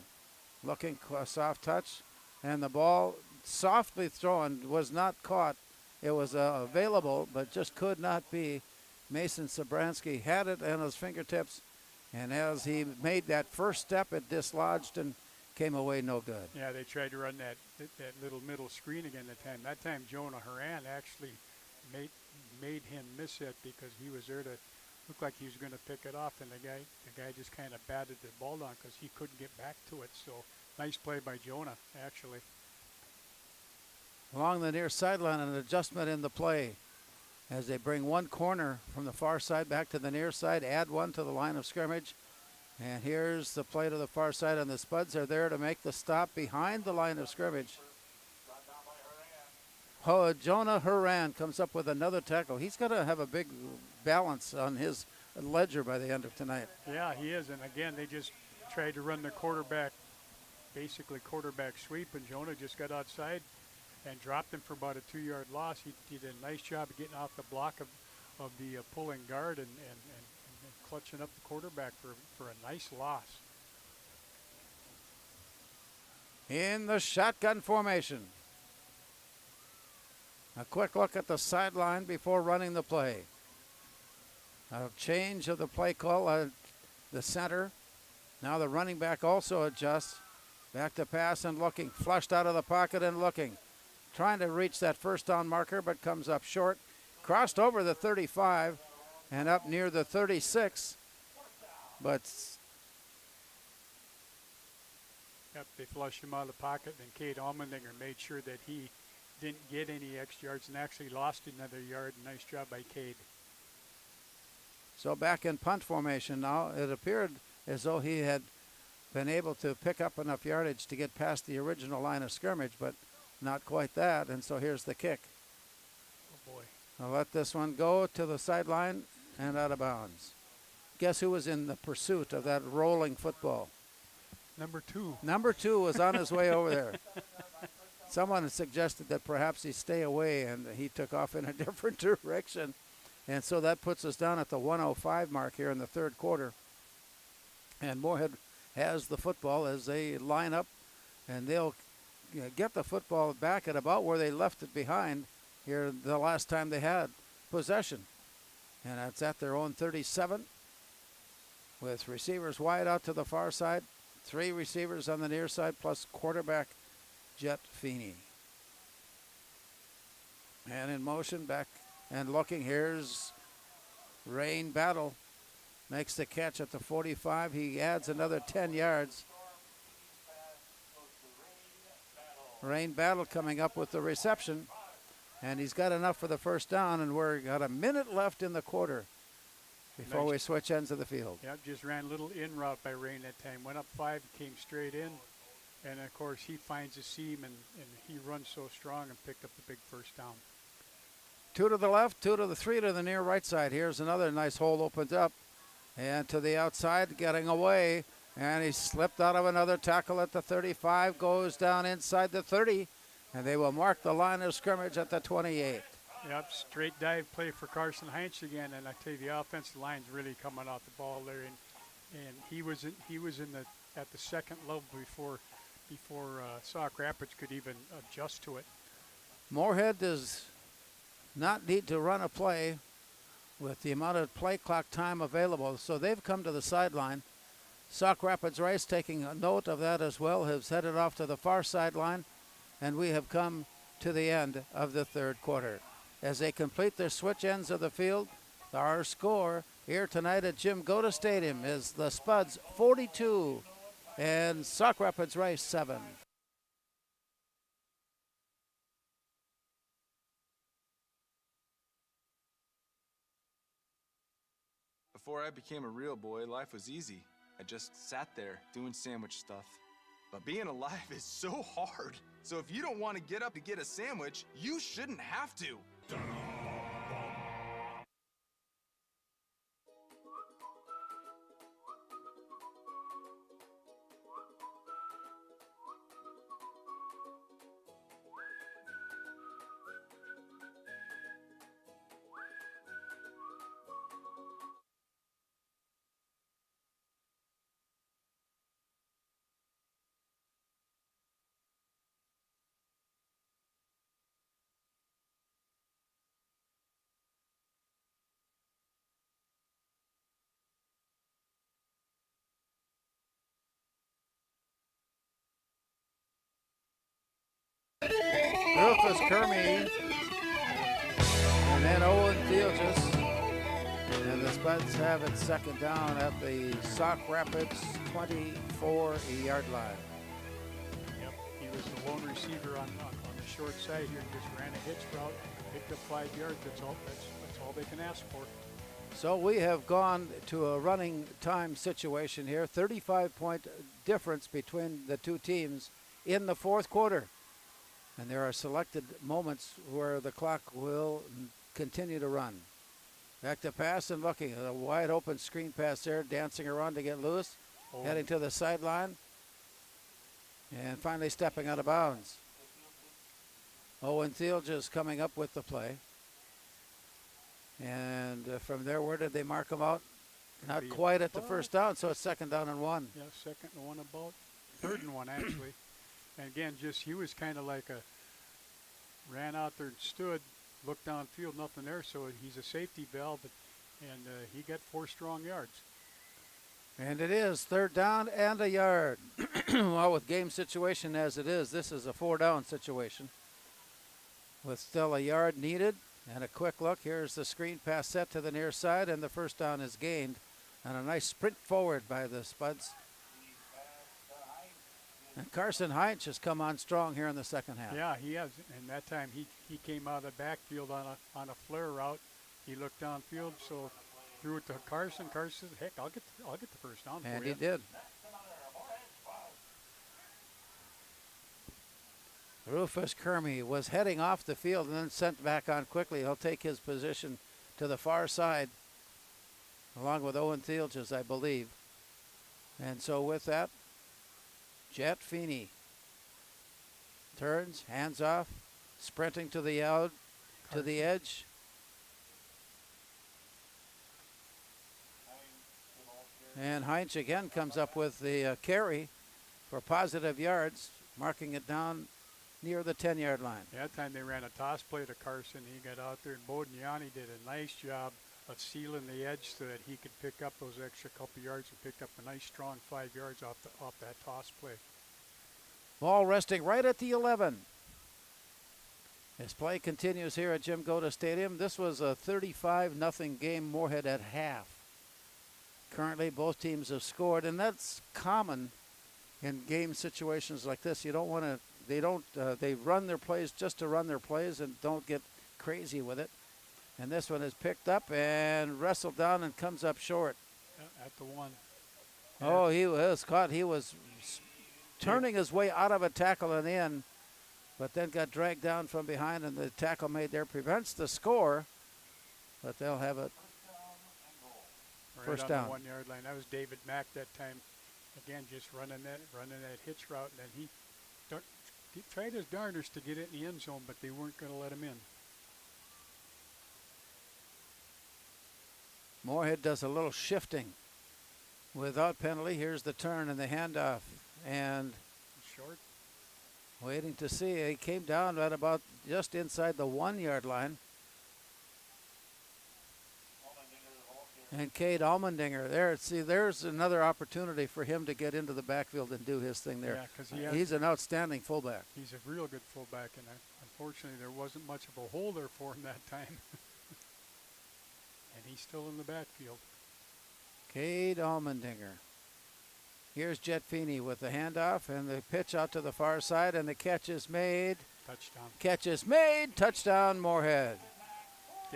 Looking, soft touch. And the ball, softly thrown, was not caught. It was available, but just could not be. Mason Sobransky had it on his fingertips, and as he made that first step, it dislodged and came away no good. Yeah, they tried to run that little middle screen again that time. Jonah Horan actually made him miss it because he was there to look like he was going to pick it off, and the guy just kind of batted the ball down because he couldn't get back to it. So nice play by Jonah, actually. Along the near sideline, an adjustment in the play as they bring one corner from the far side back to the near side, add one to the line of scrimmage. And here's the play to the far side, and the Spuds are there to make the stop behind the line of scrimmage. Jonah Horan comes up with another tackle. He's going to have a big balance on his ledger by the end of tonight. Yeah, he is. And again, they just tried to run the basically quarterback sweep, and Jonah just got outside and dropped him for about a 2-yard loss. He did a nice job of getting off the block of the pulling guard and clutching up the quarterback for a nice loss. In the shotgun formation. A quick look at the sideline before running the play. A change of the play call at the center. Now the running back also adjusts. Back to pass and looking. Flushed out of the pocket and looking. Trying to reach that first down marker, but comes up short. Crossed over the 35 and up near the 36. But yep, they flushed him out of the pocket, and Cade Allmendinger made sure that he didn't get any extra yards and actually lost another yard. Nice job by Cade. So back in punt formation now. It appeared as though he had been able to pick up enough yardage to get past the original line of scrimmage, but not quite that, and so here's the kick. Oh, boy. I'll let this one go to the sideline and out of bounds. Guess who was in the pursuit of that rolling football? Number 2. Number 2 was on his way over there. Someone suggested that perhaps he stay away, and he took off in a different direction. And so that puts us down at the 1:05 mark here in the third quarter. And Moorhead has the football as they line up, and they'll get the football back at about where they left it behind here the last time they had possession. And that's at their own 37 with receivers wide out to the far side, 3 receivers on the near side plus quarterback Jet Feeney. And in motion back and looking, here's Rain Battle. Makes the catch at the 45. He adds another 10 yards. Rain Battle coming up with the reception. And he's got enough for the first down, and we're got a minute left in the quarter before we switch ends of the field. Yep, just ran a little in route by Rain that time. Went up 5, came straight in. And, of course, he finds a seam, and he runs so strong and picked up the big first down. 2 to the left, 2 to the 3 to the near right side. Here's another nice hole opened up. And to the outside, getting away. And he slipped out of another tackle at the 35, goes down inside the 30. And they will mark the line of scrimmage at the 28. Yep, straight dive play for Carson Heinz again. And I tell you, the offensive line's really coming out the ball there. And he was at the second level before Sauk Rapids could even adjust to it. Moorhead does not need to run a play with the amount of play clock time available, so they've come to the sideline. Sauk Rapids Rice, taking a note of that as well, has headed off to the far sideline, and we have come to the end of the third quarter. As they complete their switch ends of the field, our score here tonight at Jim Goda Stadium is the Spuds 42 and Sauk Rapids Rice 7. Before I became a real boy, life was easy. I just sat there doing sandwich stuff. But being alive is so hard. So if you don't want to get up to get a sandwich, you shouldn't have to. Rufus Kermey, and then Owen Theotis. And the Spuds have it second down at the Sauk Rapids 24-yard line. Yep, he was the lone receiver on the short side here. Just ran a hitch route, picked up 5 yards. That's all they can ask for. So we have gone to a running time situation here. 35-point difference between the two teams in the fourth quarter. And there are selected moments where the clock will continue to run. Back to pass and looking at a wide open screen pass there, dancing around to get loose, heading to the sideline, and finally stepping out of bounds. Owen Thiel just coming up with the play. And from there, where did they mark him out? Not quite at the first down, so it's 2nd down and 1. Yeah, 2nd and 1 about. 3rd and 1, actually. And again, just he was kind of like ran out there and stood, looked downfield, nothing there, so he's a safety valve, and he got 4 strong yards. And it is 3rd down and a yard. Well, with game situation as it is, this is a 4-down situation. With still a yard needed, and a quick look. Here's the screen pass set to the near side, and the 1st down is gained. And a nice sprint forward by the Spuds. And Carson Heinz has come on strong here in the 2nd half. Yeah, he has. And that time he came out of the backfield on a flare route. He looked downfield, so threw it to Carson. Carson said, heck, I'll get the 1st down for you. And he did. Rufus Kermey was heading off the field and then sent back on quickly. He'll take his position to the far side, along with Owen Thielges, I believe. And so with that, Jet Feeney turns, hands off, sprinting to the edge. And Heinz again comes up with the carry for positive yards, marking it down near the 10-yard line. That time they ran a toss play to Carson. He got out there, and Bodignani did a nice job of sealing the edge so that he could pick up those extra couple yards and picked up a nice strong 5 yards off that toss play. Ball resting right at the 11. As play continues here at Jim Goda Stadium, this was a 35-0 game, Moorhead at half. Currently, both teams have scored, and that's common in game situations like this. You don't want to. They run their plays just to run their plays and don't get crazy with it. And this one is picked up and wrestled down and comes up short. At the 1. Oh, he was caught. He was turning his way out of a tackle and in, but then got dragged down from behind, and the tackle made there prevents the score, but they'll have it. First down. On the 1 yard line. That was David Mack that time. Again, just running that hitch route, and then he tried his darndest to get it in the end zone, but they weren't going to let him in. Moorhead does a little shifting without penalty. Here's the turn and the handoff, and short. Waiting to see. He came down at about just inside the 1 yard line. And Cade Almendinger there. See, there's another opportunity for him to get into the backfield and do his thing there. Yeah, because he's an outstanding fullback. He's a real good fullback, and unfortunately there wasn't much of a hole there for him that time. And he's still in the backfield. Cade Almendinger. Here's Jet Feeney with the handoff and the pitch out to the far side, and the catch is made. Touchdown. Catch is made. Touchdown, Moorhead.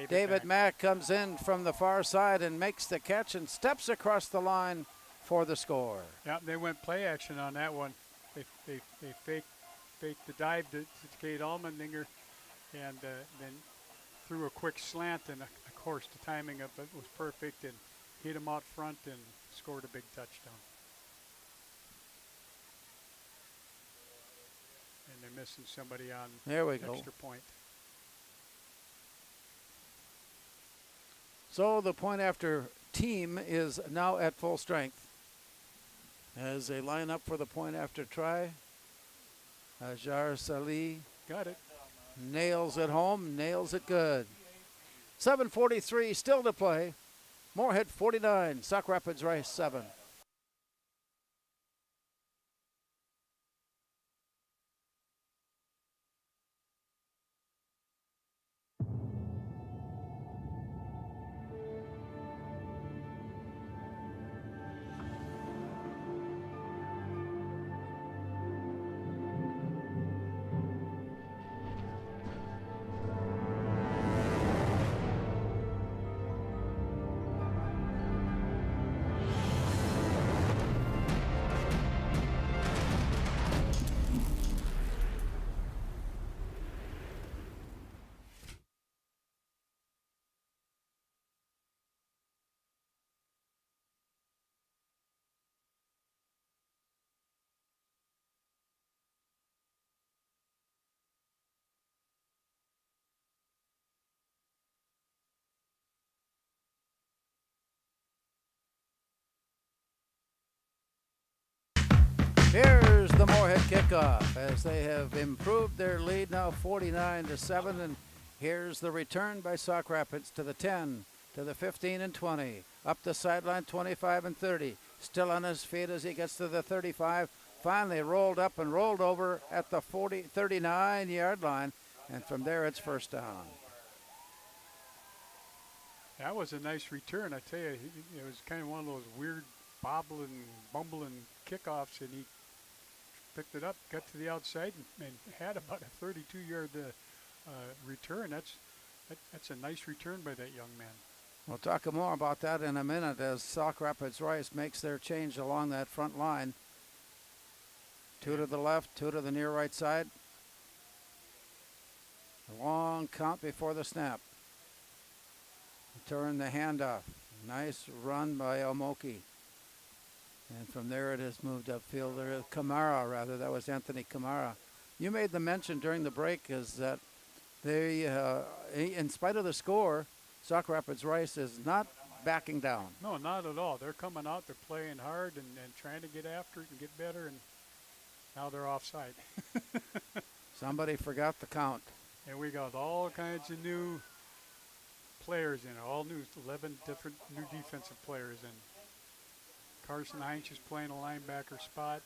David Mack comes in from the far side and makes the catch and steps across the line for the score. Yeah, they went play action on that one. They faked the dive to Cade Almendinger, and then threw a quick slant, and of course the timing of it was perfect, and hit him out front and scored a big touchdown. And they're missing somebody on extra point. So the point after team is now at full strength as they line up for the point after try. Ajar Salih got it. Nails it home, nails it good. 7:43 still to play. Moorhead 49, Sauk Rapids Rice 7. kickoff as they have improved their lead now 49-7. And here's the return by Sauk Rapids to the 10, to the 15 and 20. Up the sideline 25 and 30. Still on his feet as he gets to the 35. Finally rolled up and rolled over at the 39-yard line. And from there it's first down. That was a nice return. I tell you, it was kind of one of those weird bobbling, bumbling kickoffs, and he picked it up, got to the outside, and had about a 32-yard return. That's a nice return by that young man. We'll talk more about that in a minute as Sauk Rapids Rice makes their change along that front line. 2 to the left, 2 to the near right side. A long count before the snap. Turn the handoff. Nice run by Omoki. And from there it has moved upfield. There is Kamara, rather. That was Anthony Kamara. You made the mention during the break is that they, in spite of the score, Sauk Rapids Rice is not backing down. No, not at all. They're coming out. They're playing hard and trying to get after it and get better. And now they're offside. Somebody forgot the count. And we got all kinds of new players in it, all new, 11 different new defensive players in. Carson Heinz is playing a linebacker spot.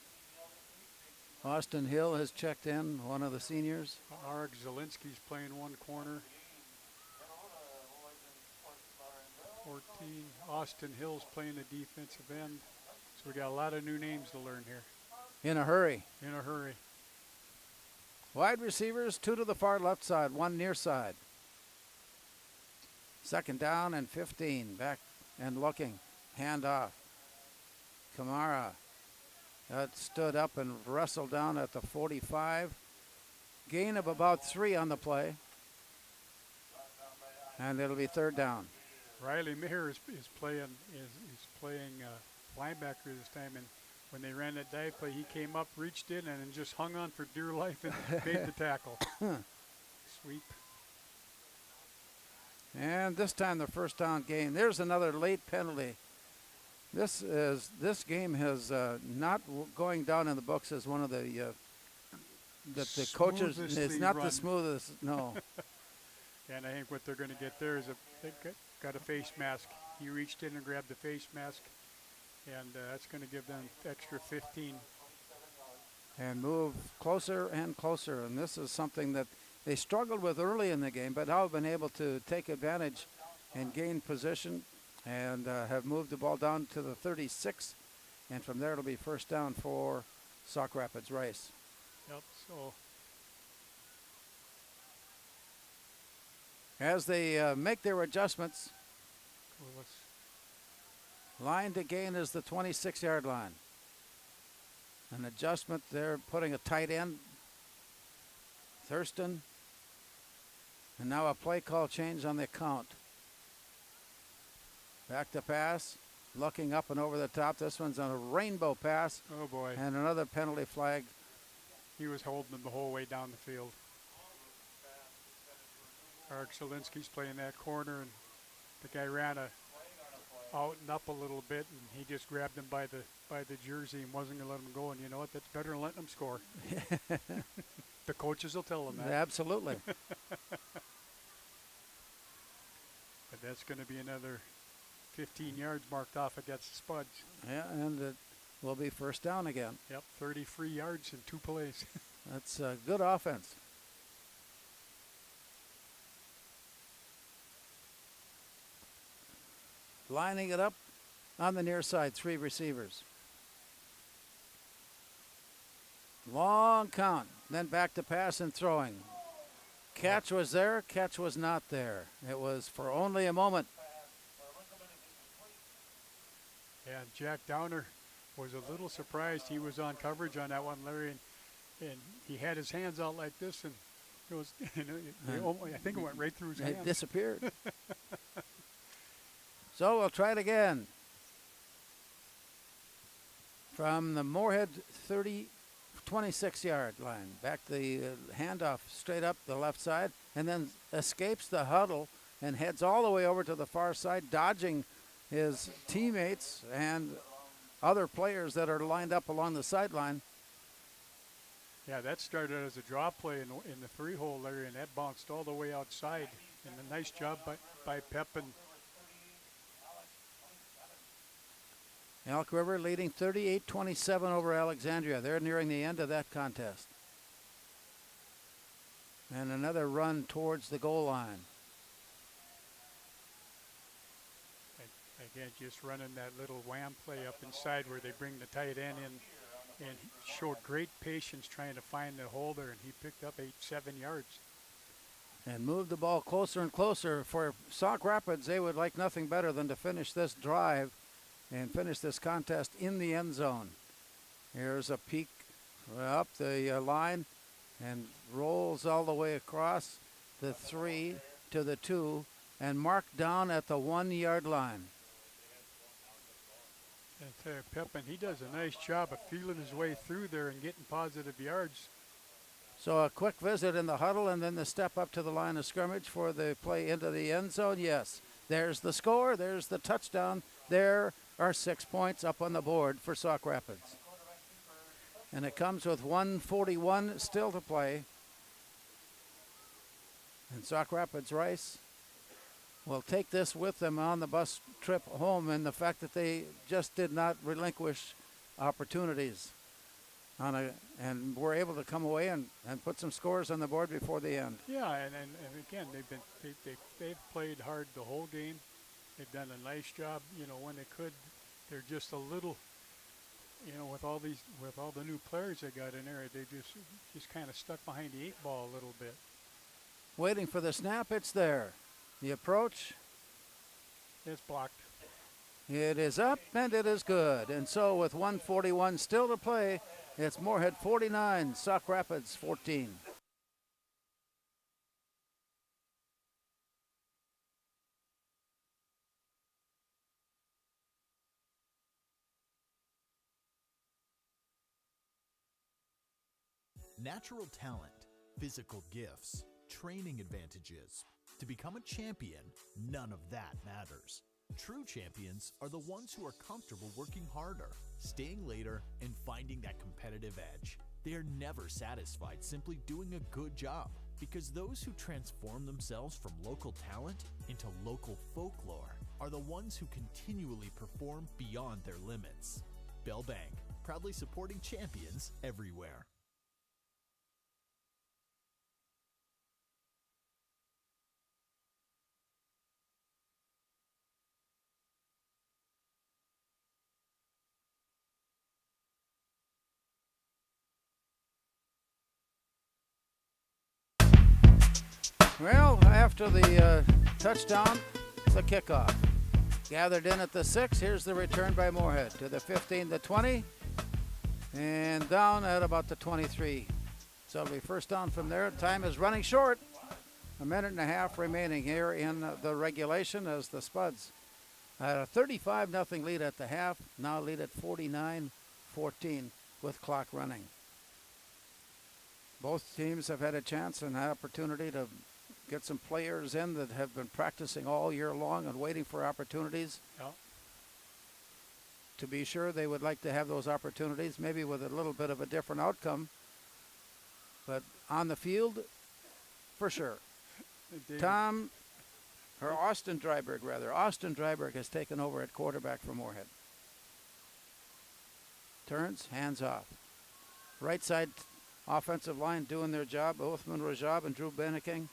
Austin Hill has checked in, one of the seniors. Arik Zielinski's playing one corner. 14, Austin Hill's playing the defensive end. So we got a lot of new names to learn here. In a hurry. In a hurry. Wide receivers, 2 to the far left side, 1 near side. Second down and 15. Back and looking. Hand off. Kamara. That stood up and wrestled down at the 45. Gain of about 3 on the play. And it'll be third down. Riley Mayer is playing linebacker this time, and when they ran that dive play, he came up, reached in, and just hung on for dear life and made the tackle. Sweep. And this time the first down gain. There's another late penalty. This game has not going down in the books as one of the that the coaches. It's not the smoothest. No. And I think what they're going to get there is they got a face mask. He reached in and grabbed the face mask, and that's going to give them extra 15. And move closer and closer. And this is something that they struggled with early in the game, but now have been able to take advantage and gain position and have moved the ball down to the 36. And from there, it'll be first down for Sauk Rapids Rice. Yep, so. As they make their adjustments, line to gain is the 26-yard line. An adjustment, they're putting a tight end, Thurston. And now a play call change on the count. Back to pass, looking up and over the top. This one's on a rainbow pass. Oh, boy. And another penalty flag. He was holding them the whole way down the field. Arik Zielinski's playing that corner, and the guy ran out and up a little bit, and he just grabbed him by the jersey and wasn't going to let him go. And you know what? That's better than letting him score. The coaches will tell him that. Absolutely. But that's going to be another 15 yards marked off against the Spuds. Yeah, and it will be first down again. Yep, 30 free yards in 2 plays. That's a good offense. Lining it up on the near side, 3 receivers. Long count, then back to pass and throwing. Catch was there, catch was not there. It was for only a moment. And Jack Downer was a little surprised he was on coverage on that one, Larry, and he had his hands out like this, and it was, I think it went right through his hands. It disappeared. So we'll try it again. From the Moorhead 26-yard line. Back the handoff straight up the left side, and then escapes the huddle and heads all the way over to the far side, dodging his teammates and other players that are lined up along the sideline. Yeah, that started as a draw play in the 3-hole area, and that bounced all the way outside. And a nice job by Pepin. Elk River leading 38-27 over Alexandria. They're nearing the end of that contest. And another run towards the goal line. Again, just running that little wham play up inside where they bring the tight end in, and he showed great patience trying to find the holder, and he picked up 7 yards. And moved the ball closer and closer. For Sauk Rapids, they would like nothing better than to finish this drive and finish this contest in the end zone. Here's a peek up the line and rolls all the way across the 3 to the 2 and marked down at the 1-yard line. I tell you, Pepin, he does a nice job of feeling his way through there and getting positive yards. So a quick visit in the huddle and then the step up to the line of scrimmage for the play into the end zone. Yes, there's the score. There's the touchdown. There are 6 points up on the board for Sauk Rapids. And it comes with 1:41 still to play. And Sauk Rapids Rice will take this with them on the bus trip home, and the fact that they just did not relinquish opportunities and were able to come away and put some scores on the board before the end. Yeah, and again, they've played hard the whole game. They've done a nice job, when they could. They're just a little, with all the new players they got in there, they just kind of stuck behind the 8 ball a little bit. Waiting for the snap, it's there. The approach. It's blocked. It is up, and it is good. And so with 1:41 still to play, it's Moorhead 49, Sauk Rapids 14. Natural talent, physical gifts, training advantages. To become a champion, none of that matters. True champions are the ones who are comfortable working harder, staying later, and finding that competitive edge. They are never satisfied simply doing a good job, because those who transform themselves from local talent into local folklore are the ones who continually perform beyond their limits. Bell Bank, proudly supporting champions everywhere. Well, after the touchdown, the kickoff. Gathered in at the 6, here's the return by Moorhead to the 15, the 20, and down at about the 23. So it'll be first down from there. Time is running short. A minute and a half remaining here in the regulation as the Spuds had a 35-0 lead at the half, now lead at 49-14 with clock running. Both teams have had a chance and an opportunity to get some players in that have been practicing all year long and waiting for opportunities. Yep. To be sure, they would like to have those opportunities, maybe with a little bit of a different outcome. But on the field, for sure. Austin Dryberg has taken over at quarterback for Moorhead. Turns, hands off. Right side offensive line doing their job. Othman Rajab and Drew Benneking.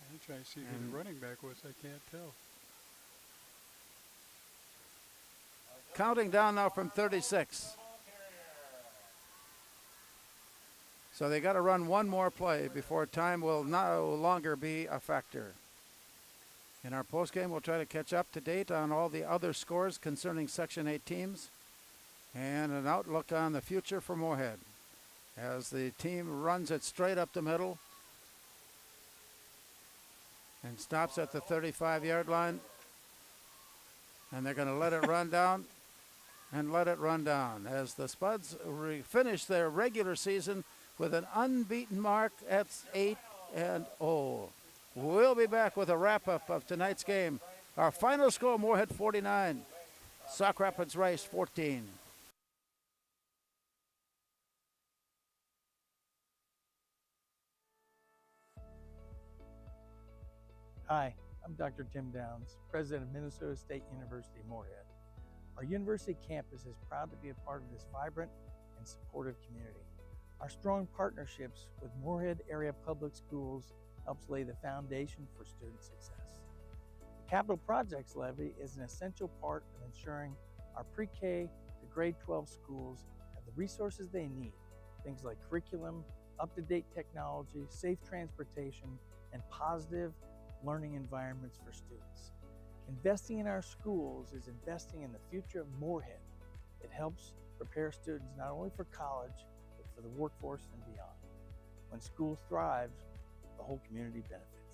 I'm trying to see who the running back was. I can't tell. Counting down now from 36. So they got to run one more play before time will no longer be a factor. In our postgame, we'll try to catch up to date on all the other scores concerning Section 8 teams and an outlook on the future for Moorhead as the team runs it straight up the middle and stops at the 35-yard line. And they're going to let it run down and let it run down as the Spuds finish their regular season with an unbeaten mark at 8-0. We'll be back with a wrap-up of tonight's game. Our final score, Moorhead 49, Sauk Rapids Rice 14. Hi, I'm Dr. Tim Downs, President of Minnesota State University Moorhead. Our university campus is proud to be a part of this vibrant and supportive community. Our strong partnerships with Moorhead Area Public Schools helps lay the foundation for student success. The Capital Projects Levy is an essential part of ensuring our pre-K to grade 12 schools have the resources they need, things like curriculum, up-to-date technology, safe transportation, and positive learning environments for students. Investing in our schools is investing in the future of Moorhead. It helps prepare students not only for college, but for the workforce and beyond. When schools thrive, the whole community benefits.